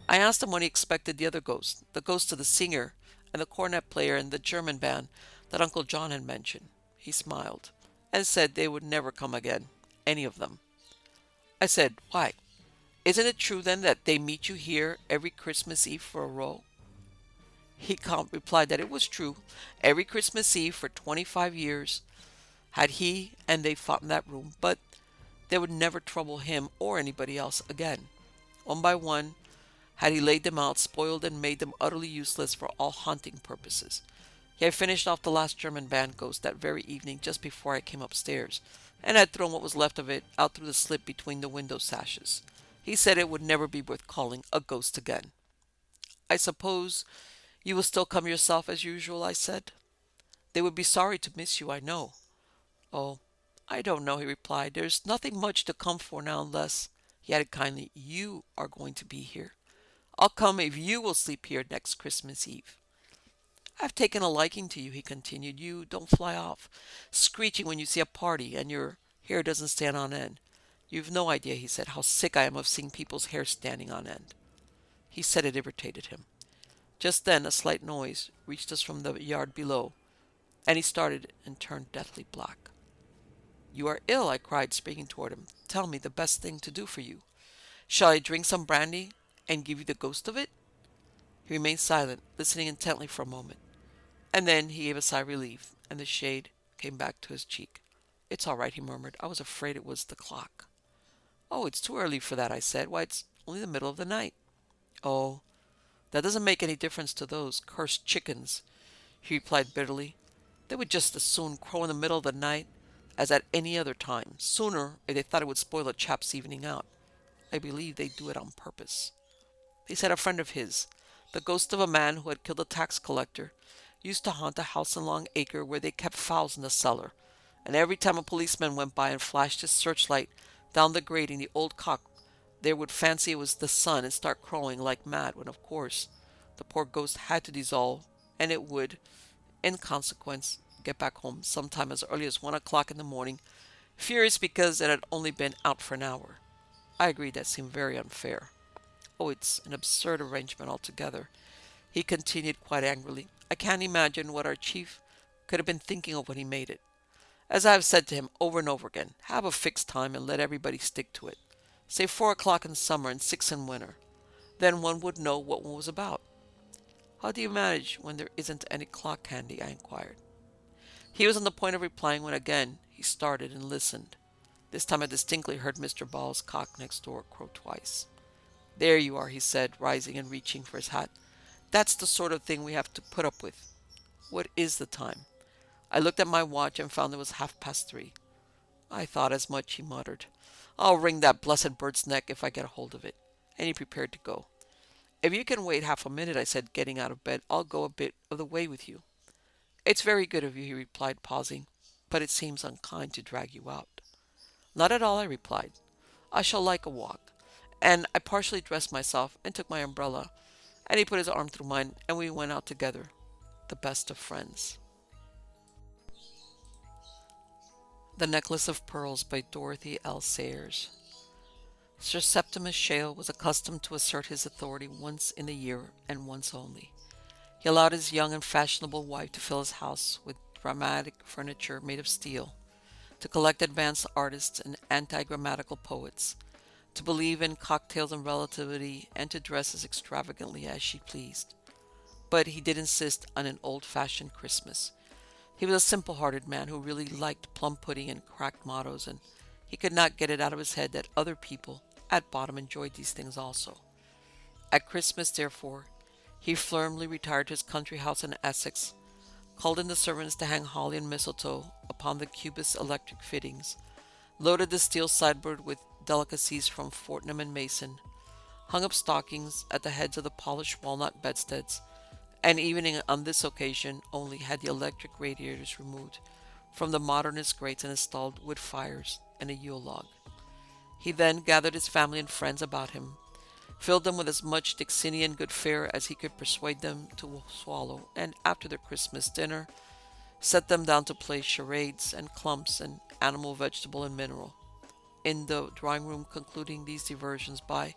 I asked him when he expected the other ghosts, the ghost of the singer and the cornet player and the German band that Uncle John had mentioned. He smiled, and said they would never come again, any of them. I said, Why? Isn't it true then that they meet you here every Christmas Eve for a row? He replied that it was true. Every Christmas Eve for 25 years had he and they fought in that room, but they would never trouble him or anybody else again. One by one had he laid them out, spoiled and made them utterly useless for all hunting purposes. He had finished off the last German band ghost that very evening just before I came upstairs, and had thrown what was left of it out through the slit between the window sashes. He said it would never be worth calling a ghost again. I suppose you will still come yourself as usual, I said. They would be sorry to miss you, I know. Oh, I don't know, he replied. There's nothing much to come for now unless, he added kindly, you are going to be here. I'll come if you will sleep here next Christmas Eve. I've taken a liking to you, he continued. You don't fly off, screeching when you see a party, and your hair doesn't stand on end. You've no idea, he said, how sick I am of seeing people's hair standing on end. He said it irritated him. Just then a slight noise reached us from the yard below, and he started and turned deathly black. You are ill, I cried, springing toward him. Tell me the best thing to do for you. Shall I drink some brandy and give you the ghost of it? He remained silent, listening intently for a moment. And then he gave a sigh of relief, and the shade came back to his cheek. It's all right, he murmured. I was afraid it was the clock. Oh, it's too early for that, I said. Why, it's only the middle of the night. Oh, that doesn't make any difference to those cursed chickens, he replied bitterly. They would just as soon crow in the middle of the night as at any other time, sooner if they thought it would spoil a chap's evening out. I believe they do it on purpose. He said a friend of his, the ghost of a man who had killed a tax collector, used to haunt a house in Long Acre where they kept fowls in the cellar, and every time a policeman went by and flashed his searchlight down the grating, the old cock there would fancy it was the sun and start crowing like mad, when of course the poor ghost had to dissolve, and it would, in consequence, get back home sometime as early as 1 o'clock in the morning, furious because it had only been out for an hour. I agreed that seemed very unfair. Oh, it's an absurd arrangement altogether, he continued quite angrily. I can't imagine what our chief could have been thinking of when he made it. As I have said to him over and over again, have a fixed time and let everybody stick to it. Say 4 o'clock in summer and 6 in winter. Then one would know what one was about. How do you manage when there isn't any clock handy? I inquired. He was on the point of replying when again he started and listened. This time I distinctly heard Mr. Ball's cock next door crow twice. There you are, he said, rising and reaching for his hat. That's the sort of thing we have to put up with. What is the time? I looked at my watch and found it was 3:30. I thought as much, he muttered. I'll wring that blessed bird's neck if I get a hold of it. And he prepared to go. If you can wait half a minute, I said, getting out of bed, I'll go a bit of the way with you. It's very good of you, he replied, pausing, but it seems unkind to drag you out. Not at all, I replied. I shall like a walk. And I partially dressed myself and took my umbrella, and he put his arm through mine, and we went out together, the best of friends. The Necklace of Pearls by Dorothy L. Sayers. Sir Septimus Shale was accustomed to assert his authority once in a year, and once only. He allowed his young and fashionable wife to fill his house with dramatic furniture made of steel, to collect advanced artists and anti-grammatical poets, to believe in cocktails and relativity, and to dress as extravagantly as she pleased. But he did insist on an old-fashioned Christmas. He was a simple-hearted man who really liked plum pudding and cracked mottos, and he could not get it out of his head that other people, at bottom, enjoyed these things also. At Christmas, therefore, he firmly retired to his country house in Essex, called in the servants to hang holly and mistletoe upon the Cubist electric fittings, loaded the steel sideboard with delicacies from Fortnum and Mason, hung up stockings at the heads of the polished walnut bedsteads, and even on this occasion only had the electric radiators removed from the modernist grates and installed wood fires and a Yule log. He then gathered his family and friends about him, filled them with as much Dixonian good fare as he could persuade them to swallow, and after their Christmas dinner, set them down to play charades and clumps and animal, vegetable, and mineral, in the drawing-room, concluding these diversions by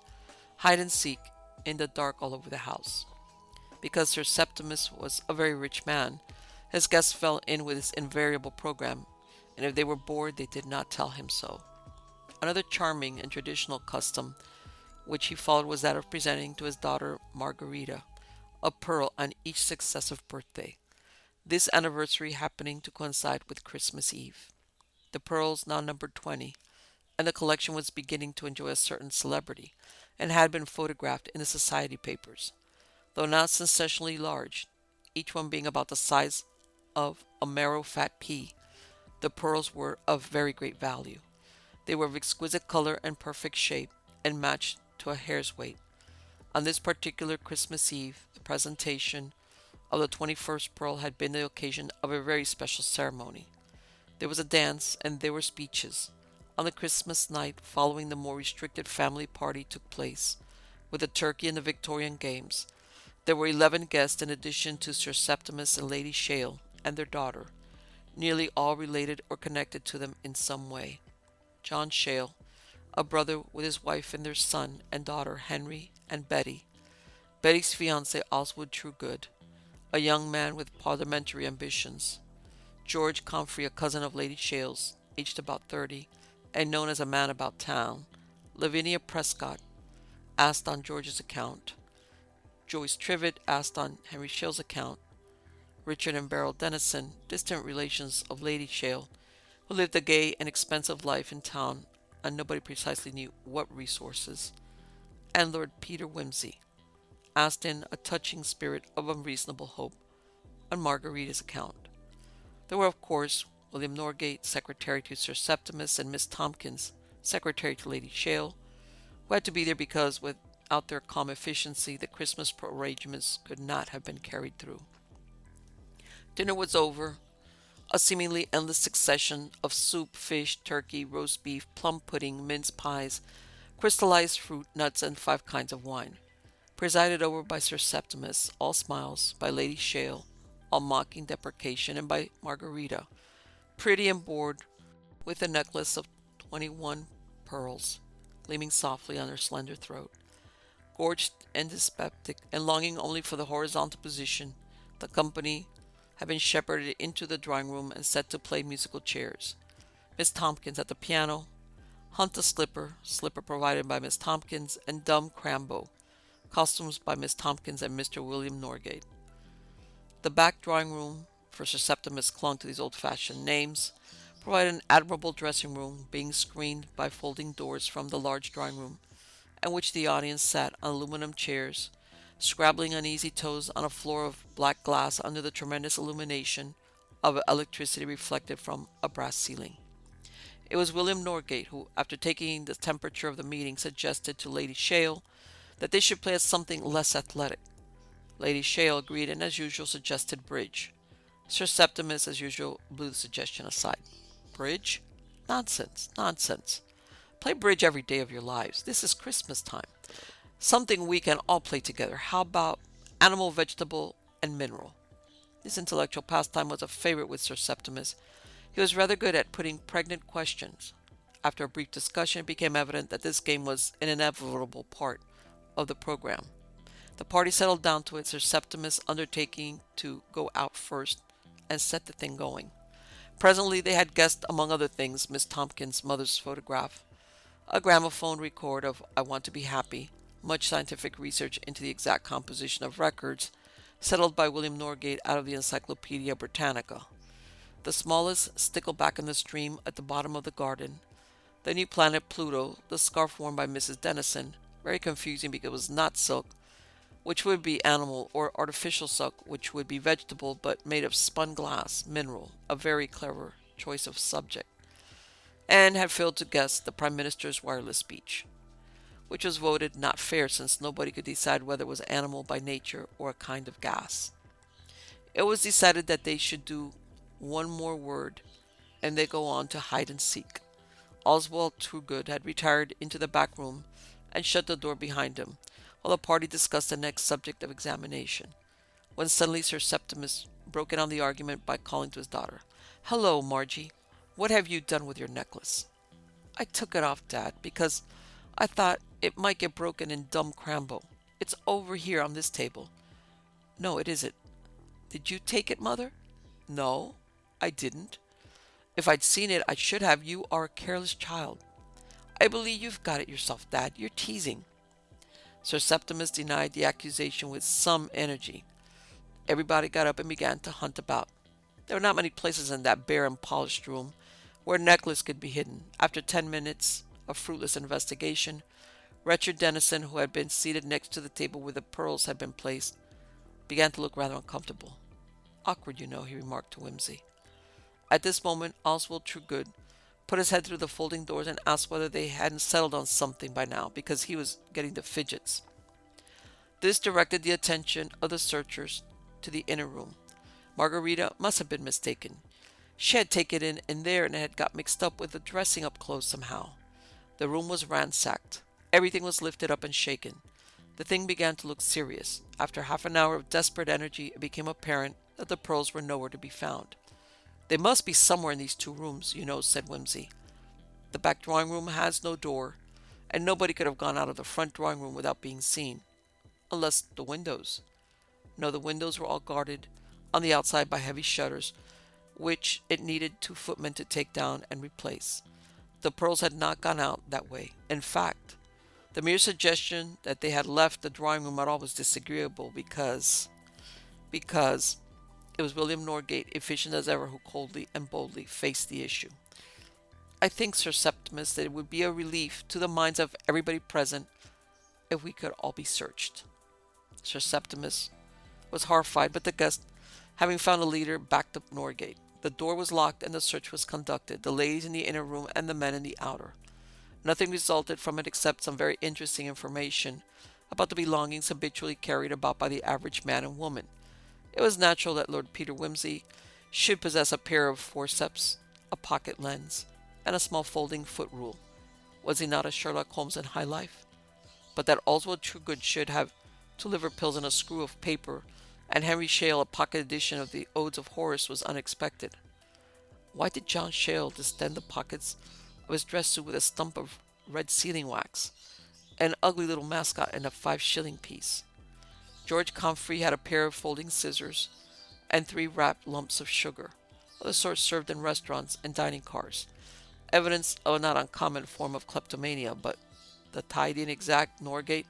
hide-and-seek in the dark all over the house. Because Sir Septimus was a very rich man, his guests fell in with his invariable program, and if they were bored, they did not tell him so. Another charming and traditional custom which he followed was that of presenting to his daughter Margarita a pearl on each successive birthday, this anniversary happening to coincide with Christmas Eve. The pearls now numbered 20, and the collection was beginning to enjoy a certain celebrity, and had been photographed in the society papers. Though not sensationally large, each one being about the size of a marrow-fat pea, the pearls were of very great value. They were of exquisite color and perfect shape, and matched to a hair's weight. On this particular Christmas Eve, the presentation of the 21st pearl had been the occasion of a very special ceremony. There was a dance, and there were speeches. On the Christmas night following, the more restricted family party took place, with the turkey and the Victorian games. There were 11 guests in addition to Sir Septimus and Lady Shale and their daughter, nearly all related or connected to them in some way. John Shale, a brother with his wife and their son and daughter Henry and Betty, Betty's fiancé Oswald Truegood, a young man with parliamentary ambitions, George Comfrey, a cousin of Lady Shale's, aged about 30, and known as a man about town, Lavinia Prescott, asked on George's account, Joyce Trivett asked on Henry Shale's account, Richard and Beryl Dennison, distant relations of Lady Shale, who lived a gay and expensive life in town and nobody precisely knew what resources, and Lord Peter Wimsey asked in a touching spirit of unreasonable hope on Margarita's account. There were, of course, William Norgate, secretary to Sir Septimus, and Miss Tomkins, secretary to Lady Shale, who had to be there because without their calm efficiency the Christmas arrangements could not have been carried through. Dinner was over, a seemingly endless succession of soup, fish, turkey, roast beef, plum pudding, mince pies, crystallized fruit, nuts, and 5 kinds of wine, presided over by Sir Septimus, all smiles, by Lady Shale, all mocking deprecation, and by Margarita, pretty and bored, with a necklace of 21 pearls gleaming softly on her slender throat. Gorged and dyspeptic, and longing only for the horizontal position, the company had been shepherded into the drawing-room and set to play musical chairs. Miss Tomkins at the piano, Hunt the slipper provided by Miss Tomkins, and Dumb Crambo, costumes by Miss Tomkins and Mr. William Norgate. The back drawing-room, for Sir Septimus clung to these old-fashioned names, provided an admirable dressing-room, being screened by folding doors from the large drawing-room, in which the audience sat on aluminum chairs, scrabbling uneasy toes on a floor of black glass under the tremendous illumination of electricity reflected from a brass ceiling. It was William Norgate who, after taking the temperature of the meeting, suggested to Lady Shale that they should play at something less athletic. Lady Shale agreed and, as usual, suggested bridge. Sir Septimus, as usual, blew the suggestion aside. Bridge? Nonsense, nonsense. Play bridge every day of your lives. This is Christmas time. Something we can all play together. How about animal, vegetable, and mineral? This intellectual pastime was a favorite with Sir Septimus. He was rather good at putting pregnant questions. After a brief discussion, it became evident that this game was an inevitable part of the program. The party settled down to it, Sir Septimus undertaking to go out first and set the thing going. Presently they had guessed, among other things, Miss Tomkins' mother's photograph, a gramophone record of I Want to Be Happy, much scientific research into the exact composition of records, settled by William Norgate out of the Encyclopedia Britannica, the smallest stickleback in the stream at the bottom of the garden, the new planet Pluto, the scarf worn by Mrs. Dennison, very confusing because it was not silk, which would be animal, or artificial silk, which would be vegetable, but made of spun glass, mineral, a very clever choice of subject, and had failed to guess the Prime Minister's wireless speech, which was voted not fair since nobody could decide whether it was animal by nature or a kind of gas. It was decided that they should do one more word, and they go on to hide and seek. Oswald Trugood had retired into the back room and shut the door behind him, while the party discussed the next subject of examination, when suddenly Sir Septimus broke in on the argument by calling to his daughter, "Hello, Margie, what have you done with your necklace?" "I took it off, Dad, because I thought it might get broken in Dumb Crambo. It's over here on this table." "No, it isn't." "Did you take it, Mother?" "No, I didn't. If I'd seen it, I should have. You are a careless child." "I believe you've got it yourself, Dad. You're teasing." Sir Septimus denied the accusation with some energy. Everybody got up and began to hunt about. There were not many places in that bare and polished room where a necklace could be hidden. After 10 minutes of fruitless investigation, Richard Dennison, who had been seated next to the table where the pearls had been placed, began to look rather uncomfortable. "Awkward, you know," he remarked to Wimsey. At this moment Oswald Trugood put his head through the folding doors and asked whether they hadn't settled on something by now, because he was getting the fidgets. This directed the attention of the searchers to the inner room. Margarita must have been mistaken. She had taken it in there and had got mixed up with the dressing-up clothes somehow. The room was ransacked. Everything was lifted up and shaken. The thing began to look serious. After half an hour of desperate energy, it became apparent that the pearls were nowhere to be found. "They must be somewhere in these 2 rooms, you know," said Wimsey. "The back drawing-room has no door, and nobody could have gone out of the front drawing-room without being seen. Unless the windows. No, the windows were all guarded on the outside by heavy shutters, which it needed 2 footmen to take down and replace. The pearls had not gone out that way. In fact, the mere suggestion that they had left the drawing-room at all was disagreeable because it was William Norgate, efficient as ever, who coldly and boldly faced the issue. I think, Sir Septimus, that it would be a relief to the minds of everybody present if we could all be searched. Sir Septimus was horrified, but the guest, having found a leader, backed up Norgate. The door was locked and the search was conducted, the ladies in the inner room and the men in the outer. Nothing resulted from it except some very interesting information about the belongings habitually carried about by the average man and woman. It was natural that Lord Peter Wimsey should possess a pair of forceps, a pocket lens, and a small folding foot rule. Was he not a Sherlock Holmes in high life? But that Oswald Trugood should have 2 liver pills and a screw of paper, and Henry Shale a pocket edition of the Odes of Horace, was unexpected. Why did John Shale distend the pockets of his dress suit with a stump of red sealing wax, an ugly little mascot, and a 5-shilling piece? George Comfrey had a pair of folding scissors and 3 wrapped lumps of sugar, of the sort served in restaurants and dining cars, evidence of a not uncommon form of kleptomania. But the tidy and exact Norgate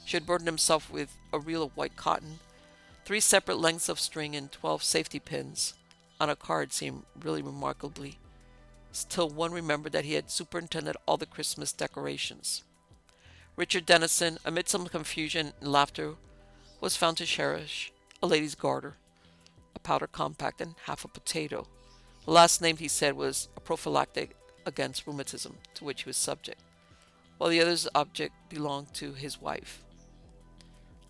should burden himself with a reel of white cotton, 3 separate lengths of string, and 12 safety pins on a card seemed really remarkably. Still, one remembered that he had superintended all the Christmas decorations. Richard Dennison, amid some confusion and laughter, was found to cherish a lady's garter, a powder compact, and half a potato. The last named, he said, was a prophylactic against rheumatism, to which he was subject, while the other's object belonged to his wife.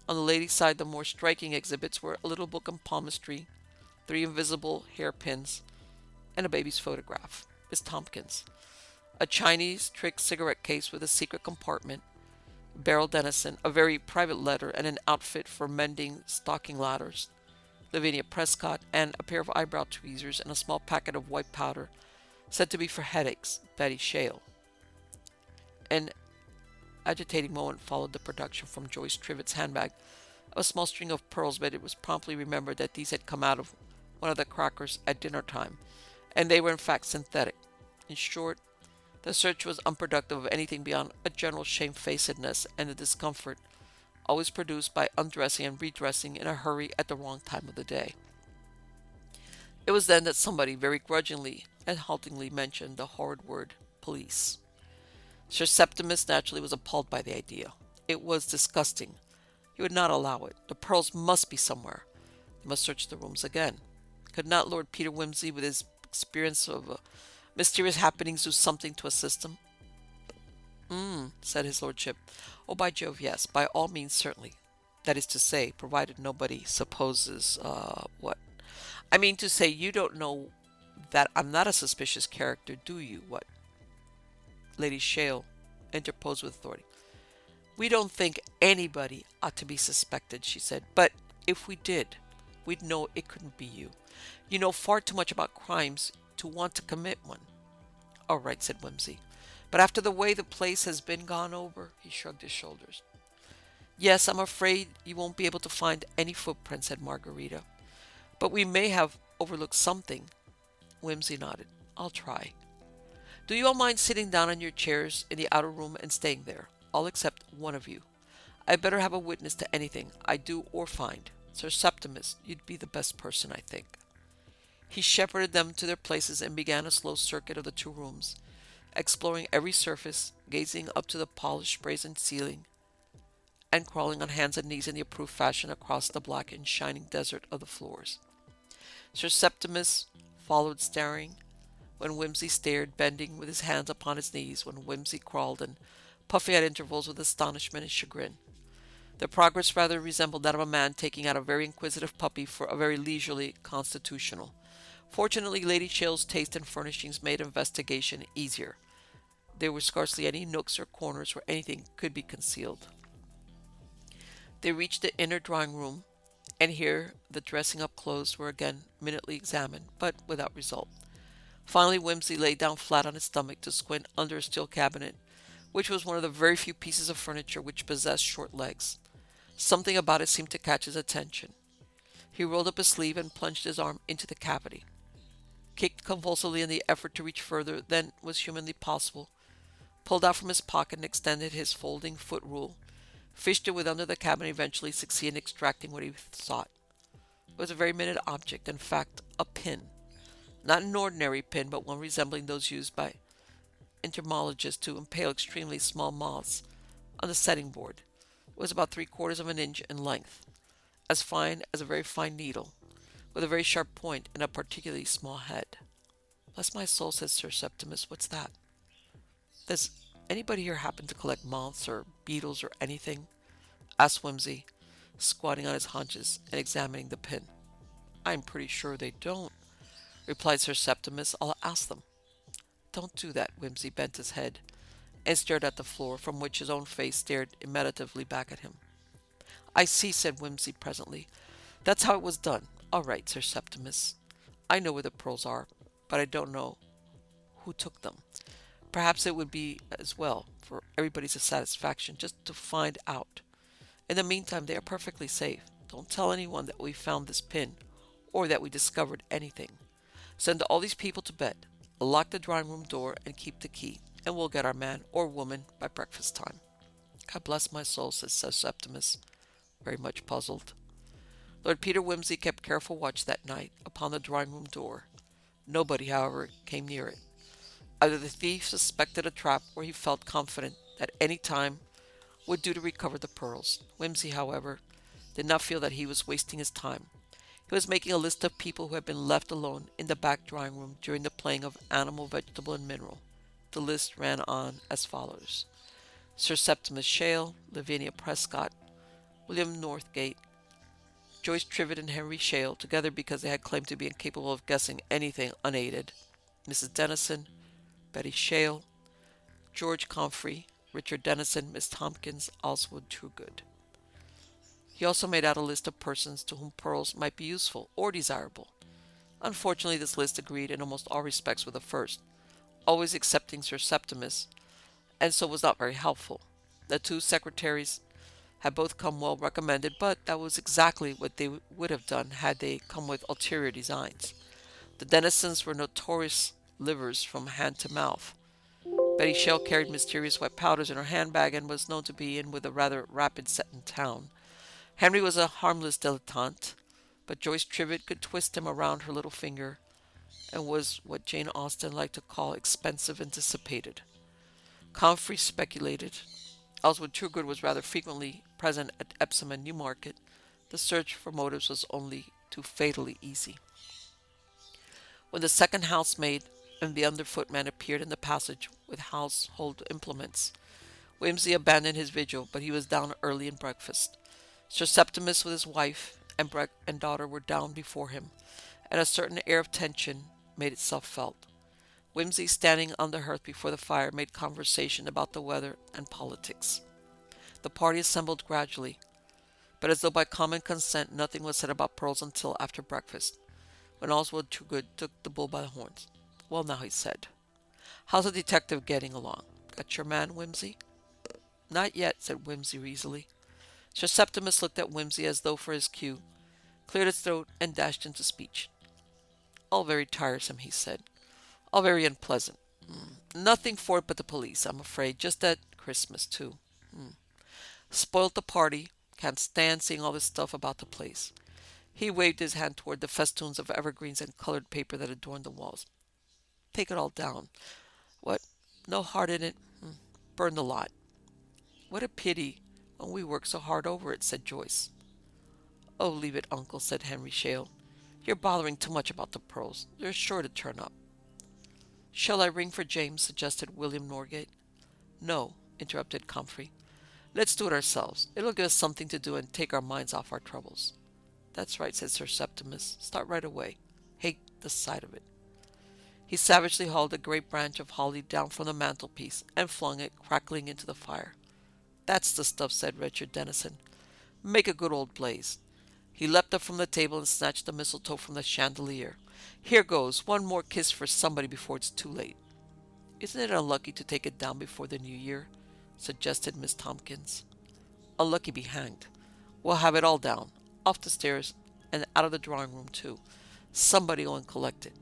On the lady's side, the more striking exhibits were a little book on palmistry, 3 invisible hairpins, and a baby's photograph, Miss Tompkins, a Chinese trick cigarette case with a secret compartment, Beryl Dennison, a very private letter, and an outfit for mending stocking ladders, Lavinia Prescott, and a pair of eyebrow tweezers and a small packet of white powder, said to be for headaches, Betty Shale. An agitating moment followed the production from Joyce Trivетт's handbag of a small string of pearls, but it was promptly remembered that these had come out of one of the crackers at dinner time, and they were in fact synthetic. In short, the search was unproductive of anything beyond a general shamefacedness and the discomfort always produced by undressing and redressing in a hurry at the wrong time of the day. It was then that somebody very grudgingly and haltingly mentioned the horrid word police. Sir Septimus naturally was appalled by the idea. It was disgusting. He would not allow it. The pearls must be somewhere. They must search the rooms again. Could not Lord Peter Wimsey, with his experience of mysterious happenings, do something to assist him? Said his lordship. Oh, by Jove, yes. By all means, certainly. That is to say, provided nobody supposes, what? I mean to say, you don't know that I'm not a suspicious character, do you? What? Lady Shale interposed with authority. We don't think anybody ought to be suspected, she said. But if we did, we'd know it couldn't be you. You know far too much about crimes to want to commit one. All right, said Wimsey. But after the way the place has been gone over, he shrugged his shoulders. Yes, I'm afraid you won't be able to find any footprints, said Margarita. But we may have overlooked something. Wimsey nodded. I'll try. Do you all mind sitting down on your chairs in the outer room and staying there? All except one of you. I'd better have a witness to anything I do or find. Sir Septimus, you'd be the best person, I think. He shepherded them to their places and began a slow circuit of the 2 rooms, exploring every surface, gazing up to the polished brazen ceiling, and crawling on hands and knees in the approved fashion across the black and shining desert of the floors. Sir Septimus followed, staring, when Wimsey stared, bending with his hands upon his knees, when Wimsey crawled, and puffing at intervals with astonishment and chagrin. Their progress rather resembled that of a man taking out a very inquisitive puppy for a very leisurely constitutional. Fortunately, Lady Shale's taste in furnishings made investigation easier. There were scarcely any nooks or corners where anything could be concealed. They reached the inner drawing-room, and here the dressing-up clothes were again minutely examined, but without result. Finally, Wimsey lay down flat on his stomach to squint under a steel cabinet, which was one of the very few pieces of furniture which possessed short legs. Something about it seemed to catch his attention. He rolled up his sleeve and plunged his arm into the cavity, kicked convulsively in the effort to reach further than was humanly possible, pulled out from his pocket and extended his folding foot rule, fished it with under the cabinet, eventually succeeded in extracting what he sought. It was a very minute object, in fact, a pin. Not an ordinary pin, but one resembling those used by entomologist to impale extremely small moths on the setting board. It was about 3/4 of an inch in length, as fine as a very fine needle, with a very sharp point and a particularly small head. Bless my soul, said Sir Septimus, what's that? Does anybody here happen to collect moths or beetles or anything? Asked Whimsy, squatting on his haunches and examining the pin. I'm pretty sure they don't, replied Sir Septimus. I'll ask them. Don't do that. Whimsy bent his head and stared at the floor, from which his own face stared imitatively back at him. I see, said Whimsy presently. That's how it was done. All right, Sir Septimus. I know where the pearls are, but I don't know who took them. Perhaps it would be as well, for everybody's satisfaction, just to find out. In the meantime, they are perfectly safe. Don't tell anyone that we found this pin, or that we discovered anything. Send all these people to bed. Lock the drawing-room door and keep the key, and we'll get our man or woman by breakfast time. God bless my soul, said Sir Septimus, very much puzzled. Lord Peter Wimsey kept careful watch that night upon the drawing-room door. Nobody, however, came near it. Either the thief suspected a trap, or he felt confident that any time would do to recover the pearls. Wimsey, however, did not feel that he was wasting his time. He was making a list of people who had been left alone in the back drawing-room during the playing of animal, vegetable, and mineral. The list ran on as follows: Sir Septimus Shale, Lavinia Prescott, William Northgate, Joyce Trivett and Henry Shale, together because they had claimed to be incapable of guessing anything unaided, Mrs. Dennison, Betty Shale, George Comfrey, Richard Dennison, Miss Tompkins, Oswald Trugood. He also made out a list of persons to whom pearls might be useful or desirable. Unfortunately, this list agreed in almost all respects with the first, always excepting Sir Septimus, and so was not very helpful. The two secretaries had both come well recommended, but that was exactly what they would have done had they come with ulterior designs. The Dennisons were notorious livers from hand to mouth. Betty Shale carried mysterious white powders in her handbag and was known to be in with a rather rapid set in town. Henry was a harmless dilettante, but Joyce Trivett could twist him around her little finger and was what Jane Austen liked to call expensive and dissipated. Comfrey speculated. Oswald Trugood was rather frequently present at Epsom and Newmarket. The search for motives was only too fatally easy. When the second housemaid and the under footman appeared in the passage with household implements, Wimsey abandoned his vigil, but he was down early in breakfast. Sir Septimus with his wife and daughter were down before him, and a certain air of tension made itself felt. Wimsey, standing on the hearth before the fire, made conversation about the weather and politics. The party assembled gradually, but as though by common consent nothing was said about pearls until after breakfast, when Oswald Trugood took the bull by the horns. Well now, he said, how's the detective getting along? Got your man, Wimsey? Not yet, said Wimsey easily. Sir Septimus looked at Wimsey as though for his cue, cleared his throat, and dashed into speech. All very tiresome, he said. All very unpleasant. Nothing for it but the police, I'm afraid. Just at Christmas, too. Spoilt the party. Can't stand seeing all this stuff about the place. He waved his hand toward the festoons of evergreens and colored paper that adorned the walls. Take it all down. What? No heart in it? Burn the lot. What a pity, when we worked so hard over it, said Joyce. Oh, leave it, Uncle, said Henry Shale. You're bothering too much about the pearls. They're sure to turn up. Shall I ring for James? Suggested William Norgate. No, interrupted Comfrey. Let's do it ourselves. It'll give us something to do and take our minds off our troubles. That's right, said Sir Septimus. Start right away. Hate the sight of it. He savagely hauled a great branch of holly down from the mantelpiece and flung it crackling into the fire. That's the stuff, said Richard Dennison. Make a good old blaze. He leapt up from the table and snatched the mistletoe from the chandelier. Here goes, one more kiss for somebody before it's too late. Isn't it unlucky to take it down before the new year? Suggested Miss Tompkins. Unlucky be hanged. We'll have it all down, off the stairs, and out of the drawing-room, too. Somebody'll collect it.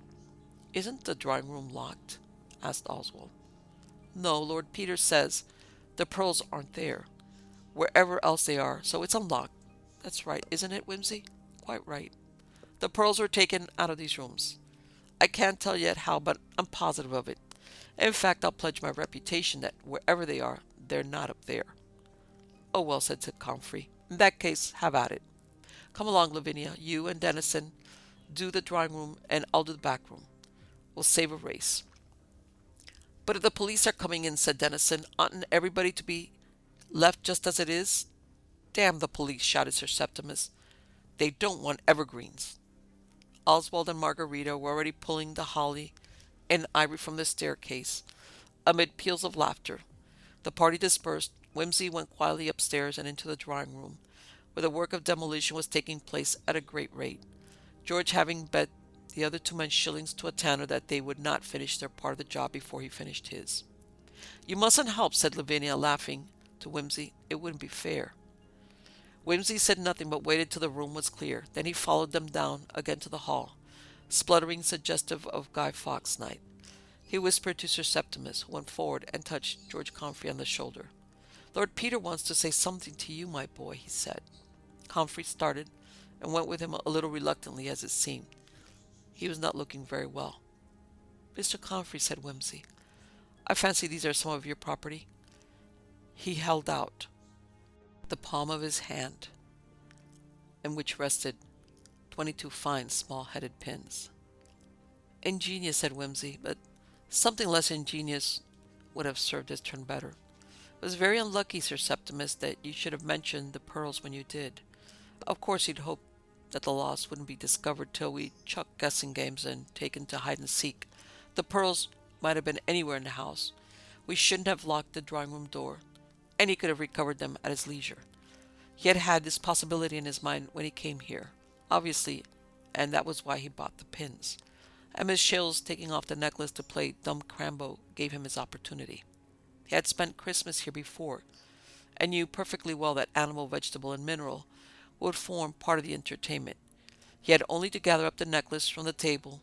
Isn't the drawing-room locked? Asked Oswald. No, Lord Peter says the pearls aren't there, wherever else they are, so it's unlocked. That's right, isn't it, Wimsey? Quite right. The pearls were taken out of these rooms. I can't tell yet how, but I'm positive of it. In fact, I'll pledge my reputation that wherever they are, they're not up there. Oh well, said Comfrey. In that case, have at it. Come along, Lavinia. You and Dennison do the drawing room, and I'll do the back room. We'll save a race. But if the police are coming in, said Dennison, oughtn't everybody to be left just as it is? Damn the police, shouted Sir Septimus. They don't want evergreens. Oswald and Margarita were already pulling the holly and ivy from the staircase, amid peals of laughter. The party dispersed. Whimsy went quietly upstairs and into the drawing room, where the work of demolition was taking place at a great rate, George having bet the other two men shillings to a tanner that they would not finish their part of the job before he finished his. You mustn't help, said Lavinia, laughing to Whimsy. It wouldn't be fair. Whimsy said nothing but waited till the room was clear. Then he followed them down again to the hall, spluttering suggestive of Guy Fawkes' night. He whispered to Sir Septimus, who went forward and touched George Comfrey on the shoulder. Lord Peter wants to say something to you, my boy, he said. Comfrey started and went with him a little reluctantly, as it seemed. He was not looking very well. Mr. Comfrey, said Whimsy, I fancy these are some of your property. He held out the palm of his hand, in which rested 22 fine small-headed pins. Ingenious, said Whimsy, but something less ingenious would have served his turn better. It was very unlucky, Sir Septimus, that you should have mentioned the pearls when you did. Of course he'd hoped that the loss wouldn't be discovered till we chucked guessing games and taken to hide and seek. The pearls might have been anywhere in the house. We shouldn't have locked the drawing-room door, and he could have recovered them at his leisure. He had had this possibility in his mind when he came here, obviously, and that was why he bought the pins. And Miss Shale's taking off the necklace to play Dumb Crambo gave him his opportunity. He had spent Christmas here before, and knew perfectly well that animal, vegetable, and mineral would form part of the entertainment. He had only to gather up the necklace from the table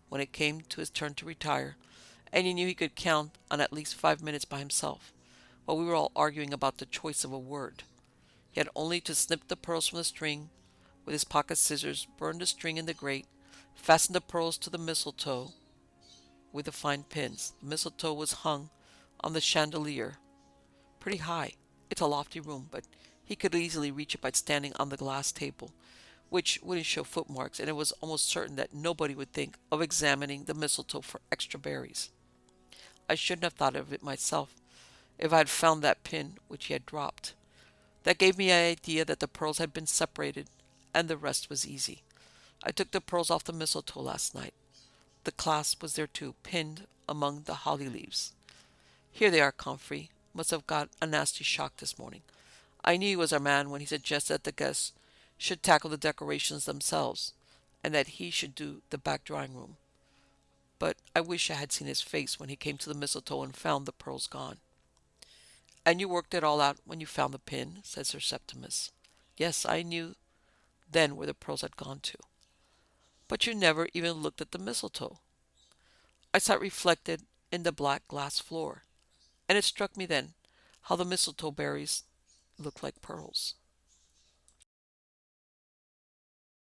when it came to his turn to retire, and he knew he could count on at least 5 minutes by himself, while we were all arguing about the choice of a word. He had only to snip the pearls from the string with his pocket scissors, burn the string in the grate, fasten the pearls to the mistletoe with the fine pins. The mistletoe was hung on the chandelier, pretty high. It's a lofty room, but he could easily reach it by standing on the glass table, which wouldn't show footmarks, and it was almost certain that nobody would think of examining the mistletoe for extra berries. I shouldn't have thought of it myself if I had found that pin which he had dropped. That gave me an idea that the pearls had been separated, and the rest was easy. I took the pearls off the mistletoe last night. The clasp was there too, pinned among the holly leaves. Here they are, Comfrey. Must have got a nasty shock this morning. I knew he was our man when he suggested that the guests should tackle the decorations themselves, and that he should do the back drawing room. But I wish I had seen his face when he came to the mistletoe and found the pearls gone. And you worked it all out when you found the pin, said Sir Septimus. Yes, I knew then where the pearls had gone to. But you never even looked at the mistletoe. I saw it reflected in the black glass floor, and it struck me then how the mistletoe berries looked like pearls.